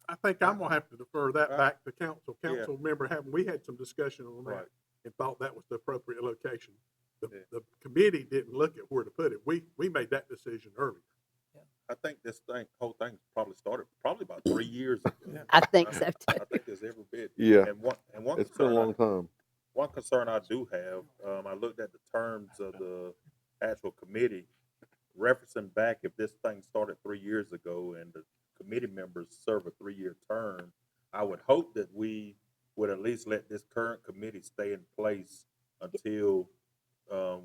I think I'm gonna have to defer that back to council. Yeah. Council member we had some discussion on that Right. and thought that was the appropriate location. Yeah. The committee didn't look at where to put it. We made that decision earlier. I think whole thing probably started about 3 years ago. I think so I too. think it's every bit. Yeah, And one it's been a concern long time. One concern I do have, I looked at the terms of the actual committee, referencing back if this thing started 3 years ago and the committee members serve a 3-year term, I would hope that we would at least let this current committee stay in place until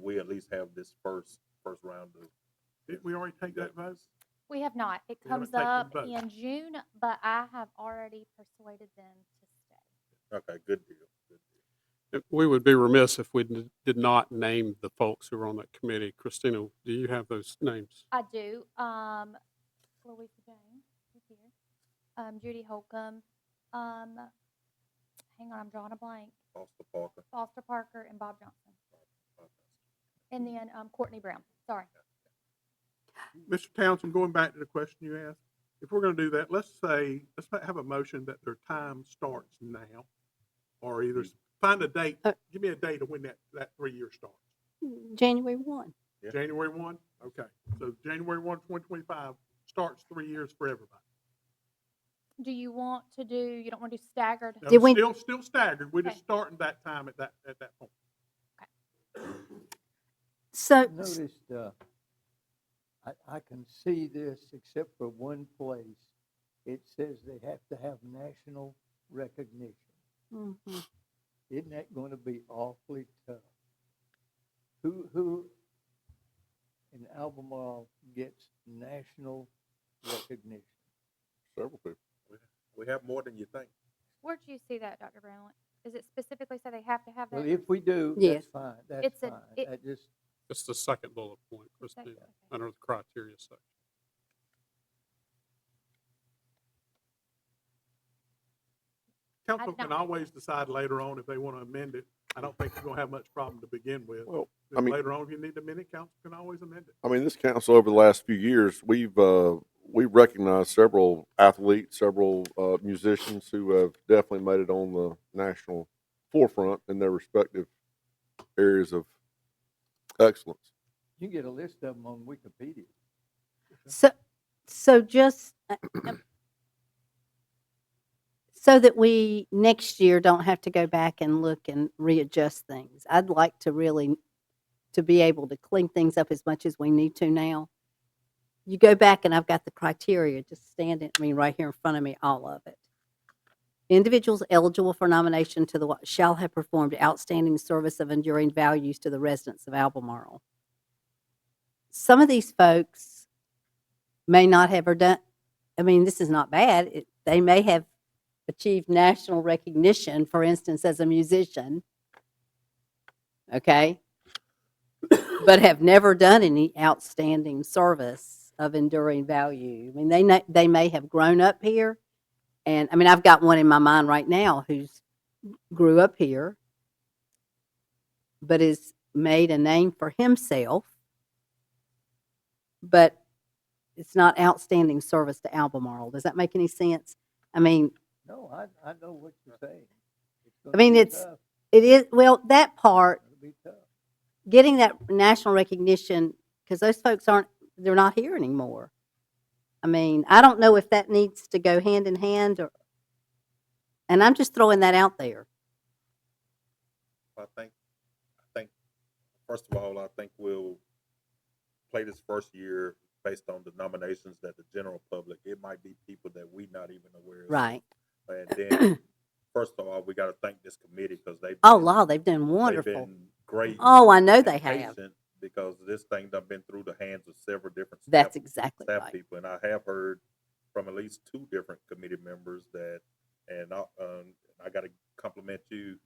we at least have this first round of. Didn't we already take that vote? We have not. It We haven't comes taken up the vote. in June, but I have already persuaded them to stay. Okay, good deal. Good deal. We would be remiss if we did not name the folks who are on that committee. Christina, do you have those names? I do. Louisa James is here. Judy Holcomb. Hang on, I'm drawing a blank. Foster Parker. Foster Parker and Bob Johnson. And then Courtney Brown. Sorry. Mr. Townsend, going back to the question you asked, if we're gonna do that, let's have a motion that their time starts now, or either find a date, give me a date of when that 3-year starts. January 1. Yeah. January 1? Okay, so January 1, 2025 starts 3 years for everybody. Do you want to do, you don't want to do staggered? No, Did we- Still staggered, we're just Okay. starting that time at that point. So, Noticed, I can see this except for one place. It says they have to have national recognition. mhm. Isn't that going to be awfully tough? Who in Albemarle gets national recognition? Several people. We have more than you think. Where'd you see that, Dr. Brownlee? Is it specifically say they have to have that? Well, if we do, Yes. that's fine, that's It's a- fine. it- That just, It's the second bullet point, Christina, Okay. under the criteria section. Council did not can make always decide later on if they wanna amend it. I don't think you're gonna have much problem to begin with. Well, Then I mean, later on, if you need to amend it, council can always amend it. I mean, this council over the last few years, we've we recognize several athletes, several musicians who have definitely made it on the national forefront in their respective areas of excellence. You can get a list of them on Wikipedia. So just, so that we next year don't have to go back and look and readjust things. I'd like to really, to be able to clean things up as much as we need to now. You go back and I've got the criteria just standing, I mean, right here in front of me, all of it. Individuals eligible for nomination to the, shall have performed outstanding service of enduring values to the residents of Albemarle. Some of these folks may not have ever done, I mean, this is not bad. They may have achieved national recognition, for instance, as a musician, okay, but have never done any outstanding service of enduring value. I mean, they may have grown up here, and I mean, I've got one in my mind right now who's grew up here, but has made a name for himself, but it's not outstanding service to Albemarle. Does that make any sense? I mean, No, I know what you're saying. I mean, it is, well, that part, It'll be tough. getting that national recognition, because those folks they're not here anymore. I mean, I don't know if that needs to go hand in hand, and I'm just throwing that out there. I think, first of all, I think we'll play this first year based on the nominations that the general public, it might be people that we not even aware of. Right. And then, first of all, we gotta thank this committee, because they've. Oh, law, they've done They've wonderful. been great. Oh, I know and they have. patient, because this thing done been through the hands of several different That's staff, exactly staff right. people, and I have heard from at least 2 different committee members that, and I gotta compliment you.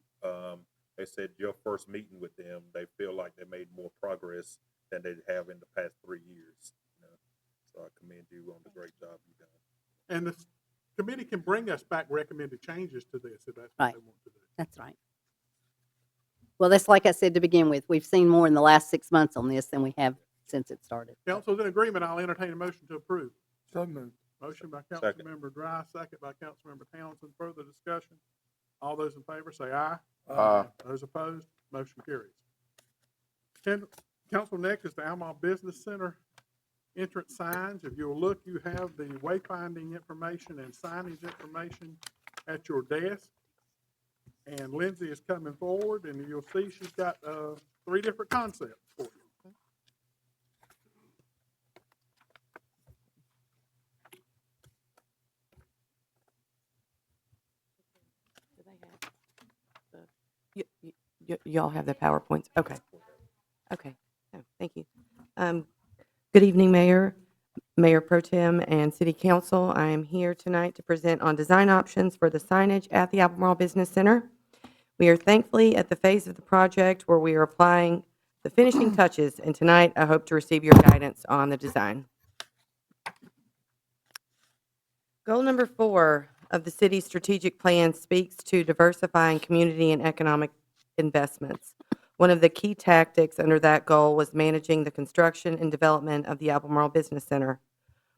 They said your first meeting with them, they feel like they made more progress than they have in the past 3 years. You know? So I commend you on the great job you've done. And the committee can bring us back recommended changes to this if that's what Right. they want to do. That's right. Well, that's like I said to begin with. We've seen more in the last 6 months on this than we have since it started. Council's in agreement. I'll entertain a motion to approve. So moved. Motion by Second. Councilmember Dry, second by Councilmember Townsend. Further discussion? All those in favor say aye. Aye. Those opposed, motion carries. Council, next is the Albemarle Business Center entrance signs. If you'll look, you have the wayfinding information and signage information at your desk. And Lindsay is coming forward, and you'll see she's got 3 different concepts for you. Y'all have the PowerPoints? Okay. Okay. Oh, thank you. Good evening, Mayor, Mayor Pro Tem, and City Council. I am here tonight to present on design options for the signage at the Albemarle Business Center. We are thankfully at the phase of the project where we are applying the finishing touches, and tonight I hope to receive your guidance on the design. Goal number 4 of the city's strategic plan speaks to diversifying community and economic investments. One of the key tactics under that goal was managing the construction and development of the Albemarle Business Center.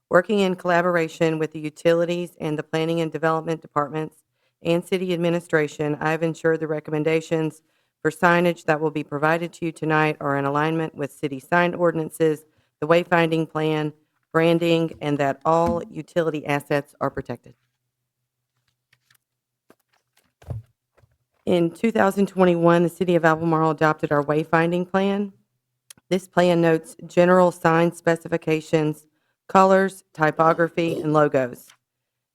Working in collaboration with the utilities and the planning and development departments and city administration, I have ensured the recommendations for signage that will be provided to you tonight are in alignment with city sign ordinances, the wayfinding plan, branding, and that all utility assets are protected. In 2021, the City of Albemarle adopted our wayfinding plan. This plan notes general sign specifications, colors, typography, and logos.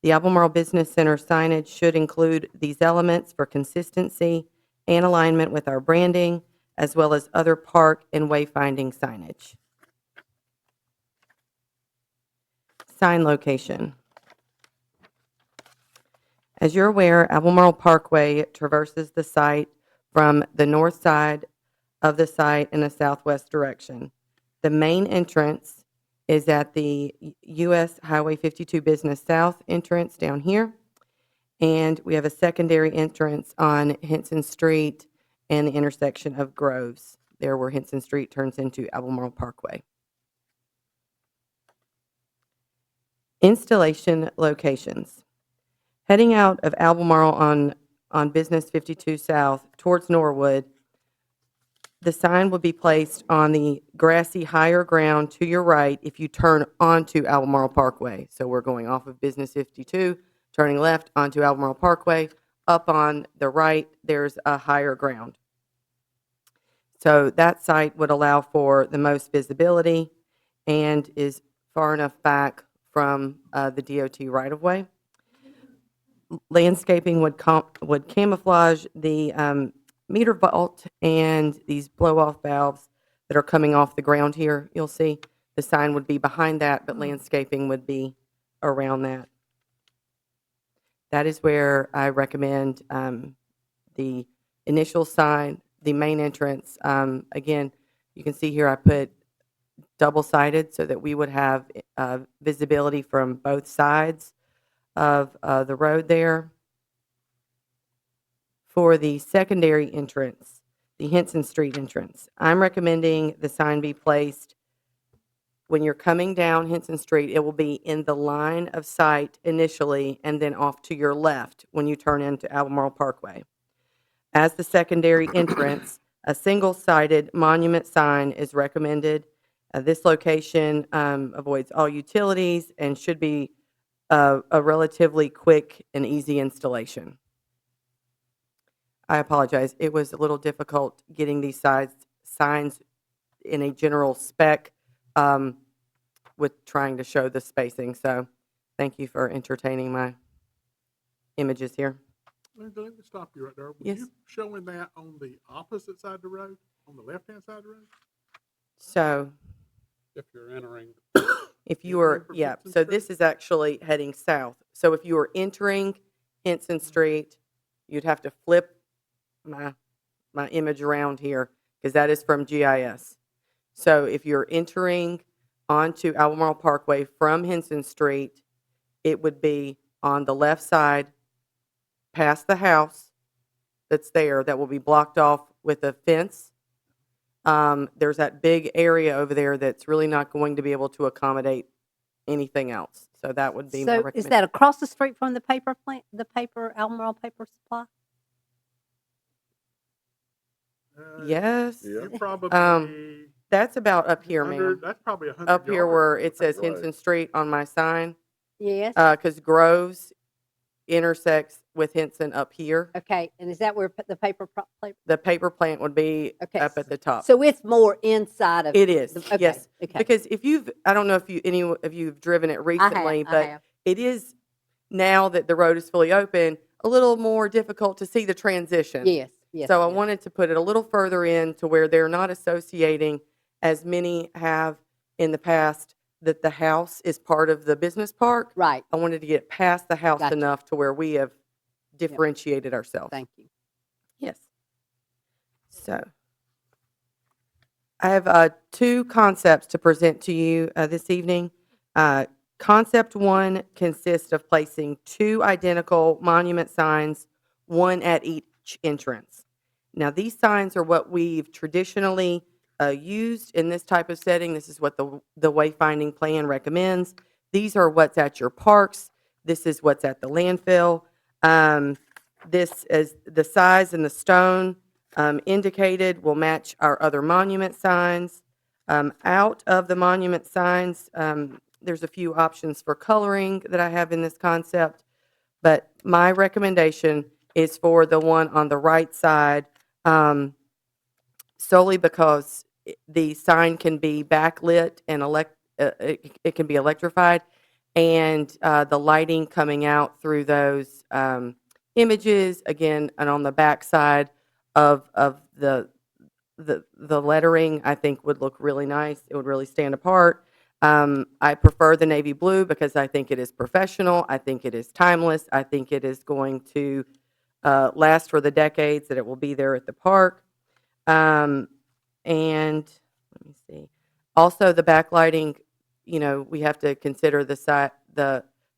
The Albemarle Business Center signage should include these elements for consistency and alignment with our branding, as well as other park and wayfinding signage. Sign location. As you're aware, Albemarle Parkway traverses the site from the north side of the site in a southwest direction. The main entrance is at the US Highway 52 Business South entrance down here, and we have a secondary entrance on Henson Street and the intersection of Groves, there where Henson Street turns into Albemarle Parkway. Installation locations. Heading out of Albemarle on Business 52 South towards Norwood, the sign will be placed on the grassy higher ground to your right if you turn onto Albemarle Parkway. So we're going off of Business 52, turning left onto Albemarle Parkway. Up on the right, there's a higher ground. So that site would allow for the most visibility and is far enough back from the DOT right-of-way. Landscaping would camouflage the meter vault and these blow-off valves that are coming off the ground here. You'll see the sign would be behind that, but landscaping would be around that. That is where I recommend the initial sign, the main entrance. Again, you can see here I put double-sided so that we would have visibility from both sides of the road there. For the secondary entrance, the Henson Street entrance, I'm recommending the sign be placed when you're coming down Henson Street. It will be in the line of sight initially and then off to your left when you turn into Albemarle Parkway. As the secondary entrance, a single-sided monument sign is recommended. This location avoids all utilities and should be a relatively quick and easy installation. I apologize. It was a little difficult getting these signs in a general spec with trying to show the spacing. So thank you for entertaining my images here. Linda, let me stop you right there. Were Yes. you showing that on the opposite side of the road, on the left-hand side of the road? So If you're entering, if you were, from yeah, Henson so Street? this is actually heading south. So if you were entering Henson Street, you'd have to flip my image around here because that is from GIS. So if you're entering onto Albemarle Parkway from Henson Street, it would be on the left side past the house that's there that will be blocked off with a fence. There's that big area over there that's really not going to be able to accommodate anything else. So that would be my So is recommendation. that across the street from the paper plant, the Albemarle Paper Supply? Yes. You're probably That's about up here, ma'am. that's probably 100 Up here yards where from the it says paper. Henson Street on my sign, Yes. because Groves intersects with Henson up here. Okay, and is that where the paper The paper plant would be Okay, up at the top. So it's more inside of. It is, okay, yes. Okay. Because if I don't know if any of you have driven it recently, I but have. it is, now that the road is fully open, a little more difficult to see the transition. Yes, yes. So I yes. wanted to put it a little further in to where they're not associating, as many have in the past, that the house is part of the business park. Right, I wanted to get past the house Gotcha. enough to where we have differentiated ourselves. thank you. Yes. So I have two concepts to present to you this evening. Concept one consists of placing two identical monument signs, one at each entrance. Now, these signs are what we've traditionally used in this type of setting. This is what the wayfinding plan recommends. These are what's at your parks. This is what's at the landfill. This is the size and the stone indicated will match our other monument signs. Out of the monument signs, there's a few options for coloring that I have in this concept, but my recommendation is for the one on the right side, solely because the sign can be backlit and it can be electrified, and the lighting coming out through those images, again, and on the back side of the lettering, I think would look really nice. It would really stand apart. I prefer the navy blue because I think it is professional. I think it is timeless. I think it is going to last for the decades that it will be there at the park. And let me see. Also, the backlighting, we have to consider the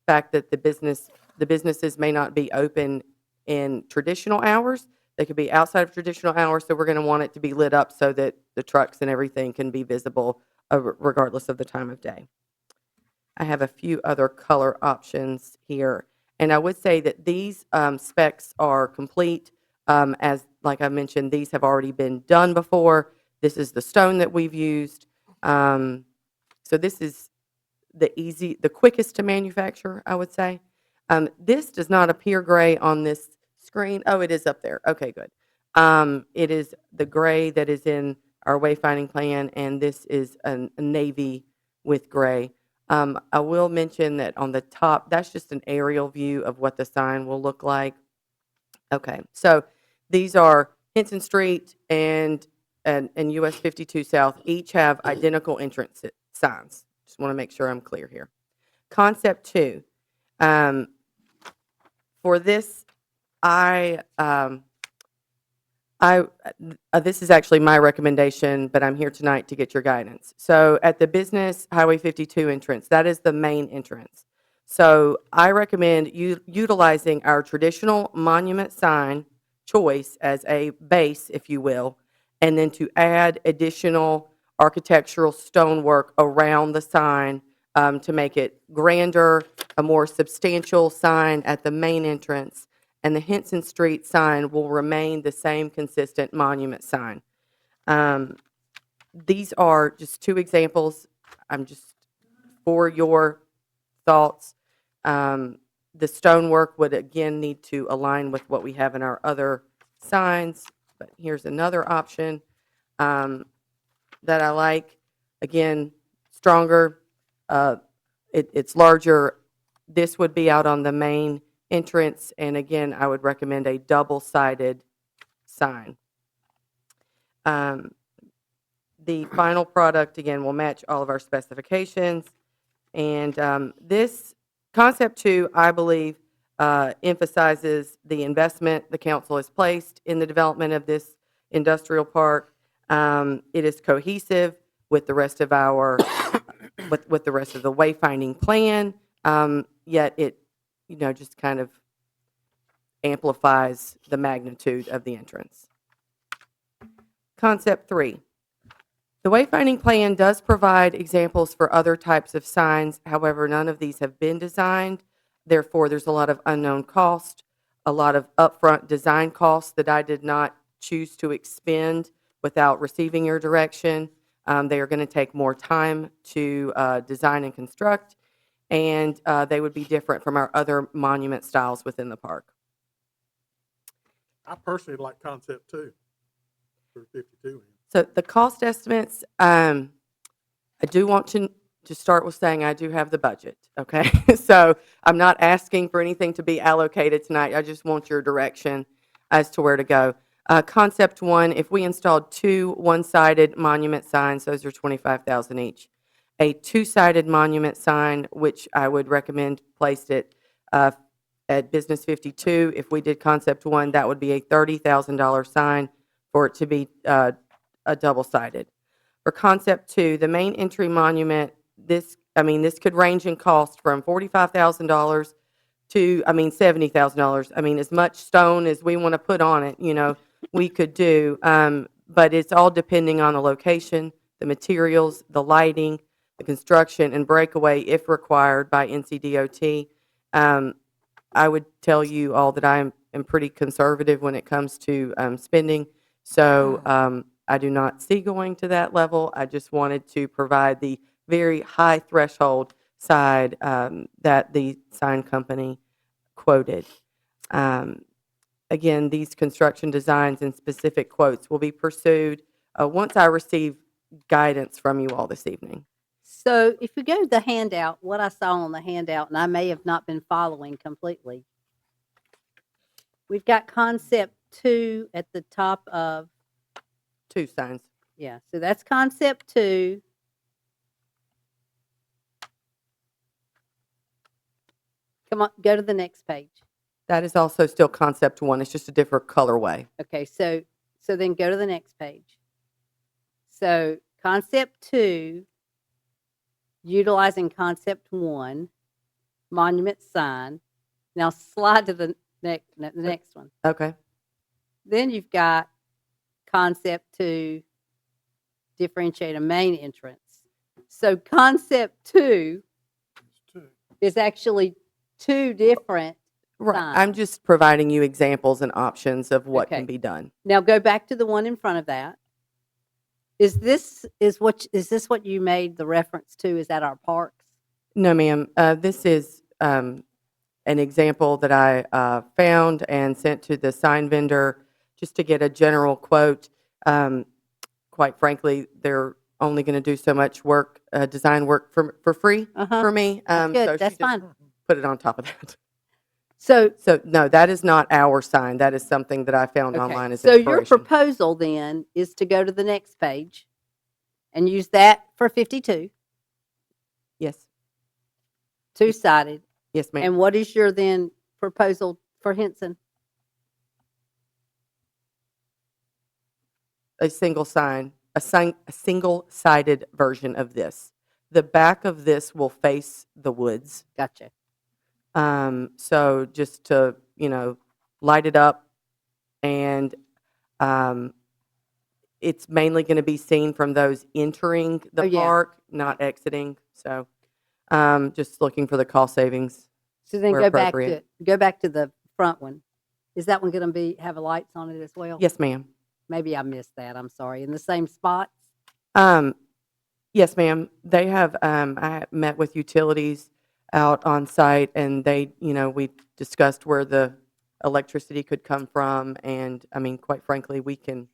fact that the businesses may not be open in traditional hours. They could be outside of traditional hours, so we're going to want it to be lit up so that the trucks and everything can be visible regardless of the time of day. I have a few other color options here. And I would say that these specs are complete. As, like I mentioned, these have already been done before. This is the stone that we've used. So this is the quickest to manufacture, I would say. This does not appear gray on this screen. Oh, it is up there. Okay, good. It is the gray that is in our wayfinding plan, and this is a navy with gray. I will mention that on the top, that's just an aerial view of what the sign will look like. Okay, so these are Henson Street and US 52 South each have identical entrance signs. Just want to make sure I'm clear here. Concept 2. For this, this is actually my recommendation, but I'm here tonight to get your guidance. So at the Business Highway 52 entrance, that is the main entrance. So I recommend utilizing our traditional monument sign choice as a base, if you will, and then to add additional architectural stonework around the sign to make it grander, a more substantial sign at the main entrance, and the Henson Street sign will remain the same consistent monument sign. These are just 2 examples. I'm just for your thoughts. The stonework would again need to align with what we have in our other signs, but here's another option that I like. Again, stronger, it's larger. This would be out on the main entrance, and again, I would recommend a double-sided sign. The final product, again, will match all of our specifications, and this Concept 2, I believe, emphasizes the investment the council has placed in the development of this industrial park. It is cohesive with the rest of our, with the rest of the wayfinding plan, yet it, just kind of amplifies the magnitude of the entrance. Concept 3. The wayfinding plan does provide examples for other types of signs. However, none of these have been designed. Therefore, there's a lot of unknown cost, a lot of upfront design costs that I did not choose to expend without receiving your direction. They are going to take more time to design and construct, and they would be different from our other monument styles within the park. I personally like concept 2 for 52. So the cost estimates, I do want to start with saying I do have the budget, okay? So I'm not asking for anything to be allocated tonight. I just want your direction as to where to go. Concept 1, if we installed 2 one-sided monument signs, those are $25,000 each. A 2-sided monument sign, which I would recommend placed at Business 52. If we did Concept 1, that would be a $30,000 sign for it to be a double-sided. For Concept 2, the main entry monument, this could range in cost from $45,000 to, $70,000. As much stone as we want to put on it, we could do. But it's all depending on the location, the materials, the lighting, the construction, and breakaway if required by NCDOT. I would tell you all that I am pretty conservative when it comes to spending. So I do not see going to that level. I just wanted to provide the very high threshold side that the sign company quoted. Again, these construction designs and specific quotes will be pursued once I receive guidance from you all this evening. So if you go to the handout, what I saw on the handout, and I may have not been following completely, we've got concept 2 at the top of 2 signs. Yeah, so that's concept 2. Come on, go to the next page. That is also still Concept 1. It's just a different colorway. Okay, so then go to the next page. So concept 2, utilizing concept 1, monument sign. Now slide to the next one. Okay. Then you've got concept 2, differentiate a main entrance. So concept 2 is actually two different Right, signs. I'm just providing you examples and options of what Okay. can be done. Now go back to the one in front of that. Is this what you made the reference to? Is that our parks? No, ma'am, this is, an example that I, found and sent to the sign vendor just to get a general quote. Quite frankly, they're only gonna do so much work, design work for free Uh-huh. for me. That's good. So she That's just fine. put it on top of that. So, So, no, that is not our sign. That is something that I found okay. online as So your inspiration. proposal then is to go to the next page and use that for 52, Yes, two-sided. yes, ma'am. And what is your then proposal for Henson? A single sign, a single-sided version of this. The back of this will face the woods. Gotcha. So just to, light it up, and, it's mainly gonna be seen from those entering Oh, the yeah. park, not exiting, so, just looking for the cost savings. So then where appropriate. go back to the front one. Is that one gonna have lights on it as well? Yes, ma'am. Maybe I missed that, I'm sorry. In the same spots? Yes, ma'am. They have, I met with utilities out on site, and they, we discussed where the electricity could come from, and, I mean, quite frankly, we can.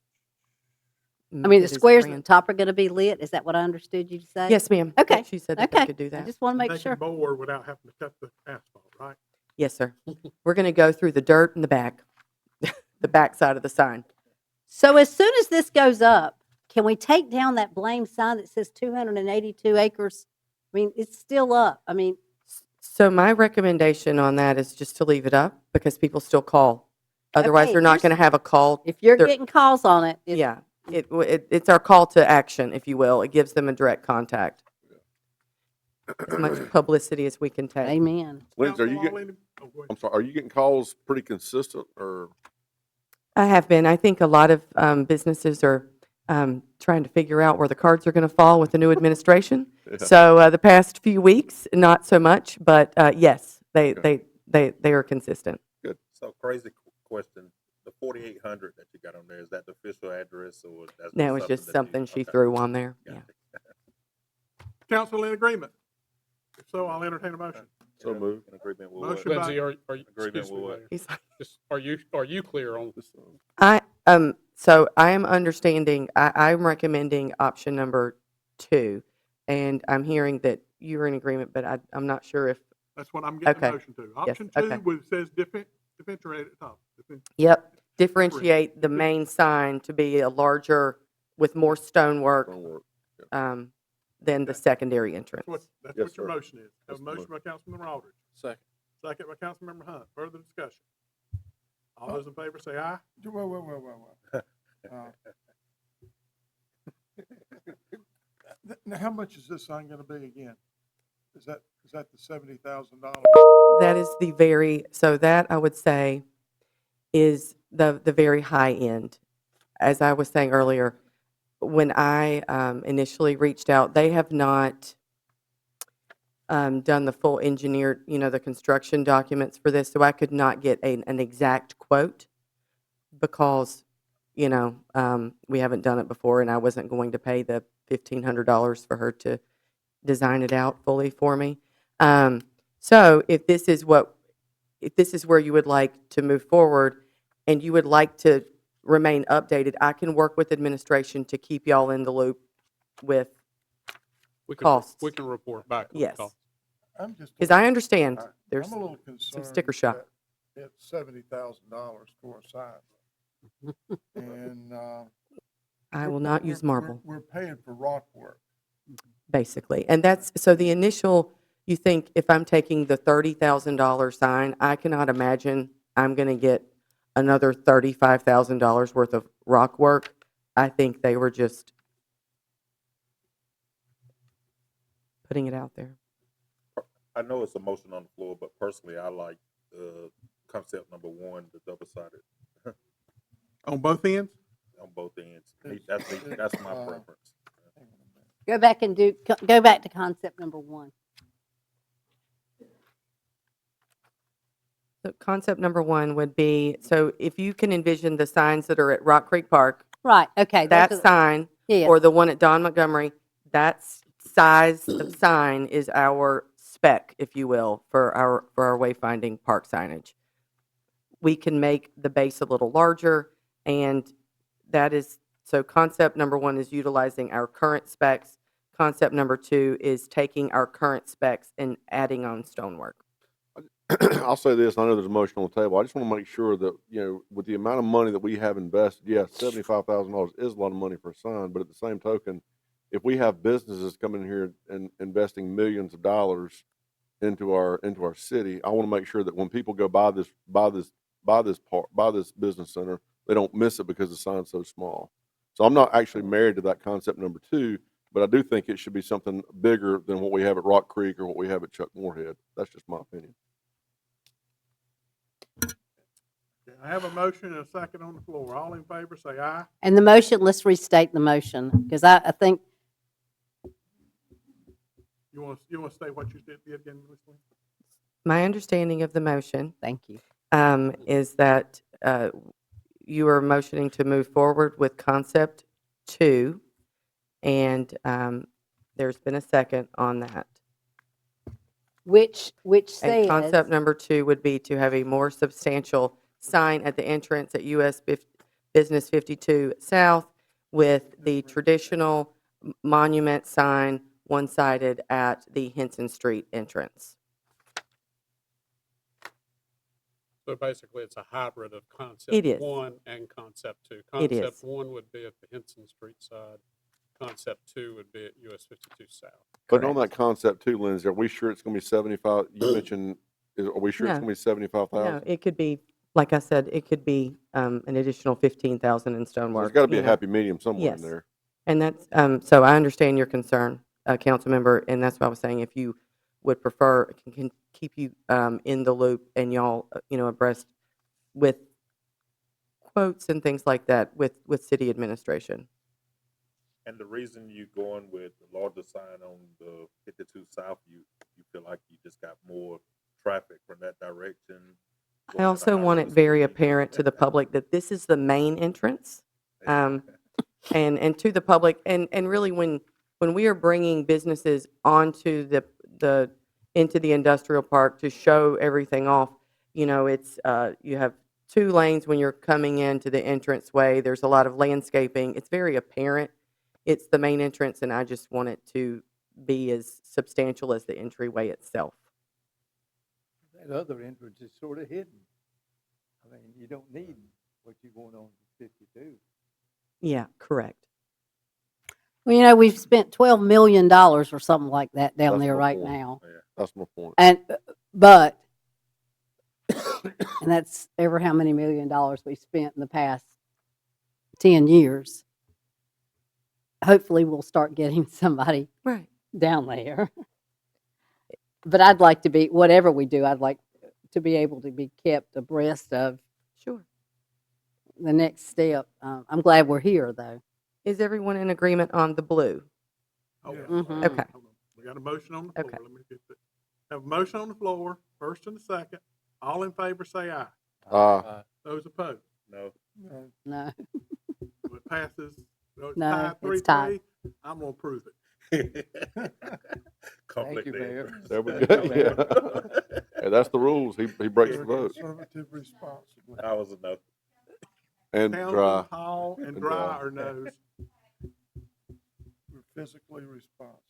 I mean, it the is squares at the grand. top are gonna be lit, is that what I understood you to say? Yes, ma'am. Okay, She said that they okay. could do I that. just wanna make They sure. can bore without having to cut the asphalt, right? Yes, sir. We're gonna go through the dirt in the back, the back side of the sign. So as soon as this goes up, can we take down that blame sign that says 282 acres? I mean, it's still up. I mean, So my recommendation on that is just to leave it up, because people still call. Otherwise, Okay, they're if not you're gonna have a call. if you're They're- getting calls on it, it's Yeah, it's our call to action, if you will. It gives them a direct contact. As much publicity as we can take. amen. Lindsay, are you Councilman getting, All in- oh, go ahead. I'm sorry, are you getting calls pretty consistent, or? I have been. I think a lot of businesses are trying to figure out where the cards are going to fall with the new administration. Yeah. So the past few weeks, not so much, but yes, they Okay. are consistent. So crazy question, the 4,800 that you got on there, is that the official address, or that's? That was just that you- something she okay. threw on there. Got Yeah. it. Council in agreement? If so, I'll entertain a motion. So moved. In agreement with what? Motion by- Lindsay, are you, Agreement excuse me, with what? Mayor. He's like, Just, are you clear on this? so I am understanding. I'm recommending option number 2, and I'm hearing that you're in agreement, but I'm not sure if. That's what I'm getting a Okay. motion to. Yes, Option 2, okay. where it says differentiate at the top. Yep, differentiate the main sign to be a larger, with more stonework, Don't work. than the Okay. secondary entrance. That's Yes, what your sir. motion is. Have That's a the motion by Councilmember Aldridge, Second. second by Councilmember Hunt. Further discussion? All those in favor say aye. Wait. Now, how much is this sign gonna be again? Is that the $70,000? That is the very, so that I would say is the very high end. As I was saying earlier, when I initially reached out, they have not done the full engineered, the construction documents for this, so I could not get an exact quote because, we haven't done it before, and I wasn't going to pay the $1,500 for her to design it out fully for me. So if this is where you would like to move forward and you would like to remain updated, I can work with administration to keep y'all in the loop with, We can, Costs. we can report back on the yes. cost. I'm just. Because I understand I'm there's a little some concerned. sticker shock. that It's $70,000 for a sign. And, I will not use marble, We're paying for rock work. basically. And that's, so the initial, you think if I'm taking the $30,000 sign, I cannot imagine I'm going to get another $35,000 worth of rock work. I think they were just putting it out there. I know it's a motion on the floor, but personally, I like, concept number 1, the double-sided On both ends? on both ends. It's- That's my uh, preference. Go back to concept number 1. So concept number one would be, so if you can envision the signs that are at Rock Creek Park, Right, okay. those that are the- sign, Yes. or the one at Don Montgomery, that size of sign is our spec, if you will, for our wayfinding park signage. We can make the base a little larger, and that is, so concept number one is utilizing our current specs. Concept number two is taking our current specs and adding on stonework. I'll say this, I know there's a motion on the table. I just want to make sure that, you know, with the amount of money that we have invested, yes, $75,000 is a lot of money for a sign, but at the same token, if we have businesses coming here and investing millions of dollars into our city, I want to make sure that when people go buy this business center, they don't miss it because the sign's so small. So I'm not actually married to that concept number two, but I do think it should be something bigger than what we have at Rock Creek or what we have at Chuck Moorhead. That's just my opinion. I have a motion and a second on the floor. All in favor, say aye. And the motion, let's restate the motion, because I think, You want to state what you did again, Ms. Lynn? My understanding of the motion thank you. is that you are motioning to move forward with concept two, and there's been a second on that. Which And says. concept number two would be to have a more substantial sign at the entrance at US Business 52 South with the traditional monument sign one-sided at the Henson Street entrance. So basically, it's a hybrid of It concept is. one and concept two. It is. Concept one would be at the Henson Street side. Concept two would be at US 52 South. But on that concept too, Lindsay, are we sure it's gonna be 75? You mentioned, are we sure it's No. gonna be 75,000? No, it could be, like I said, it could be an additional 15,000 in stonework. There's gotta be you a know. happy medium somewhere in Yes. there. And that's, so I understand your concern, council member, and that's why I was saying if you would prefer, can keep you in the loop and y'all, abreast with quotes and things like that with city administration. And the reason you going with the larger sign on the 52 South, you feel like you just got more traffic from that direction? I also want it very apparent to the public that this is the main entrance. And to the public, and really when we are bringing businesses onto into the industrial park to show everything off, it's, you have 2 lanes when you're coming into the entranceway. There's a lot of landscaping. It's very apparent. It's the main entrance, and I just want it to be as substantial as the entryway itself. That other entrance is sort of hidden. I mean, you don't need what you're going on 52. Yeah, correct. Well, we've spent $12 million or something like that down That's there my right point. now. Yeah, that's my point. And, but, and that's ever how many $1 million we spent in the past 10 years. Hopefully, we'll start getting somebody Right. down there. But I'd like to be, whatever we do, I'd like to be able to be kept abreast of Sure. the next step. I'm glad we're here, though. Is everyone in agreement on the blue? Oh, Yeah. Mhm. Okay. hold on. We got a motion on the floor. Okay. Let me get that. Have a motion on the floor, first and a second. All in favor, say aye. Those opposed? No. No, No. So it passes. So it's No, tied it's 3-3. tied. I'm gonna approve it. Conflict you, of Mayor. interest. There we go, yeah. Hey, that's the rules. He breaks the vote. conservative responsibly. I was a no. And Council, dry. tall, and And dry dry. or no's? We're physically responsible.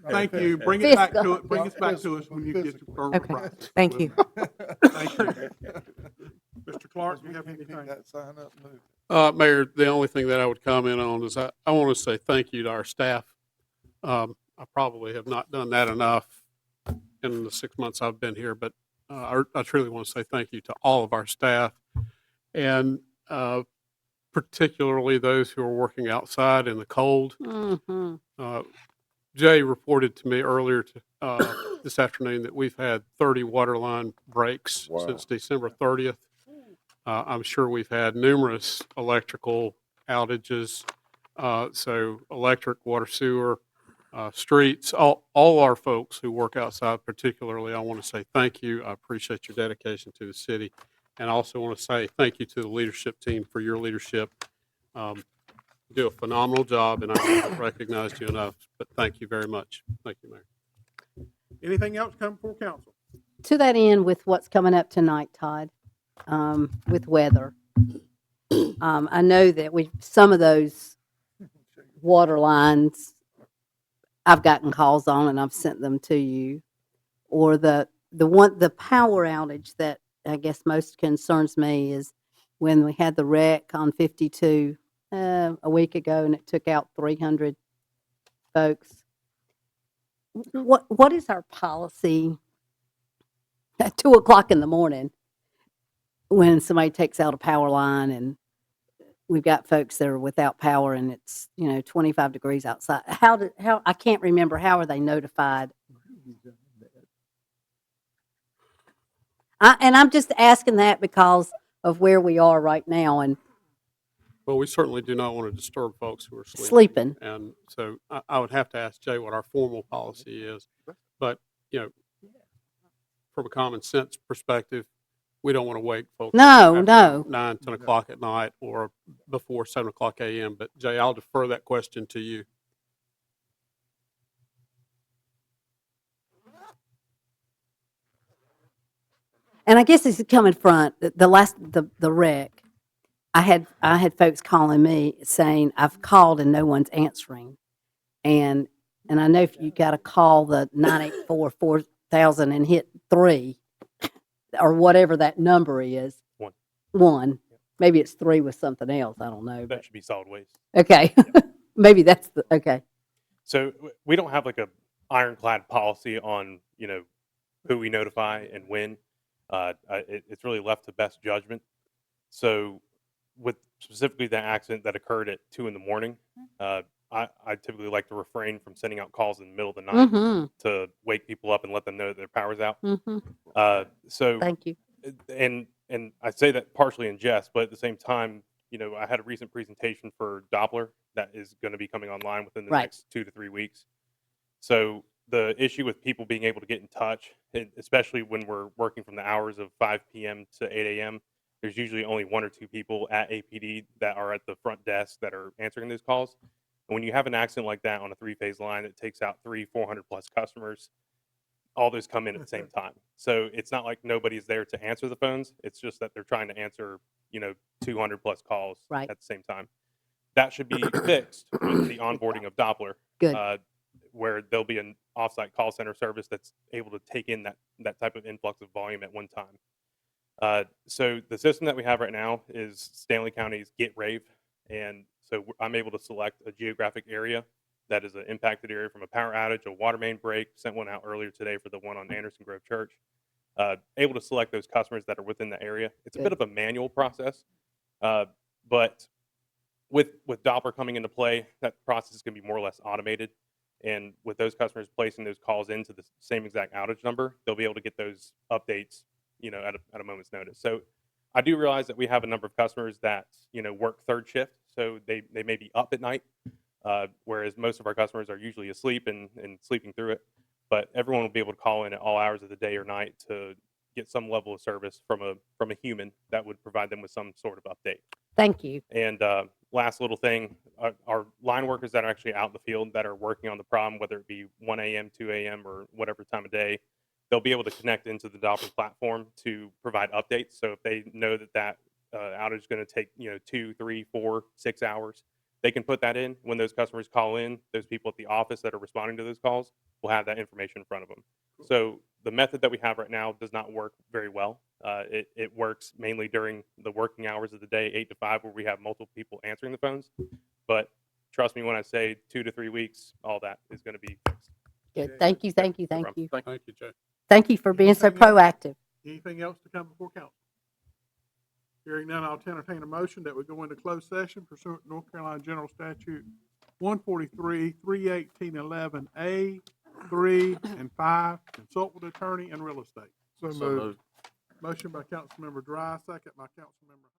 Thank you. Bring it back to Fiscal. it. Bring us Not back to us physical, when you get your physically. verbal Okay. process. Thank you. Thank you. Mr. Clark, do you have We can't pick anything? that sign up and move it. Mayor, the only thing that I would comment on is I want to say thank you to our staff. I probably have not done that enough in the 6 months I've been here, but I truly want to say thank you to all of our staff, and particularly those who are working outside in the cold. Mm-hmm. Jay reported to me earlier this afternoon that we've had 30 water line breaks Wow. since December 30th. I'm sure we've had numerous electrical outages, so electric, water, sewer, streets, all our folks who work outside particularly, I want to say thank you. I appreciate your dedication to the city. And I also want to say thank you to the leadership team for your leadership. You do a phenomenal job, and I haven't recognized you enough, but thank you very much. Thank you, Mayor. Anything else come before council? To that end, with what's coming up tonight, Todd, with weather, I know that some of those water lines, I've gotten calls on and I've sent them to you, or the power outage that I guess most concerns me is when we had the wreck on 52 a week ago and it took out 300 folks. What is our policy at 2:00 in the morning when somebody takes out a power line and we've got folks that are without power and it's 25 degrees outside? How I can't remember, how are they notified? And I'm just asking that because of where we are right now and Well, we certainly do not want to disturb folks who are sleeping. And so I would have to ask Jay what our formal policy is. But, from a common sense perspective, we don't want to wake folks No, up no. after 9, 10 o'clock at night or before 7 o'clock a.m. But Jay, I'll defer that question to you. And I guess this is coming front. The wreck, I had folks calling me saying I've called and no one's answering, and I know if you got to call the 984-4000 and hit 3 or whatever that number is. One. Maybe it's 3 with something else. I don't know. That should be solid waste. Okay. Maybe that's okay. So we don't have like a ironclad policy on, who we notify and when. It's really left to best judgment. So with specifically the accident that occurred at 2 a.m, I typically like to refrain from sending out calls in the middle of the night to wake people up and let them know that their power's out. So Thank you. And I say that partially in jest, but at the same time, I had a recent presentation for Doppler that is going to be coming online within the next 2 to 3 weeks. So the issue with people being able to get in touch, especially when we're working from the hours of 5 p.m. to 8 a.m., there's usually only 1 or 2 people at APD that are at the front desk that are answering those calls. And when you have an accident like that on a 3-phase line that takes out 400 plus customers, all those come in at the same time. So it's not like nobody's there to answer the phones. It's just that they're trying to answer, 200 plus calls at the same time. That should be fixed with the onboarding of Doppler. Good. Where there'll be an offsite call center service that's able to take in that type of influx of volume at one time. So the system that we have right now is Stanley County's GetRave. And so I'm able to select a geographic area that is an impacted area from a power outage, a water main break. Sent one out earlier today for the one on Anderson Grove Church. Able to select those customers that are within the area. It's a bit of a manual process, but with Doppler coming into play, that process is going to be more or less automated. And with those customers placing those calls into the same exact outage number, they'll be able to get those updates, at a moment's notice. So I do realize that we have a number of customers that, work third shift, so they may be up at night, whereas most of our customers are usually asleep and sleeping through it. But everyone will be able to call in at all hours of the day or night to get some level of service from a human that would provide them with some sort of update. Thank you. And last little thing, our line workers that are actually out in the field that are working on the problem, whether it be 1 a.m., 2 a.m., or whatever time of day, they'll be able to connect into the Doppler platform to provide updates. So if they know that outage is going to take 2, 3, 4, 6 hours, they can put that in. When those customers call in, those people at the office that are responding to those calls will have that information in front of them. So the method that we have right now does not work very well. It works mainly during the working hours of the day, 8 to 5, where we have multiple people answering the phones. But trust me when I say 2 to 3 weeks, all that is going to be fixed. Good. Thank you. Thank you, Jay. Thank you for being so proactive. Anything else to come before council? Hearing none, I'll entertain a motion that we go into closed session pursuant to North Carolina General Statute 143, 31811A, 3 and 5, consult with attorney and real estate. So moved. Motion by Councilmember Dry, second by Councilmember